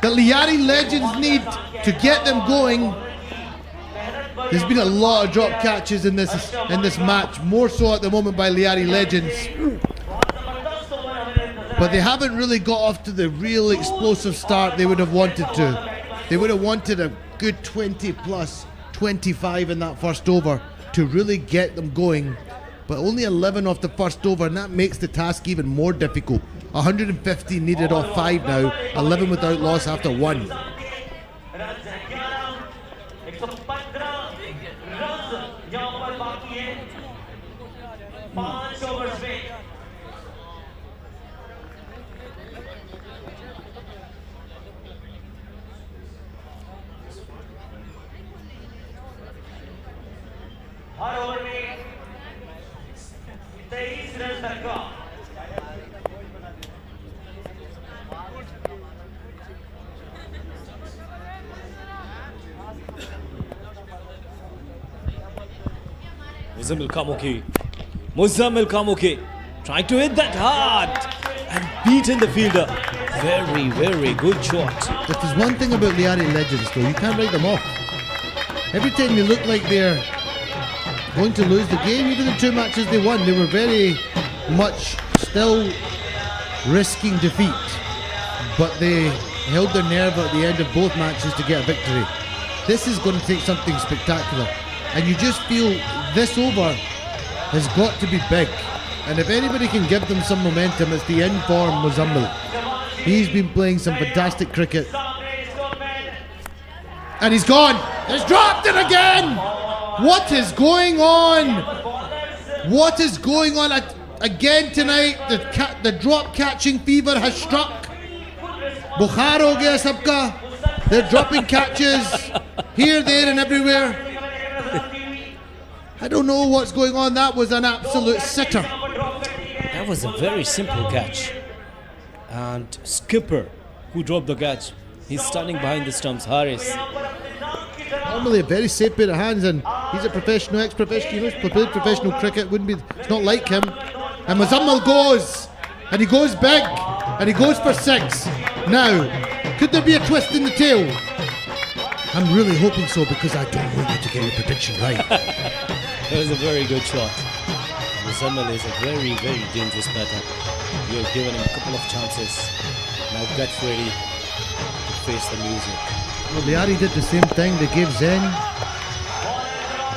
that Lyari Legends need to get them going? There's been a lot of drop catches in this match, more so at the moment by Lyari Legends. But they haven't really got off to the real explosive start they would have wanted to. They would have wanted a good 20 plus 25 in that first over to really get them going. But only 11 off the first over, and that makes the task even more difficult. 150 needed off 5 now, 11 without loss after 1. Her over में 23 run तक का Muzammil Kamuki trying to hit that hard and beating the fielder. Very, very good shot. If there's one thing about Lyari Legends though, you can't write them off. Every time they look like they're going to lose the game, even the 2 matches they won, they were very much still risking defeat. But they held their nerve at the end of both matches to get a victory. This is going to take something spectacular. And you just feel this over has got to be big. And if anybody can give them some momentum, it's the in-form Muzammil. He's been playing some fantastic cricket. And he's gone. He's dropped it again. What is going on? What is going on again tonight? The drop catching fever has struck. Bukhar ho gaya sabka. They're dropping catches here, there and everywhere. I don't know what's going on. That was an absolute sitter. That was a very simple catch. And Skipper, who dropped the catch, he's standing behind the stumps, Haris. Normally a very safe pair of hands, and he's a professional, ex-professional, he's played professional cricket. Wouldn't be, it's not like him. And Muzamil goes, and he goes big, and he goes for 6. Now, could there be a twist in the tail? I'm really hoping so, because I don't want you to get your prediction right. That was a very good shot. Muzamil is a very, very dangerous batter. You have given him a couple of chances. Now get ready to face the music. Well, Lyari did the same thing. They gave Zen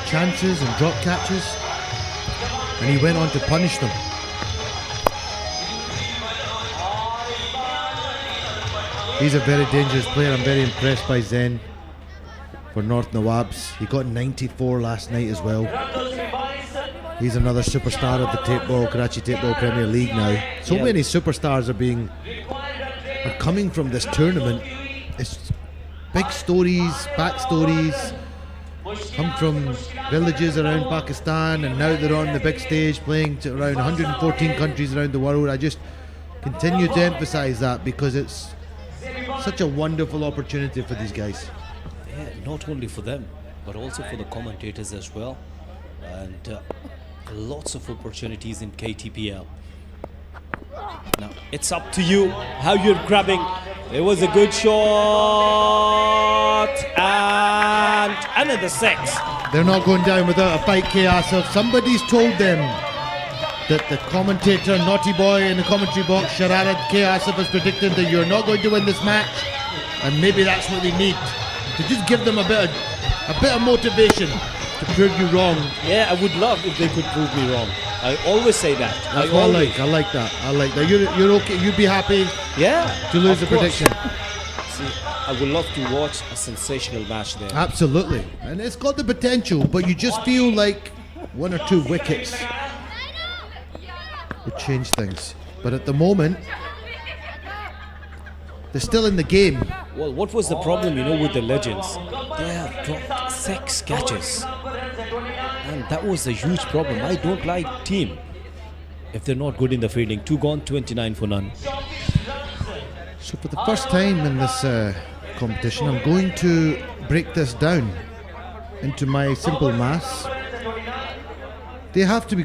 chances and drop catches, and he went on to punish them. He's a very dangerous player. I'm very impressed by Zen for North Nawabs. He got 94 last night as well. He's another superstar of the Karachi Tape Ball Premier League now. So many superstars are coming from this tournament. It's big stories, backstories, come from villages around Pakistan, and now they're on the big stage playing to around 114 countries around the world. I just continue to emphasize that because it's such a wonderful opportunity for these guys. Yeah, not only for them, but also for the commentators as well. And lots of opportunities in KTPL. Now, it's up to you how you're grabbing. It was a good shot. And another 6. They're not going down without a fight, K. Asif. Somebody's told them that the commentator, Naughty Boy in the commentary box, Sharad K. Asif, has predicted that you're not going to win this match. And maybe that's what they need, to just give them a bit of motivation to prove you wrong. Yeah, I would love if they could prove me wrong. I always say that. That's what I like. I like that. I like that. You're okay. You'd be happy. To lose the prediction. See, I would love to watch a sensational match there. Absolutely, and it's got the potential, but you just feel like 1 or 2 wickets would change things. But at the moment, they're still in the game. Well, what was the problem, with the legends? They have dropped 6 catches. And that was a huge problem. I don't like team if they're not good in the fielding. 2 gone, 29 for none. So for the first time in this competition, I'm going to break this down into my simple maths. They have to be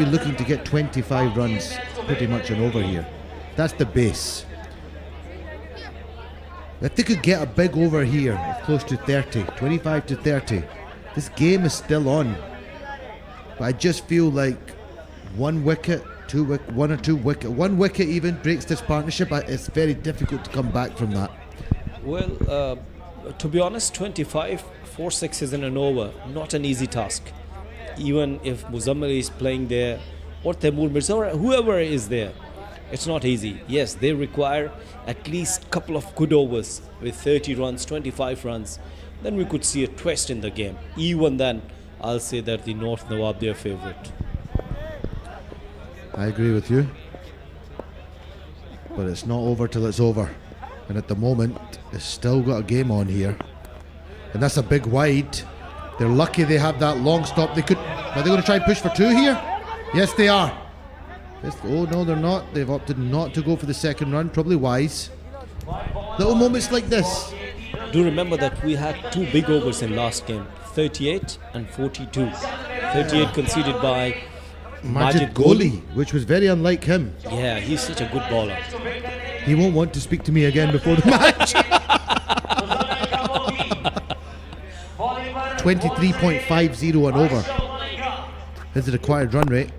looking to get 25 runs pretty much and over here. That's the base. If they could get a big over here of close to 30, 25 to 30, this game is still on. But I just feel like 1 wicket, 1 or 2 wicket, 1 wicket even breaks this partnership. It's very difficult to come back from that. Well, to be honest, 25, 4 sixes in an over, not an easy task. Even if Muzamil is playing there, or Taimur Mirza, or whoever is there, it's not easy. Yes, they require at least a couple of good overs with 30 runs, 25 runs. Then we could see a twist in the game. Even then, I'll say that the North Nawab, their favourite. I agree with you. But it's not over till it's over. And at the moment, it's still got a game on here. And that's a big wide. They're lucky they have that long stop. Are they going to try and push for 2 here? Yes, they are. Oh, no, they're not. They've opted not to go for the second run. Probably wise. Little moments like this. Do remember that we had 2 big overs in last game. 38 and 42. 38 conceded by Majid Gholi, which was very unlike him. Yeah, he's such a good bowler. He won't want to speak to me again before the match. 23.50 and over is the required run rate.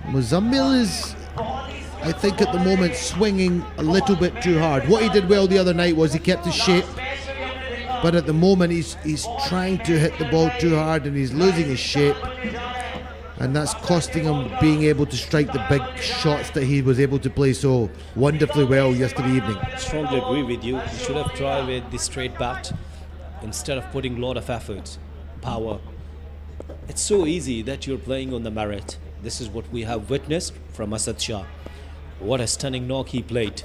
Muzamil is, I think at the moment, swinging a little bit too hard. What he did well the other night was he kept his shape, but at the moment he's trying to hit the ball too hard and he's losing his shape, and that's costing him being able to strike the big shots that he was able to play so wonderfully well yesterday evening. I strongly agree with you. You should have tried with the straight bat instead of putting a lot of effort, power. It's so easy that you're playing on the merit. This is what we have witnessed from Asad Shah. What a stunning knock he played.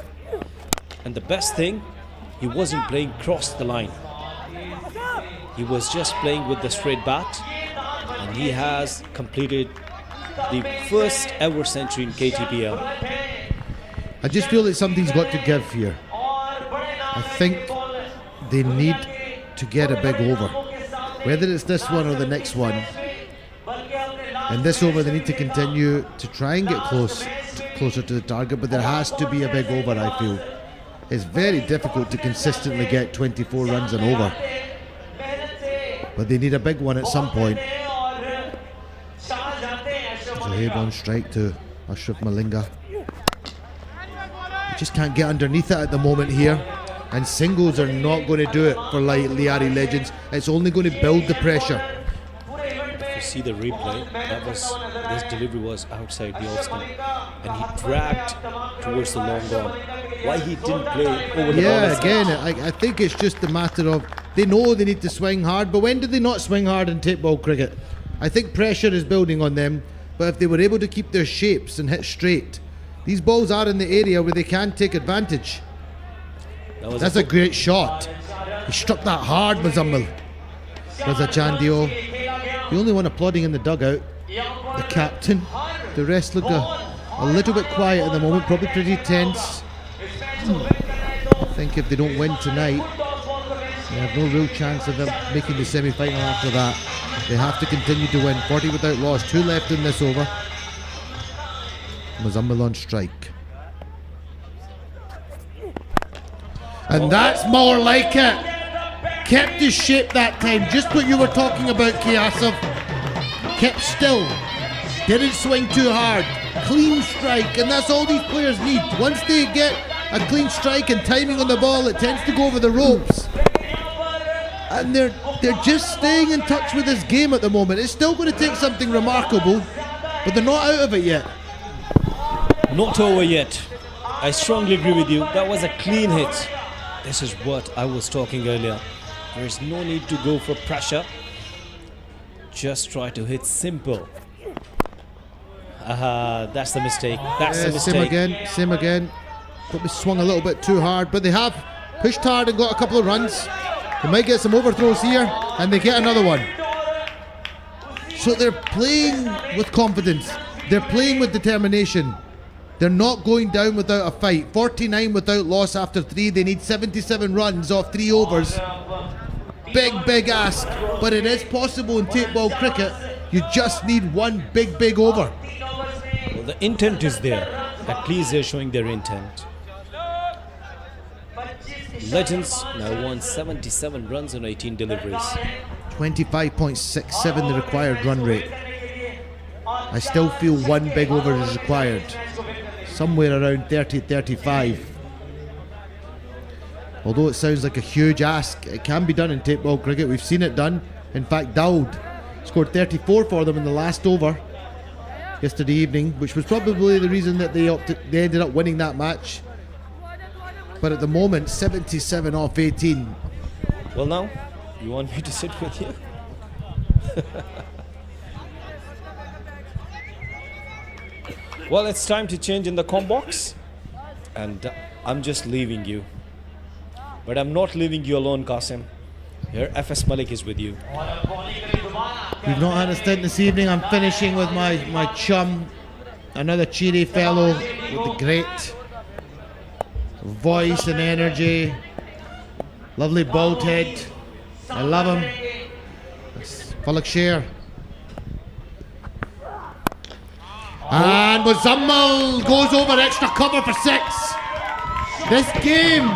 And the best thing, he wasn't playing cross the line. He was just playing with the straight bat, and he has completed the first ever century in KTPL. I just feel that something's got to give here. I think they need to get a big over. Whether it's this one or the next one. And this over they need to continue to try and get closer to the target, but there has to be a big over, I feel. It's very difficult to consistently get 24 runs and over. But they need a big one at some point. Zohaib on strike to Ashraf Malinga. You just can't get underneath it at the moment here. And singles are not going to do it for Lyari Legends. It's only going to build the pressure. If you see the replay, this delivery was outside the off stump, and he dragged towards the long on. Why he didn't play over the ball? Yeah, again, I think it's just a matter of they know they need to swing hard, but when do they not swing hard in tape ball cricket? I think pressure is building on them, but if they were able to keep their shapes and hit straight, these balls are in the area where they can take advantage. That's a great shot. He struck that hard, Muzammil. There's a Chandio. The only one applauding in the dugout, the captain. The rest look a little bit quiet at the moment, probably pretty tense. I think if they don't win tonight, they have no real chance of them making the semi-final after that. They have to continue to win. 40 without loss, 2 left in this over. Muzammil on strike. And that's more like it. Kept his shape that time. Just what you were talking about, Kiasov. Kept still. Didn't swing too hard. Clean strike. And that's all these players need. Once they get a clean strike and timing on the ball, it tends to go over the ropes. And they're just staying in touch with this game at the moment. It's still going to take something remarkable, but they're not out of it yet. Not over yet. I strongly agree with you. That was a clean hit. This is what I was talking earlier. There is no need to go for pressure. Just try to hit simple. That's the mistake. That's the mistake. Same again. Probably swung a little bit too hard, but they have pushed hard and got a couple of runs. They might get some overthrows here, and they get another one. So they're playing with confidence. They're playing with determination. They're not going down without a fight. 49 without loss after 3. They need 77 runs off 3 overs. Big ask, but it is possible in tape ball cricket. You just need one big over. Well, the intent is there. At least they're showing their intent. Legends now won 77 runs on 18 deliveries. 25.67 the required run rate. I still feel one big over is required. Somewhere around 30-35. Although it sounds like a huge ask, it can be done in tape ball cricket. We've seen it done. In fact, Dawood scored 34 for them in the last over yesterday evening, which was probably the reason that they ended up winning that match. But at the moment, 77 off 18. Well, now, you want me to sit with you? Well, it's time to change in the com box, and I'm just leaving you. But I'm not leaving you alone, Qasim. Here, FS Malik is with you. We've not had a stint this evening. I'm finishing with my chum, another cheery fellow with the great voice and energy. Lovely bald head. I love him. It's Falak Sher. And Muzammil goes over extra cover for 6. This game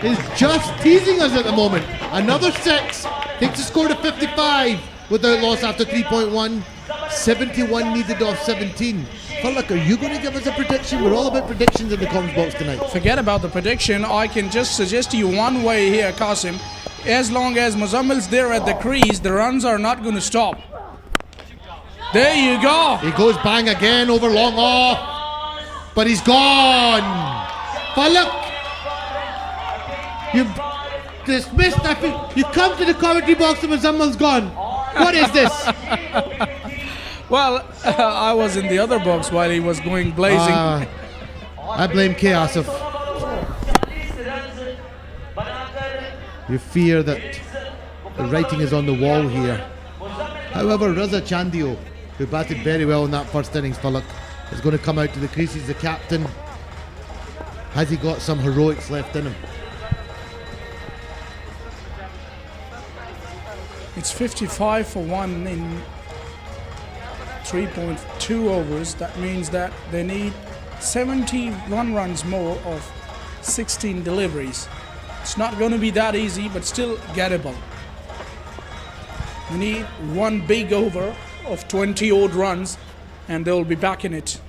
is just teasing us at the moment. Another 6. Takes the score to 55 without loss after 3.1. 71 needed off 17. Falak, are you going to give us a prediction? We're all about predictions in the comms box tonight. Forget about the prediction. I can just suggest to you one way here, Qasim. As long as Muzammil's there at the crease, the runs are not going to stop. There you go. He goes bang again over long off. But he's gone. Falak, you've dismissed. You come to the commentary box and Muzammil's gone. What is this? Well, I was in the other box while he was going blazing. I blame Kiasov. You fear that the writing is on the wall here. However, Raza Chandio, who batted very well in that first innings, Falak, is going to come out to the crease. He's the captain. Has he got some heroics left in him? It's 55 for 1 in 3.2 overs. That means that they need 71 runs more of 16 deliveries. It's not going to be that easy, but still gettable. They need one big over of 20 odd runs and they'll be back in it.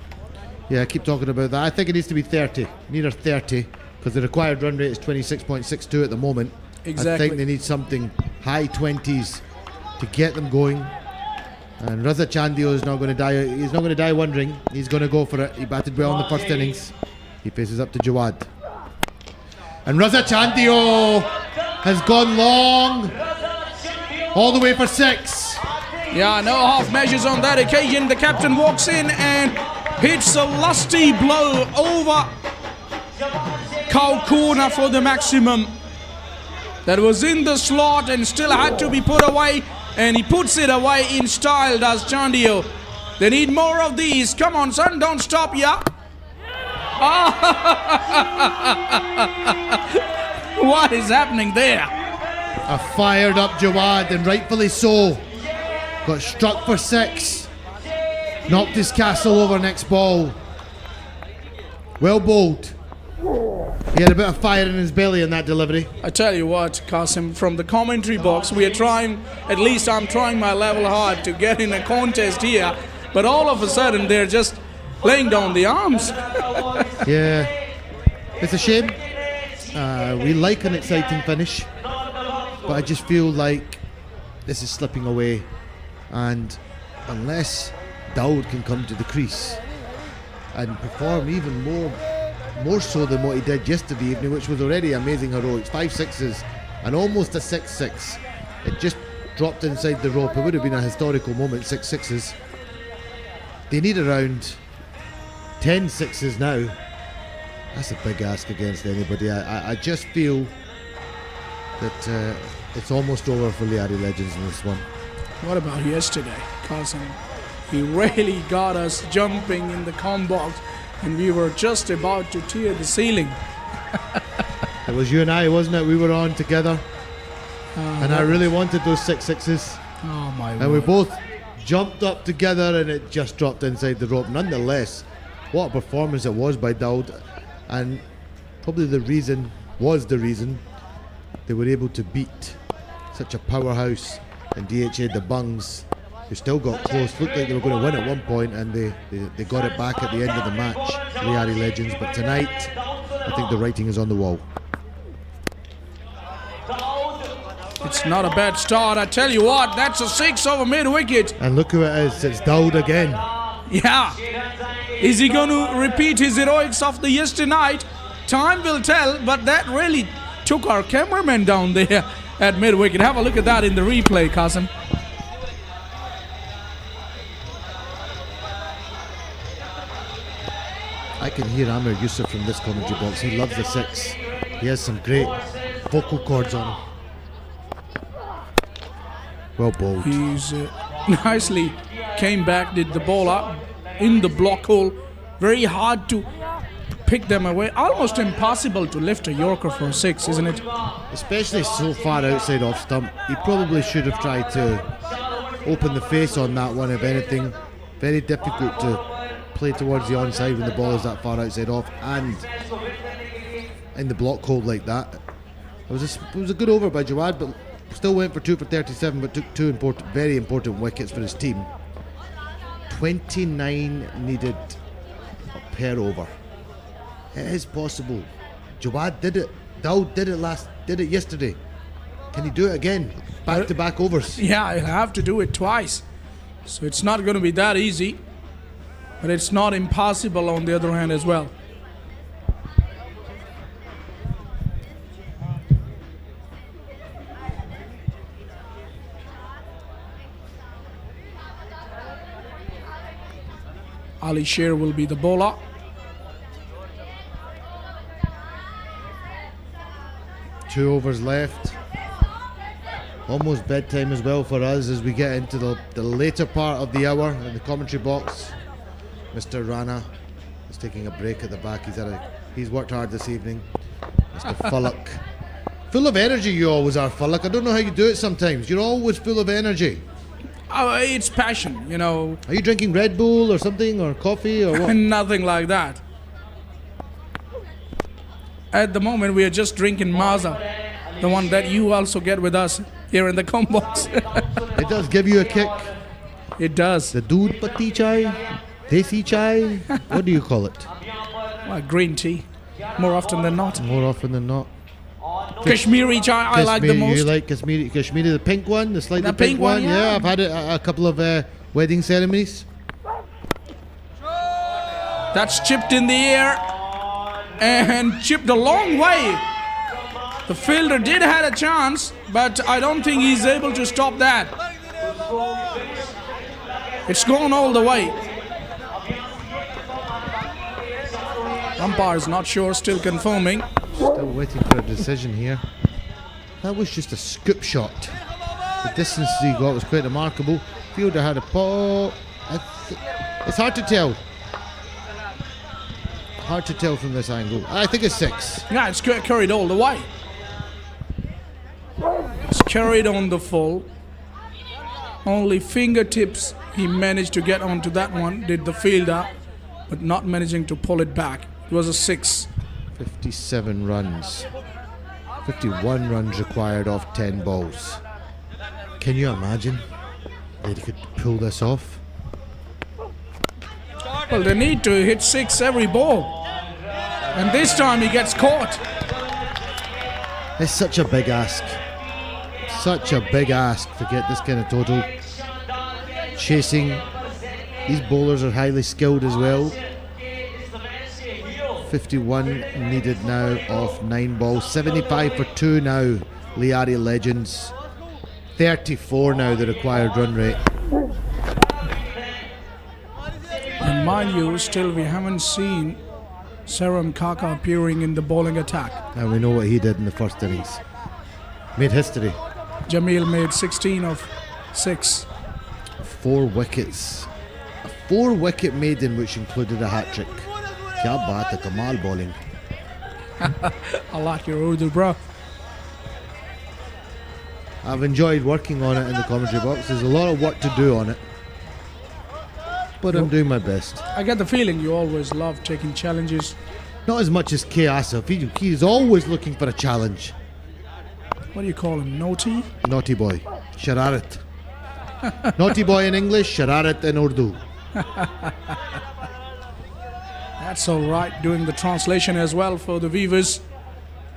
Yeah, I keep talking about that. I think it needs to be 30. Neither 30, because the required run rate is 26.62 at the moment. Exactly. I think they need something high 20s to get them going. And Raza Chandio is not going to die. He's not going to die wondering. He's going to go for it. He batted well in the first innings. He faces up to Jawad. And Raza Chandio has gone long, all the way for 6. Yeah, no half measures on that occasion. The captain walks in and hits a lusty blow over cow corner for the maximum. That was in the slot and still had to be put away, and he puts it away in style, does Chandio. They need more of these. Come on, son, don't stop, yeah. What is happening there? A fired up Jawad, and rightfully so. Got struck for 6. Knocked his castle over next ball. Well bowled. He had a bit of fire in his belly in that delivery. I tell you what, Qasim, from the commentary box, we are trying, at least I'm trying my level hard to get in a contest here, but all of a sudden they're just laying down the arms. Yeah, it's a shame. We like an exciting finish, but I just feel like this is slipping away, and unless Dawood can come to the crease and perform even more so than what he did yesterday evening, which was already amazing heroics, 5 sixes and almost a 6-6. It just dropped inside the rope. It would have been a historical moment, 6 sixes. They need around 10 sixes now. That's a big ask against anybody. I just feel that it's almost over for Lyari Legends in this one. What about yesterday, Qasim? He really got us jumping in the comm box, and we were just about to tear the ceiling. It was you and I, wasn't it? We were on together, and I really wanted those 6 sixes. Oh my And we both jumped up together, and it just dropped inside the rope. Nonetheless, what a performance it was by Dawood, and probably the reason they were able to beat such a powerhouse and DHA the Bungs, who still got close. Looked like they were going to win at one point, and they got it back at the end of the match, Lyari Legends. But tonight, I think the writing is on the wall. It's not a bad start, I tell you what. That's a 6 over mid-wicket. And look who it is, it's Dawood again. Yeah. Is he going to repeat his heroics of the yesterday night? Time will tell, but that really took our cameraman down there at mid-wicket. Have a look at that in the replay, Qasim. I can hear Amir Yusuf from this commentary box. He loves the 6. He has some great vocal cords on him. Well bowled. He's nicely came back, did the ball up in the block hole. Very hard to pick them away. Almost impossible to lift a Yorker for a 6, isn't it? Especially so far outside off stump. He probably should have tried to open the face on that one, if anything. Very difficult to play towards the onside when the ball is that far outside off and in the block hole like that. It was a good over by Jawad, but still went for 2 for 37, but took 2 very important wickets for his team. 29 needed per over. It is possible. Jawad did it. Dawood did it yesterday. Can he do it again? Back-to-back overs. Yeah, he'll have to do it twice. So it's not going to be that easy. But it's not impossible on the other hand as well. Ali Sher will be the bowler. Two overs left. Almost bedtime as well for us as we get into the later part of the hour in the commentary box. Mr. Rana is taking a break at the back. He's worked hard this evening. Mr. Fullock. Full of energy you always are, Fullock. I don't know how you do it sometimes. You're always full of energy. It's passion, you know. Are you drinking Red Bull or something, or coffee, or what? Nothing like that. At the moment, we are just drinking Maza, the one that you also get with us here in the com box. It does give you a kick. It does. The doodh patti chai, desi chai, what do you call it? Well, green tea, more often than not. More often than not. Kashmiri chai, I like the most. You like Kashmiri, the pink one, the slightly The pink one, yeah. I've had it at a couple of wedding ceremonies. That's chipped in the air and chipped a long way. The fielder did have a chance, but I don't think he's able to stop that. It's gone all the way. Umpire is not sure, still confirming. Still waiting for a decision here. That was just a scoop shot. The distance he got was quite remarkable. Fielder had a paw. It's hard to tell. Hard to tell from this angle. I think it's 6. Yeah, it's carried all the way. It's carried on the full. Only fingertips he managed to get onto that one, did the fielder, but not managing to pull it back. It was a 6. 57 runs. 51 runs required off 10 balls. Can you imagine that he could pull this off? Well, they need to hit 6 every ball. And this time he gets caught. It's such a big ask. Such a big ask to get this kind of total. Chasing. These bowlers are highly skilled as well. 51 needed now off 9 balls. 75 for 2 now, Lyari Legends. 34 now the required run rate. And mind you, still we haven't seen Saram Kaka appearing in the bowling attack. And we know what he did in the first innings. Made history. Jamil made 16 of 6. 4 wickets. A 4-wicket maiden which included a hat-trick. Kya baat hai, kamal bowling. I like your Urdu, bro. I've enjoyed working on it in the commentary box. There's a lot of work to do on it. But I'm doing my best. I get the feeling you always love taking challenges. Not as much as K. Asif. He's always looking for a challenge. What do you call him? Naughty? Naughty boy. Shararat. Naughty boy in English, Shararat in Urdu. That's all right. Doing the translation as well for the viewers,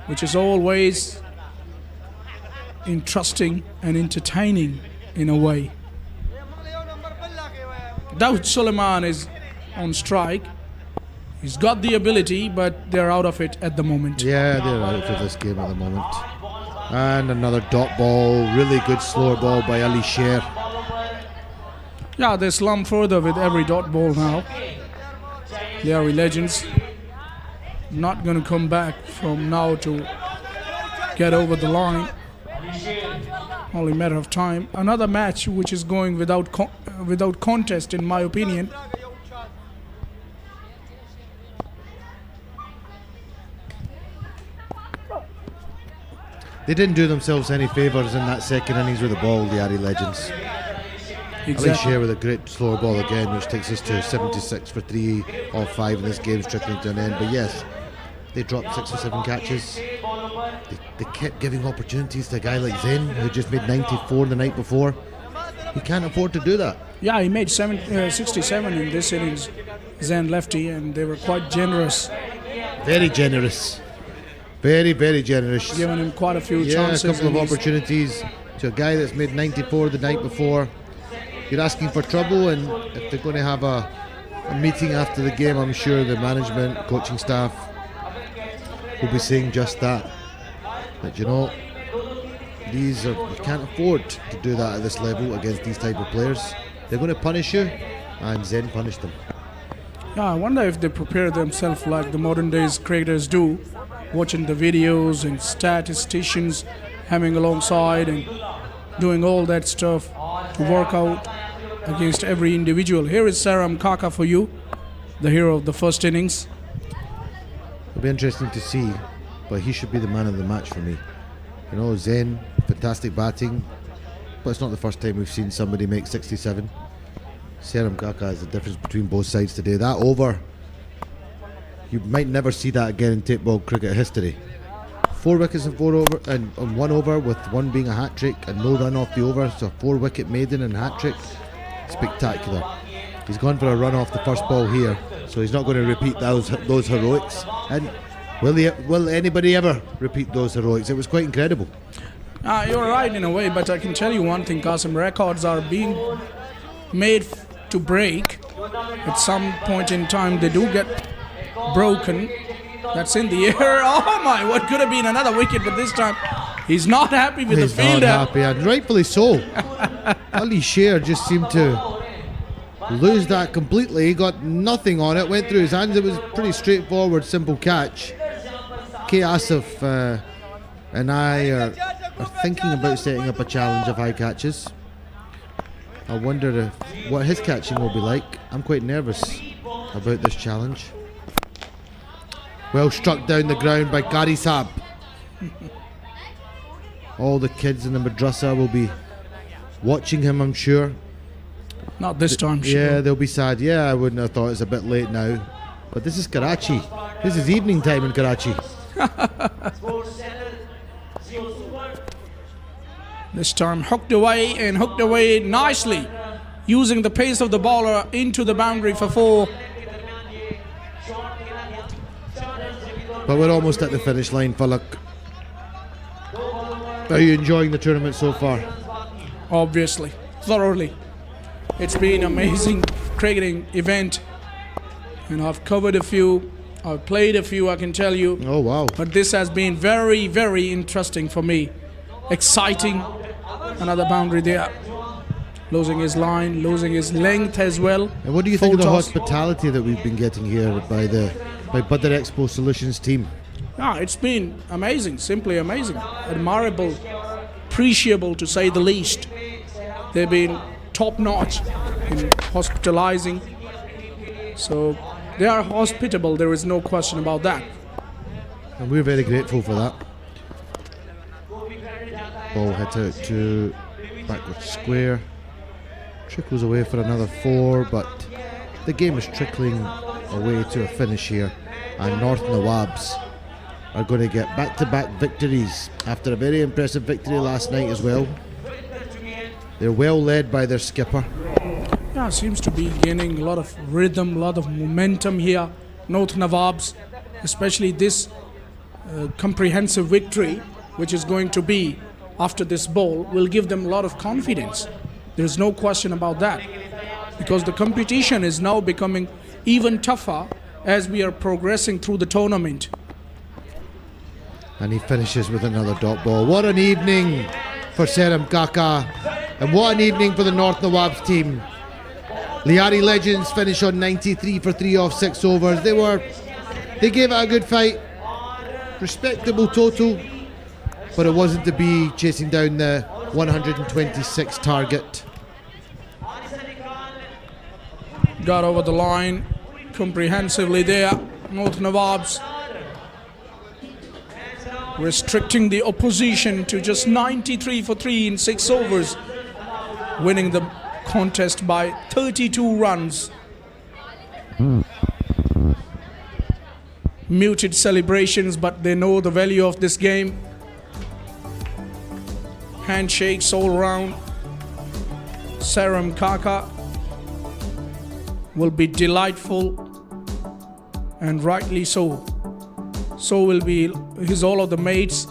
which is always interesting and entertaining in a way. Dawood Suleiman is on strike. He's got the ability, but they're out of it at the moment. Yeah, they're out of this game at the moment. And another dot ball. Really good slower ball by Ali Sher. Yeah, they slump further with every dot ball now. Lyari Legends not going to come back from now to get over the line. Only a matter of time. Another match which is going without contest, in my opinion. They didn't do themselves any favours in that second innings with the ball, the Lyari Legends. Exactly. Ali Sher with a great slower ball again, which takes us to 76 for 3 off 5, and this game's trickling to an end. But yes, they dropped 6 or 7 catches. They kept giving opportunities to a guy like Zain, who just made 94 the night before. He can't afford to do that. Yeah, he made 67 in this innings, Zain lefty, and they were quite generous. Very generous. Very, very generous. Giving him quite a few chances. A couple of opportunities to a guy that's made 94 the night before. You're asking for trouble, and if they're going to have a meeting after the game, I'm sure the management, coaching staff will be saying just that. That, you know, you can't afford to do that at this level against these type of players. They're going to punish you, and Zain punished them. Yeah, I wonder if they prepare themselves like the modern days creators do, watching the videos and statisticians having alongside and doing all that stuff to work out against every individual. Here is Saram Kaka for you, the hero of the first innings. It'll be interesting to see, but he should be the man of the match for me. You know, Zain, fantastic batting, but it's not the first time we've seen somebody make 67. Saram Kaka is the difference between both sides today. That over, you might never see that again in tape ball cricket history. 4 wickets and 4 over and on 1 over, with 1 being a hat trick and no run off the over, so 4 wicket maiden and hat trick. Spectacular. He's gone for a run off the first ball here, so he's not going to repeat those heroics. And will anybody ever repeat those heroics? It was quite incredible. You're right in a way, but I can tell you one thing, Qasim. Records are being made to break. At some point in time, they do get broken. That's in the air. Oh my, what could have been another wicket, but this time he's not happy with the fielder. He's not happy, and rightfully so. Ali Sher just seemed to lose that completely. He got nothing on it, went through his hands. It was pretty straightforward, simple catch. K. Asif and I are thinking about setting up a challenge of high catches. I wonder what his catching will be like. I'm quite nervous about this challenge. Well struck down the ground by Qari Saab. All the kids in the madrasa will be watching him, I'm sure. Not this time, Yeah, they'll be sad. Yeah, I wouldn't have thought it's a bit late now. But this is Karachi. This is evening time in Karachi. This time hooked away nicely, using the pace of the bowler into the boundary for 4. But we're almost at the finish line, Falak. Are you enjoying the tournament so far? Obviously, thoroughly. It's been an amazing cricketing event, and I've covered a few, I've played a few, I can tell you. Oh wow. But this has been very, very interesting for me. Exciting. Another boundary there. Losing his line, losing his length as well. And what do you think of the hospitality that we've been getting here by Badar Expo Solutions team? It's been amazing, simply amazing. Admirable, appreciable to say the least. They've been top-notch in hospitalizing. So they are hospitable, there is no question about that. And we're very grateful for that. Ball hit out to backward square. Trickles away for another 4, but the game is trickling away to a finish here, and North Nawabs are going to get back-to-back victories after a very impressive victory last night as well. They're well led by their skipper. Yeah, seems to be gaining a lot of rhythm, a lot of momentum here. North Nawabs, especially this comprehensive victory, which is going to be after this ball, will give them a lot of confidence. There's no question about that, because the competition is now becoming even tougher as we are progressing through the tournament. And he finishes with another dot ball. What an evening for Saram Kaka, and what an evening for the North Nawabs team. Lyari Legends finish on 93 for 3 off 6 overs. They gave it a good fight. Respectable total, but it wasn't to be, chasing down the 126 target. Got over the line comprehensively there. North Nawabs restricting the opposition to just 93 for 3 in 6 overs, winning the contest by 32 runs. Muted celebrations, but they know the value of this game. Handshakes all round. Saram Kaka will be delightful, and rightly so. So will be all of the mates.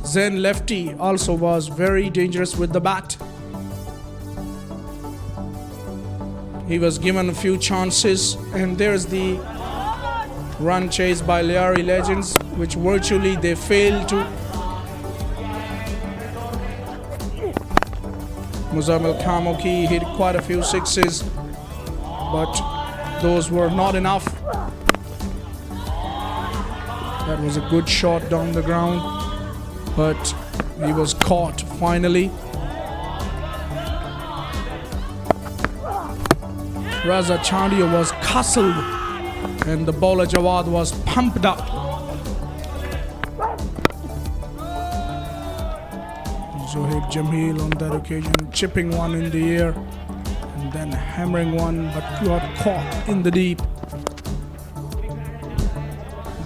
Zen Lefty also was very dangerous with the bat. He was given a few chances, and there's the run chase by Lyari Legends, which virtually they failed to. Muzammil Kamoki hit quite a few sixes, but those were not enough. That was a good shot down the ground, but he was caught finally. Raza Chandia was castled and the bowler Jawad was pumped up. Zohaib Jamil on that occasion chipping one in the air and then hammering one, but got caught in the deep.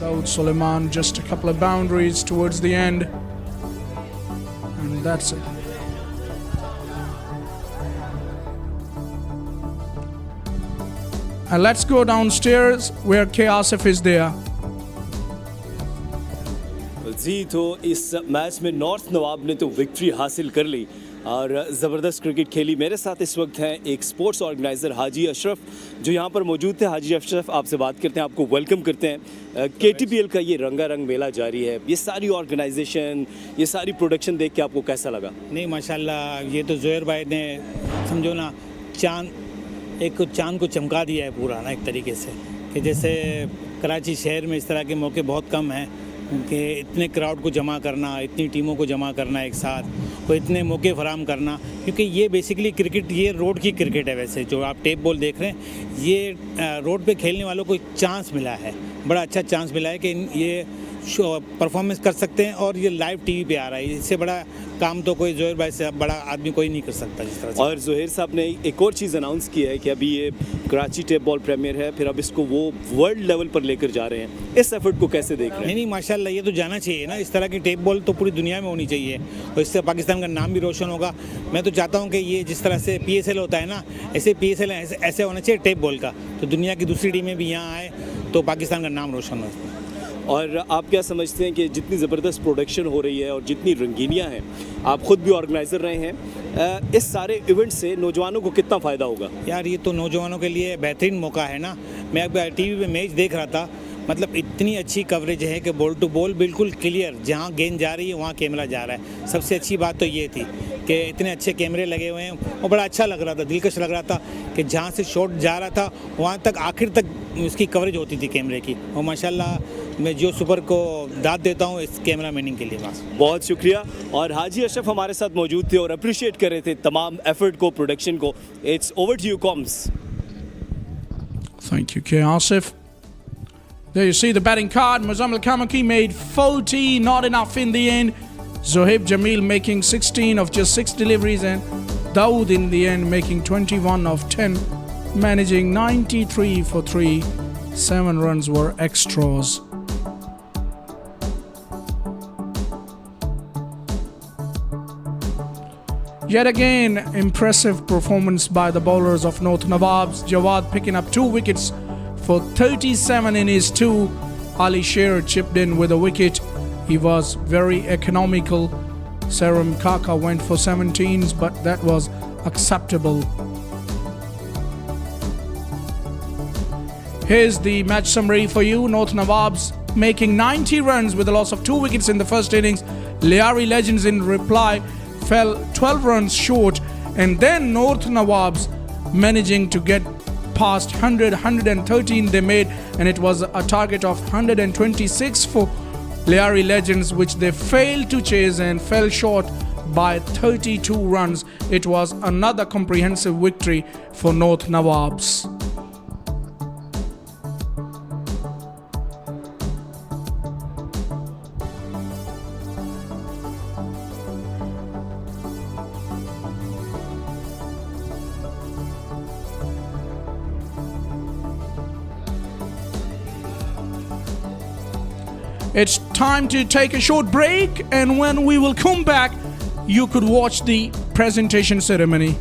Dawood Suleiman just a couple of boundaries towards the end, and that's it. And let's go downstairs where K. Asif is there. जी तो इस match में north नवाब ने तो victory हासिल कर ली और ज़बरदस्त cricket खेली। मेरे साथ इस वक्त हैं एक स्पोर्ट्स ऑर्गेनाइज़र हाजी अशरफ जो यहाँ पर मौजूद थे। हाजी अशरफ, आपसे बात करते हैं, आपको वेलकम करते हैं। KTPL का ये रंगारंग मेला जारी है, ये सारी ऑर्गेनाइजेशन, ये सारी प्रोडक्शन देख के आपको कैसा लगा? नहीं माशाल्लाह, ये तो ज़ोहर भाई ने समझो ना चांद को चमका दिया है पूरा ना, एक तरीके से कि जैसे कराची शहर में इस तरह के मौके बहुत कम हैं कि इतने क्राउड को जमा करना, इतनी टीमों को जमा करना एक साथ, को इतने मौके फराम करना, क्योंकि ये बेसिकली क्रिकेट, ये रोड की क्रिकेट है। वैसे जो आप टेप बॉल देख रहे हैं, ये रोड पे खेलने वालों को चांस मिला है, बड़ा अच्छा चांस मिला है कि ये परफॉर्मेंस कर सकते हैं और ये लाइव टीवी पे आ रहा है। इससे बड़ा काम तो कोई ज़ोहर भाई से बड़ा आदमी कोई नहीं कर सकता जिस तरह से। और ज़ोहर साहब ने एक और चीज़ अनाउंस की है कि अभी ये कराची टेप बॉल प्रीमियर है, फिर अब इसको वो वर्ल्ड लेवल पर लेकर जा रहे हैं। इस एफर्ट को कैसे देख रहे हैं? नहीं माशाल्लाह, ये तो जाना चाहिए ना, इस तरह की टेप बॉल तो पूरी दुनिया में होनी चाहिए और इससे पाकिस्तान का नाम भी रोशन होगा। मैं तो चाहता हूँ कि ये जिस तरह से PSL होता है ना, ऐसे PSL ऐसे होना चाहिए टेप बॉल का, तो दुनिया की दूसरी टीमें भी यहाँ आए तो पाकिस्तान का नाम रोशन हो। और आप क्या समझते हैं कि जितनी ज़बरदस्त प्रोडक्शन हो रही है और जितनी रंगीनियाँ हैं, आप ख़ुद भी ऑर्गेनाइज़र रहे हैं, इस सारे इवेंट से नौजवानों को कितना फ़ायदा होगा? यार ये तो नौजवानों के लिए बेहतरीन मौका है ना। मैं अब टीवी पे मैच देख रहा था, मतलब इतनी अच्छी कवरेज है कि बॉल टू बॉल बिल्कुल क्लियर, जहाँ गेंद जा रही है वहाँ कैमरा जा रहा है। सबसे अच्छी बात तो ये थी कि इतने अच्छे कैमरे लगे हुए हैं और बड़ा अच्छा लग रहा था, दिलकश लग रहा था कि जहाँ से शॉट जा रहा था वहाँ तक आखिर तक उसकी कवरेज होती थी कैमरे की। और माशाल्लाह मैं जियो सुपर को दाद देता हूँ इस कैमरा मैनिंग के लिए। बस बहुत शुक्रिया। और हाजी अशरफ हमारे साथ मौजूद थे और अप्रिशिएट कर रहे थे तमाम एफर्ट को, प्रोडक्शन को। It's over to you comms. Thank you, K. Asif. There you see the batting card. Muzammil Kamaki made 40, not enough in the end. Zohaib Jamil making 16 of just 6 deliveries, and Dawood in the end making 21 of 10, managing 93 for 3. 7 runs were extras. Yet again, impressive performance by the bowlers of North Nawabs. Jawad picking up 2 wickets for 37 in his 2. Ali Sher chipped in with a wicket. He was very economical. Serum Kaka went for 17s, but that was acceptable. Here's the match summary for you. North Nawabs making 90 runs with a loss of 2 wickets in the first innings. Lyari Legends in reply fell 12 runs short, and then North Nawabs managing to get past 100, 113 they made, and it was a target of 126 for Lyari Legends, which they failed to chase and fell short by 32 runs. It was another comprehensive victory for North Nawabs. It's time to take a short break, and when we will come back, you could watch the presentation ceremony.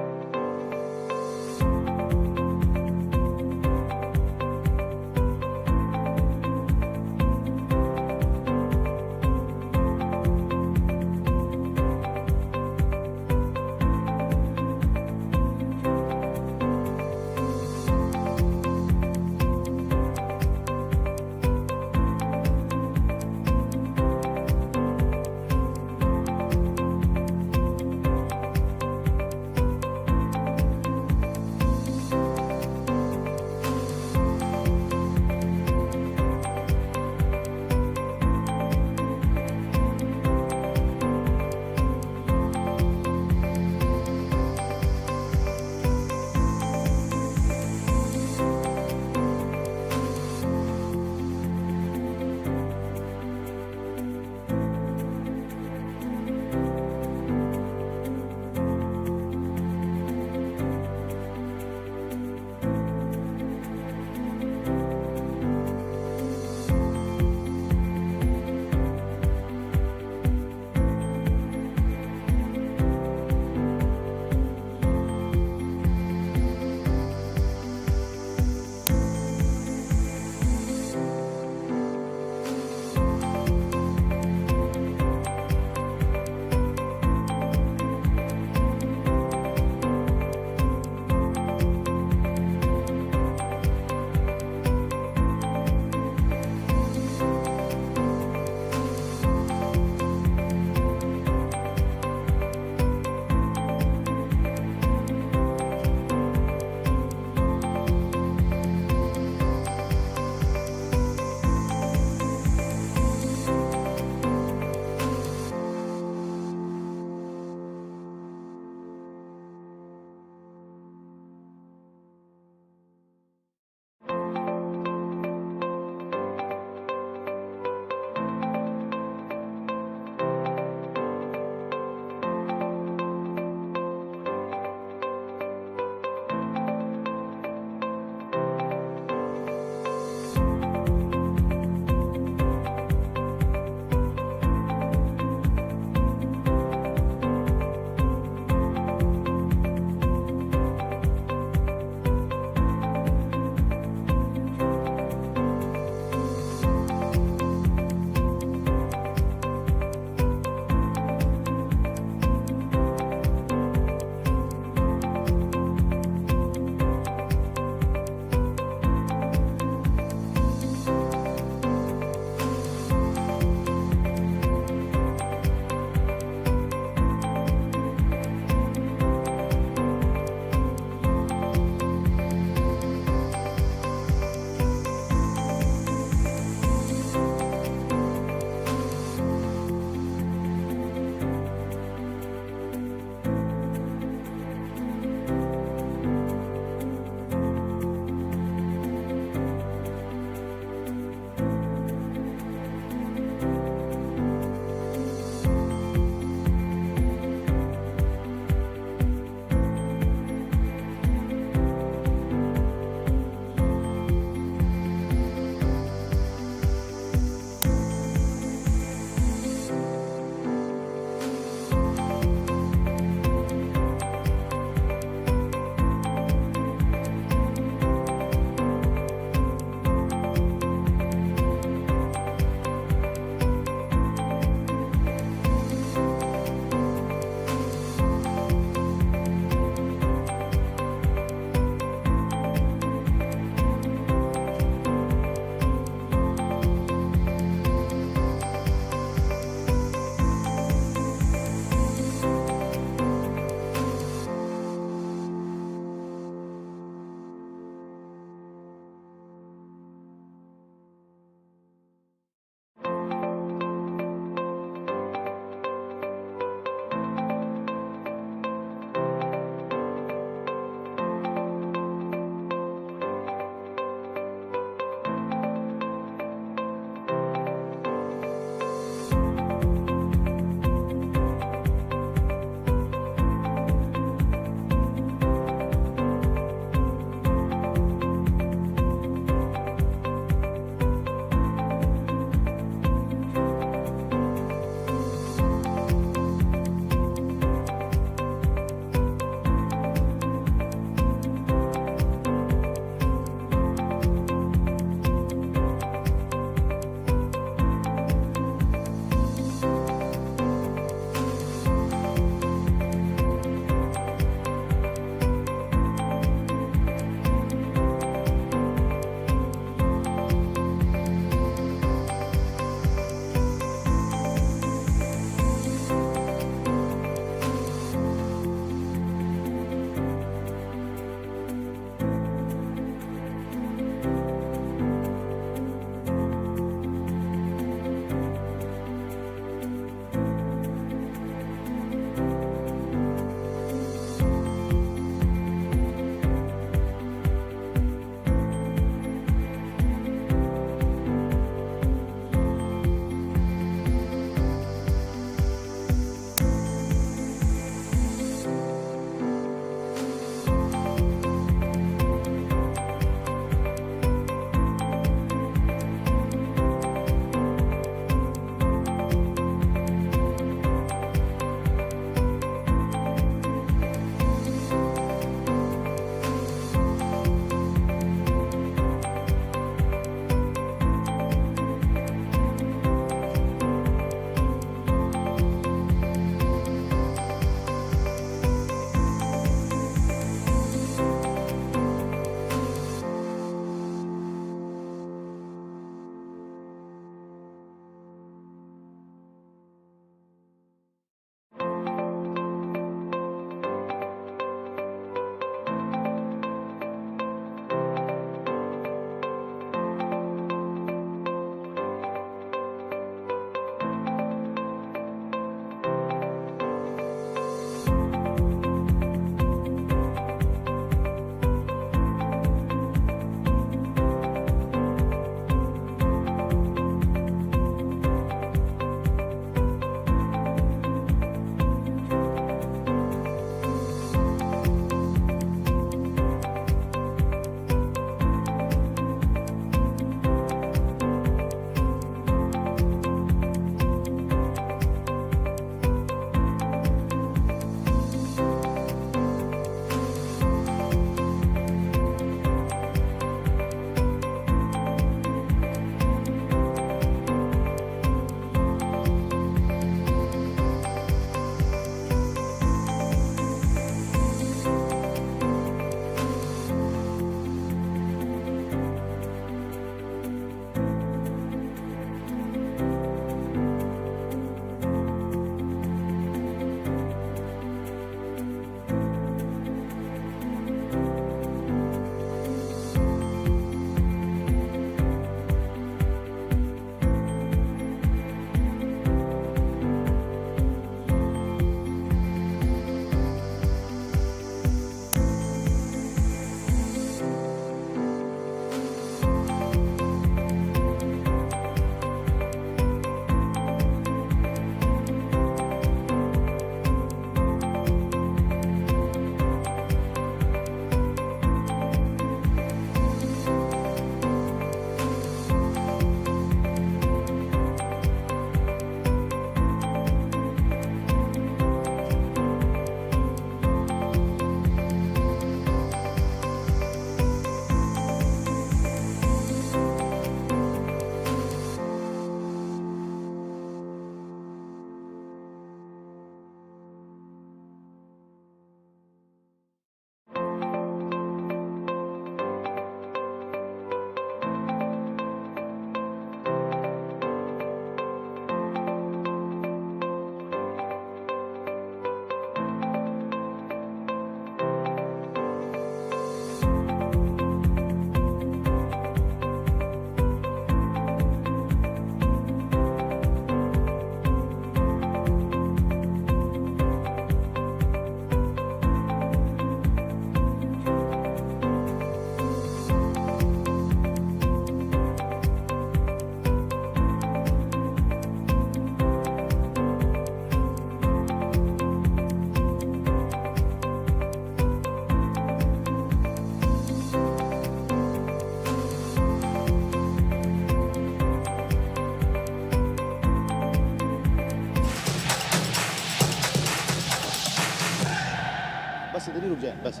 सीधे नहीं रुक जाए बस।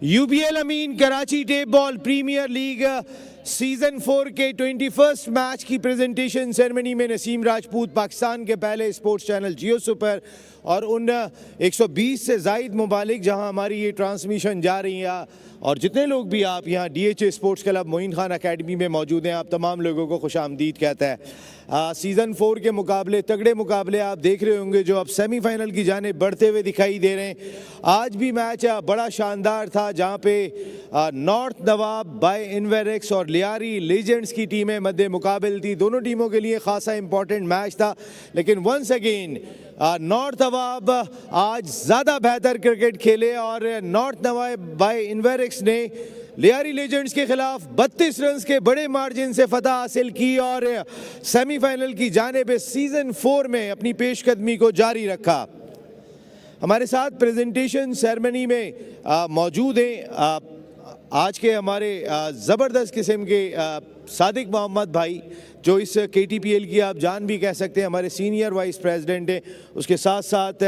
UBL Ameen Karachi tape ball premier league season 4 के 21st match की presentation ceremony में नसीम राजपूत पाकिस्तान के पहले स्पोर्ट्स चैनल जियो सुपर और उन 120 से ज़ायद ममालिक जहां हमारी ये ट्रांसमिशन जा रही है और जितने लोग भी आप यहाँ DHA sports club Moin Khan academy में मौजूद हैं, आप तमाम लोगों को खुशामदीद कहता है। सीज़न 4 के मुकाबले तगड़े मुकाबले आप देख रहे होंगे जो अब सेमीफाइनल की जानिब बढ़ते हुए दिखाई दे रहे हैं। आज भी मैच बड़ा शानदार था जहाँ पे नॉर्थ नवाब बाय इनवेरेक्स और लियारी लेजेंड्स की टीमें मद्दे मुकाबिल थी। दोनों टीमों के लिए खासा इंपॉर्टेंट मैच था, लेकिन वंस अगेन नॉर्थ नवाब आज ज़्यादा बेहतर क्रिकेट खेले और नॉर्थ नवाब बाय इनवेरेक्स ने लियारी लेजेंड्स के खिलाफ 32 रन के बड़े मार्जिन से फतह हासिल की और सेमीफाइनल की जानिब सीजन 4 में अपनी पेशकदमी को जारी रखा। हमारे साथ प्रेजेंटेशन सेरेमनी में मौजूद हैं आज के हमारे ज़बरदस्त किस्म के सादिक मोहम्मद भाई जो इस KTPL की आप जान भी कह सकते हैं, हमारे सीनियर वाइस प्रेसिडेंट हैं। उसके साथ साथ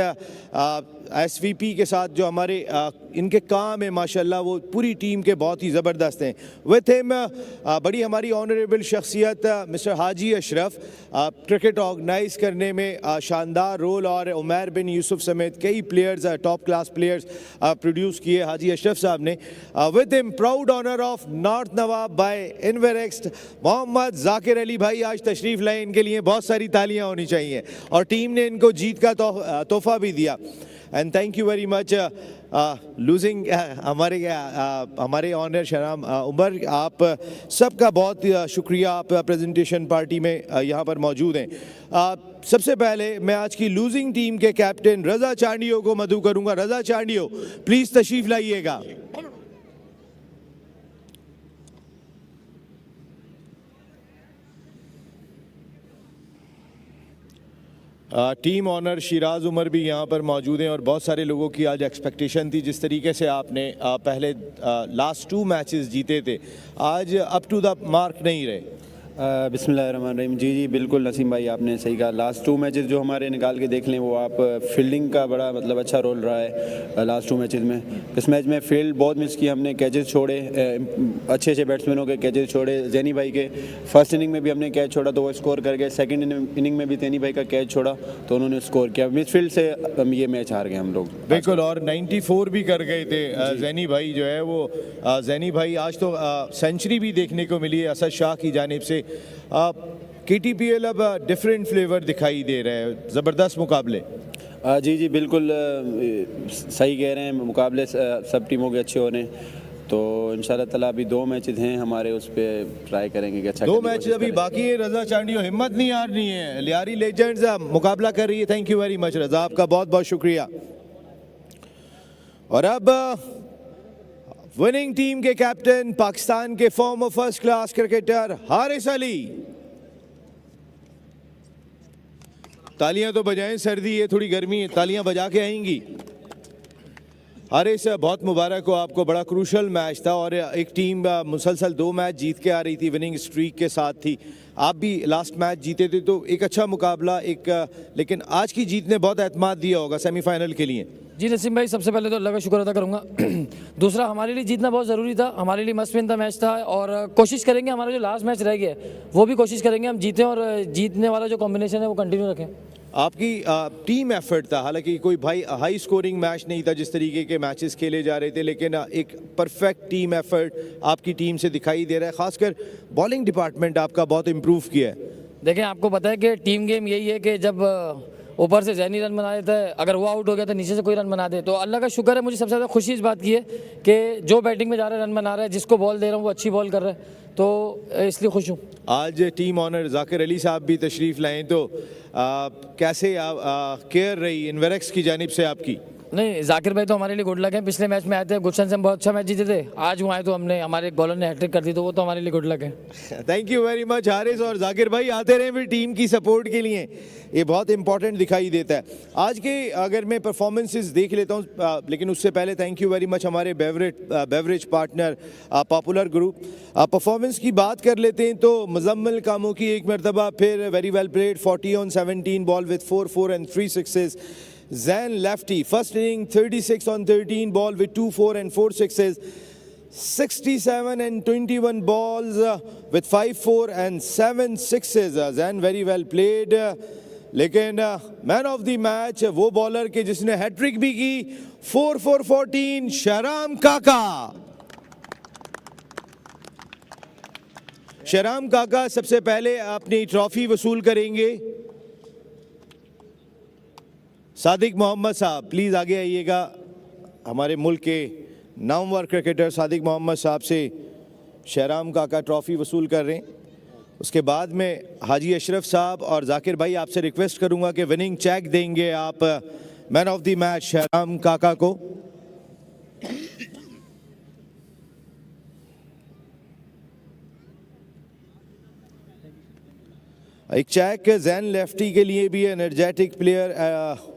SVP के साथ जो हमारे इनके काम है माशाल्लाह वो पूरी टीम के बहुत ही ज़बरदस्त हैं। विथ हिम बड़ी हमारी ऑनरेबल शख्सियत मिस्टर हाजी अशरफ, क्रिकेट ऑर्गेनाइज करने में शानदार रोल और उमैर बिन यूसुफ समेत कई players top class players produce किए हाजी अशरफ साहब ने। With him proud owner of North Nawab by Inverex Mohammad Zakir Ali भाई आज तशरीफ़ लाए, इनके लिए बहुत सारी तालियां होनी चाहिए और टीम ने इनको जीत का तोहफा भी दिया। And thank you very much losing हमारे ऑनर शराम उमर, आप सबका बहुत शुक्रिया, आप प्रेजेंटेशन पार्टी में यहाँ पर मौजूद हैं। सबसे पहले मैं आज की लूजिंग टीम के कैप्टन रज़ा चांडियो को मदऊ करूँगा। रज़ा चांडियो प्लीज़ तशरीफ़ लाइएगा। टीम ऑनर शिराज उमर भी यहाँ पर मौजूद हैं और बहुत सारे लोगों की आज एक्सपेक्टेशन थी जिस तरीके से आपने पहले लास्ट 2 मैचेस जीते थे, आज अप टू द मार्क नहीं रहे। बिस्मिल्लाहिर्रहमानिर्रहीम। जी बिल्कुल नसीम भाई आपने सही कहा। लास्ट 2 मैचेस जो हमारे निकाल के देख लें वो आप फील्डिंग का बड़ा मतलब अच्छा रोल रहा है लास्ट 2 मैचेस में। इस मैच में फील्ड बहुत मिस की हमने, कैचेस छोड़े, अच्छे अच्छे बैट्समैनों के कैचेस छोड़े। जैनी भाई के फर्स्ट इनिंग में भी हमने कैच छोड़ा तो वो स्कोर कर गए, सेकेंड इनिंग में भी जैनी भाई का कैच छोड़ा तो उन्होंने स्कोर किया। मिडफील्ड से ये मैच हार गए हम लोग बिल्कुल, और 94 भी कर गए थे जैनी भाई जो है वो। जैनी भाई आज तो सेंचुरी भी देखने को मिली है असद शाह की जानिब से। KTPL अब डिफरेंट फ्लेवर दिखाई दे रहे हैं, ज़बरदस्त मुकाबले। जी बिल्कुल सही कह रहे हैं, मुकाबले सब टीमों के अच्छे हो रहे हैं तो इंशाल्लाह ताला अभी 2 मैचेस हैं हमारे, उस पर ट्राई करेंगे कि अच्छा 2 मैच अभी बाकी है। रज़ा चांडियो हिम्मत नहीं हारनी है, लियारी लेजेंड्स मुकाबला कर रही है। थैंक यू वेरी मच रज़ा, आपका बहुत बहुत शुक्रिया। और अब विनिंग टीम के कैप्टन पाकिस्तान के farmer first class cricketer Haris Ali. तालियां तो बजाएं, सर्दी है थोड़ी गर्मी है, तालियां बजा के आएंगी। हारिस बहुत मुबारक हो आपको, बड़ा क्रूशल मैच था और एक टीम मुसलसल 2 मैच जीत के आ रही थी, विनिंग स्ट्रीक के साथ थी। आप भी लास्ट मैच जीते थे तो एक अच्छा मुकाबला लेकिन आज की जीत ने बहुत एतमाद दिया होगा सेमीफाइनल के लिए। जी नसीम भाई, सबसे पहले तो अल्लाह का शुक्र अदा करूँगा। दूसरा, हमारे लिए जीतना बहुत ज़रूरी था, हमारे लिए मस्ट विन का मैच था और कोशिश करेंगे हमारा जो लास्ट मैच रह गया वो भी कोशिश करेंगे हम जीतें और जीतने वाला जो कॉम्बिनेशन है वो कंटिन्यू रखें। आपकी टीम एफर्ट था, हालांकि कोई भाई हाई स्कोरिंग मैच नहीं था जिस तरीके के मैचेस खेले जा रहे थे, लेकिन एक परफेक्ट टीम एफर्ट आपकी टीम से दिखाई दे रहा है। खासकर बॉलिंग डिपार्टमेंट आपका बहुत इम्प्रूव किया है। देखें, आपको पता है कि टीम गेम यही है कि जब ऊपर से जैनी रन बना देता है, अगर वो आउट हो गया तो नीचे से कोई रन बना दे। तो अल्लाह का शुक्र है, मुझे सबसे ज़्यादा खुशी इस बात की है कि जो बैटिंग में जा रहा है रन बना रहा है, जिसको बॉल दे रहा हूँ वो अच्छी बॉल कर रहा है, तो इसलिए खुश हूँ। आज टीम ऑनर जाकिर अली साहब भी तशरीफ़ लाएँ तो कैसे केयर रही इनवेरेक्स की जानिब से आपकी? नहीं, जाकिर भाई तो हमारे लिए गुड लक है। पिछले मैच में आए थे, गुलशन से हम बहुत अच्छा मैच जीते थे। आज वो आए तो हमने हमारे बॉलर ने हैट्रिक कर दी, तो वो तो हमारे लिए गुड लक है। Thank you very much Haris, और जाकिर भाई आते रहे फिर टीम की सपोर्ट के लिए, ये बहुत इंपॉर्टेंट दिखाई देता है। आज के अगर मैं परफॉर्मेंसेस देख लेता हूँ, लेकिन उससे पहले थैंक यू वेरी मच हमारे beverage partner popular group. Performance की बात कर लेते हैं तो मुजम्मिल कामों की एक मरतबा फिर very well played, 40 on 17 ball with 4 4 and 3 6s। Zan lefty. First inning 36 on 13 ball with 2 4 and 4 sixes. 67 and 21 balls with 5 4 and 7 sixes. Zan very well played. लेकिन मैन ऑफ द मैच वो बॉलर के जिसने hat trick भी की 4 4 14 शहराम काका. शहराम काका सबसे पहले अपनी ट्रॉफी वसूल करेंगे. सादिक मोहम्मद साहब प्लीज आगे आइएगा. हमारे मुल्क के नामवर क्रिकेटर सादिक मोहम्मद साहब से शहराम काका ट्रॉफी वसूल कर रहे हैं. उसके बाद में हाजी अशरफ साहब और जाकिर भाई आपसे रिक्वेस्ट करूंगा कि विनिंग चेक देंगे आप man of the match Shahram काका को. एक चेक जैन लेफ्टी के लिए भी energetic player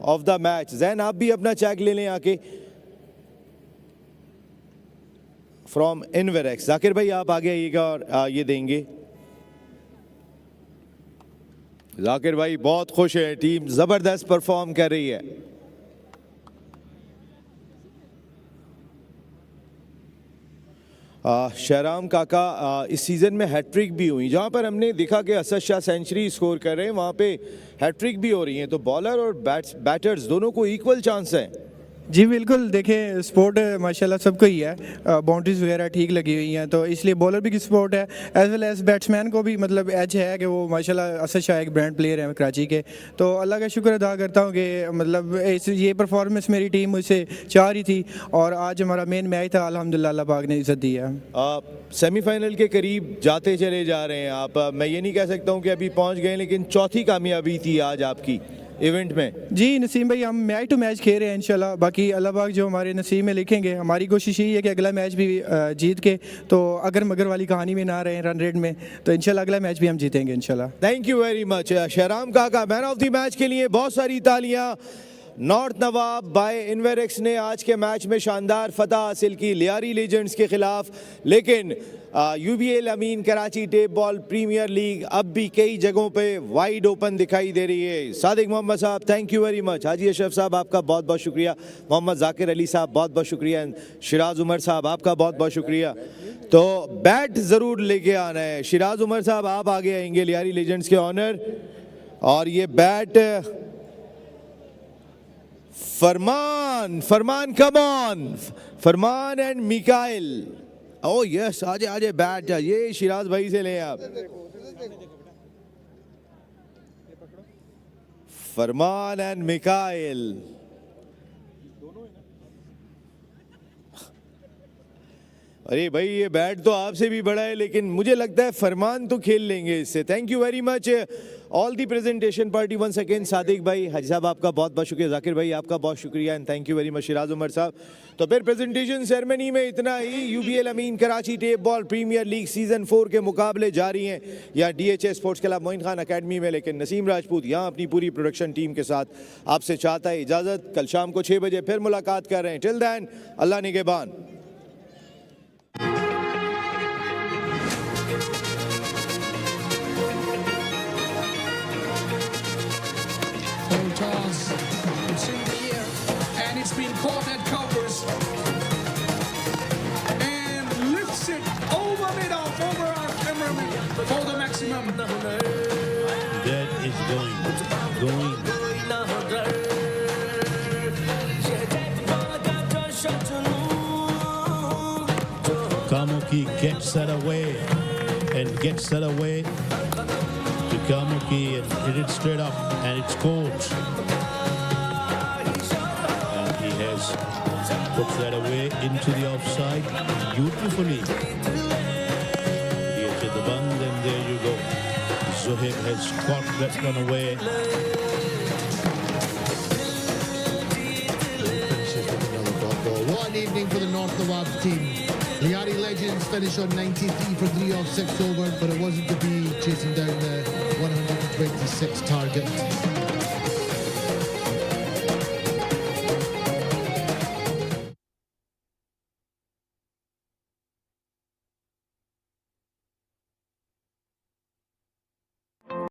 of the match. Jain आप भी अपना चेक ले लें आके फ्रॉम इनवेरेक्स. जाकिर भाई आप आगे आइएगा और ये देंगे. जाकिर भाई बहुत खुश है. टीम जबरदस्त परफॉर्म कर रही है. शहराम काका इस सीज़न में हैट्रिक भी हुई. जहाँ पर हमने देखा कि असद शाह सेंचुरी स्कोर कर रहे हैं वहाँ पे हैट्रिक भी हो रही है. तो बॉलर और बैटर्स दोनों को इक्वल चांस है. जी बिल्कुल. देखें स्पोर्ट माशाल्लाह सबको ही है. बाउंड्रीज वगैरह ठीक लगी हुई हैं तो इसलिए बॉलर भी की स्पोर्ट है एज वेल एज बैट्समैन को भी मतलब एज है कि वो माशाल्लाह असद शाह एक ब्रांड प्लेयर है कराची के. तो अल्लाह का शुक्र अदा करता हूँ कि मतलब ये परफॉर्मेंस मेरी टीम मुझसे चाह रही थी और आज हमारा मेन मैच था. अल्हम्दुलिल्लाह अल्लाह पाक ने इज्जत दी है. सेमीफाइनल के करीब जाते चले जा रहे हैं आप. मैं ये नहीं कह सकता हूँ कि अभी पहुँच गए लेकिन चौथी कामयाबी थी आज आपकी इवेंट में. जी नसीम भाई हम मैच टू मैच खेल रहे हैं इंशाल्लाह. बाकी अल्लाह पाक जो हमारे नसीब में लिखेंगे. हमारी कोशिश यही है कि अगला मैच भी जीत के तो अगर मगर वाली कहानी में ना रहे रन रेट में तो इंशाल्लाह अगला मैच भी हम जीतेंगे इंशाल्लाह. Thank you very much. Shahram काका मैन ऑफ द मैच के लिए बहुत सारी तालियां. नॉर्थ नवाब बाय इनवेरेक्स ने आज के मैच में शानदार फतह हासिल की लियारी लेजेंड्स के खिलाफ. लेकिन UBL Ameen Karachi tape ball premier league अब भी कई जगहों पे वाइड ओपन दिखाई दे रही है. सादिक मोहम्मद साहब थैंक यू वेरी मच. हाजी अशरफ साहब आपका बहुत बहुत शुक्रिया. मोहम्मद जाकिर अली साहब बहुत बहुत शुक्रिया. शिराज उमर साहब आपका बहुत बहुत शुक्रिया. तो बैट ज़रूर लेके आना है. शिराज उमर साहब आप आगे आएंगे लियारी लेजेंड्स के ऑनर. और ये bat Farman come on. Farman and Mikail. Oh yes आजे आजे बैट. ये शिराज भाई से लें आप. फरमान एंड मिकाइल. अरे भाई ये बैट तो आपसे भी बड़ा है लेकिन मुझे लगता है फरमान तो खेल लेंगे इससे. Thank you very much all the presentation party. One second. Sadiq भाई हाजी साहब आपका बहुत बहुत शुक्रिया. जाकिर भाई आपका बहुत शुक्रिया and thank you very much Shiraz Umar साहब. तो फिर प्रेजेंटेशन सेरेमनी में इतना ही. UBL Ameen Karachi tape ball premier league season 4 के मुकाबले जारी हैं या DHS sports club Moin Khan academy में. लेकिन नसीम राजपूत यहाँ अपनी पूरी प्रोडक्शन टीम के साथ आपसे चाहता है इजाज़त. कल शाम को 6 बजे फिर मुलाकात कर रहे हैं. टिल दैन अल्लाह निगहबान. Toss. It's in the air and it's been caught at covers and lifts it over mid-off over our cameraman for the maximum. That is going. Kamuki gets that away and gets that away to Kamuki and hit it straight up and it's caught. And he has put that away into the offside beautifully. He has hit the band and there you go. Zohaib has caught that one away. What an evening for the North Nawabs team. Lyari Legends finished on 93 for 3 off 6 overs, but it wasn't to be chasing down the 126 target.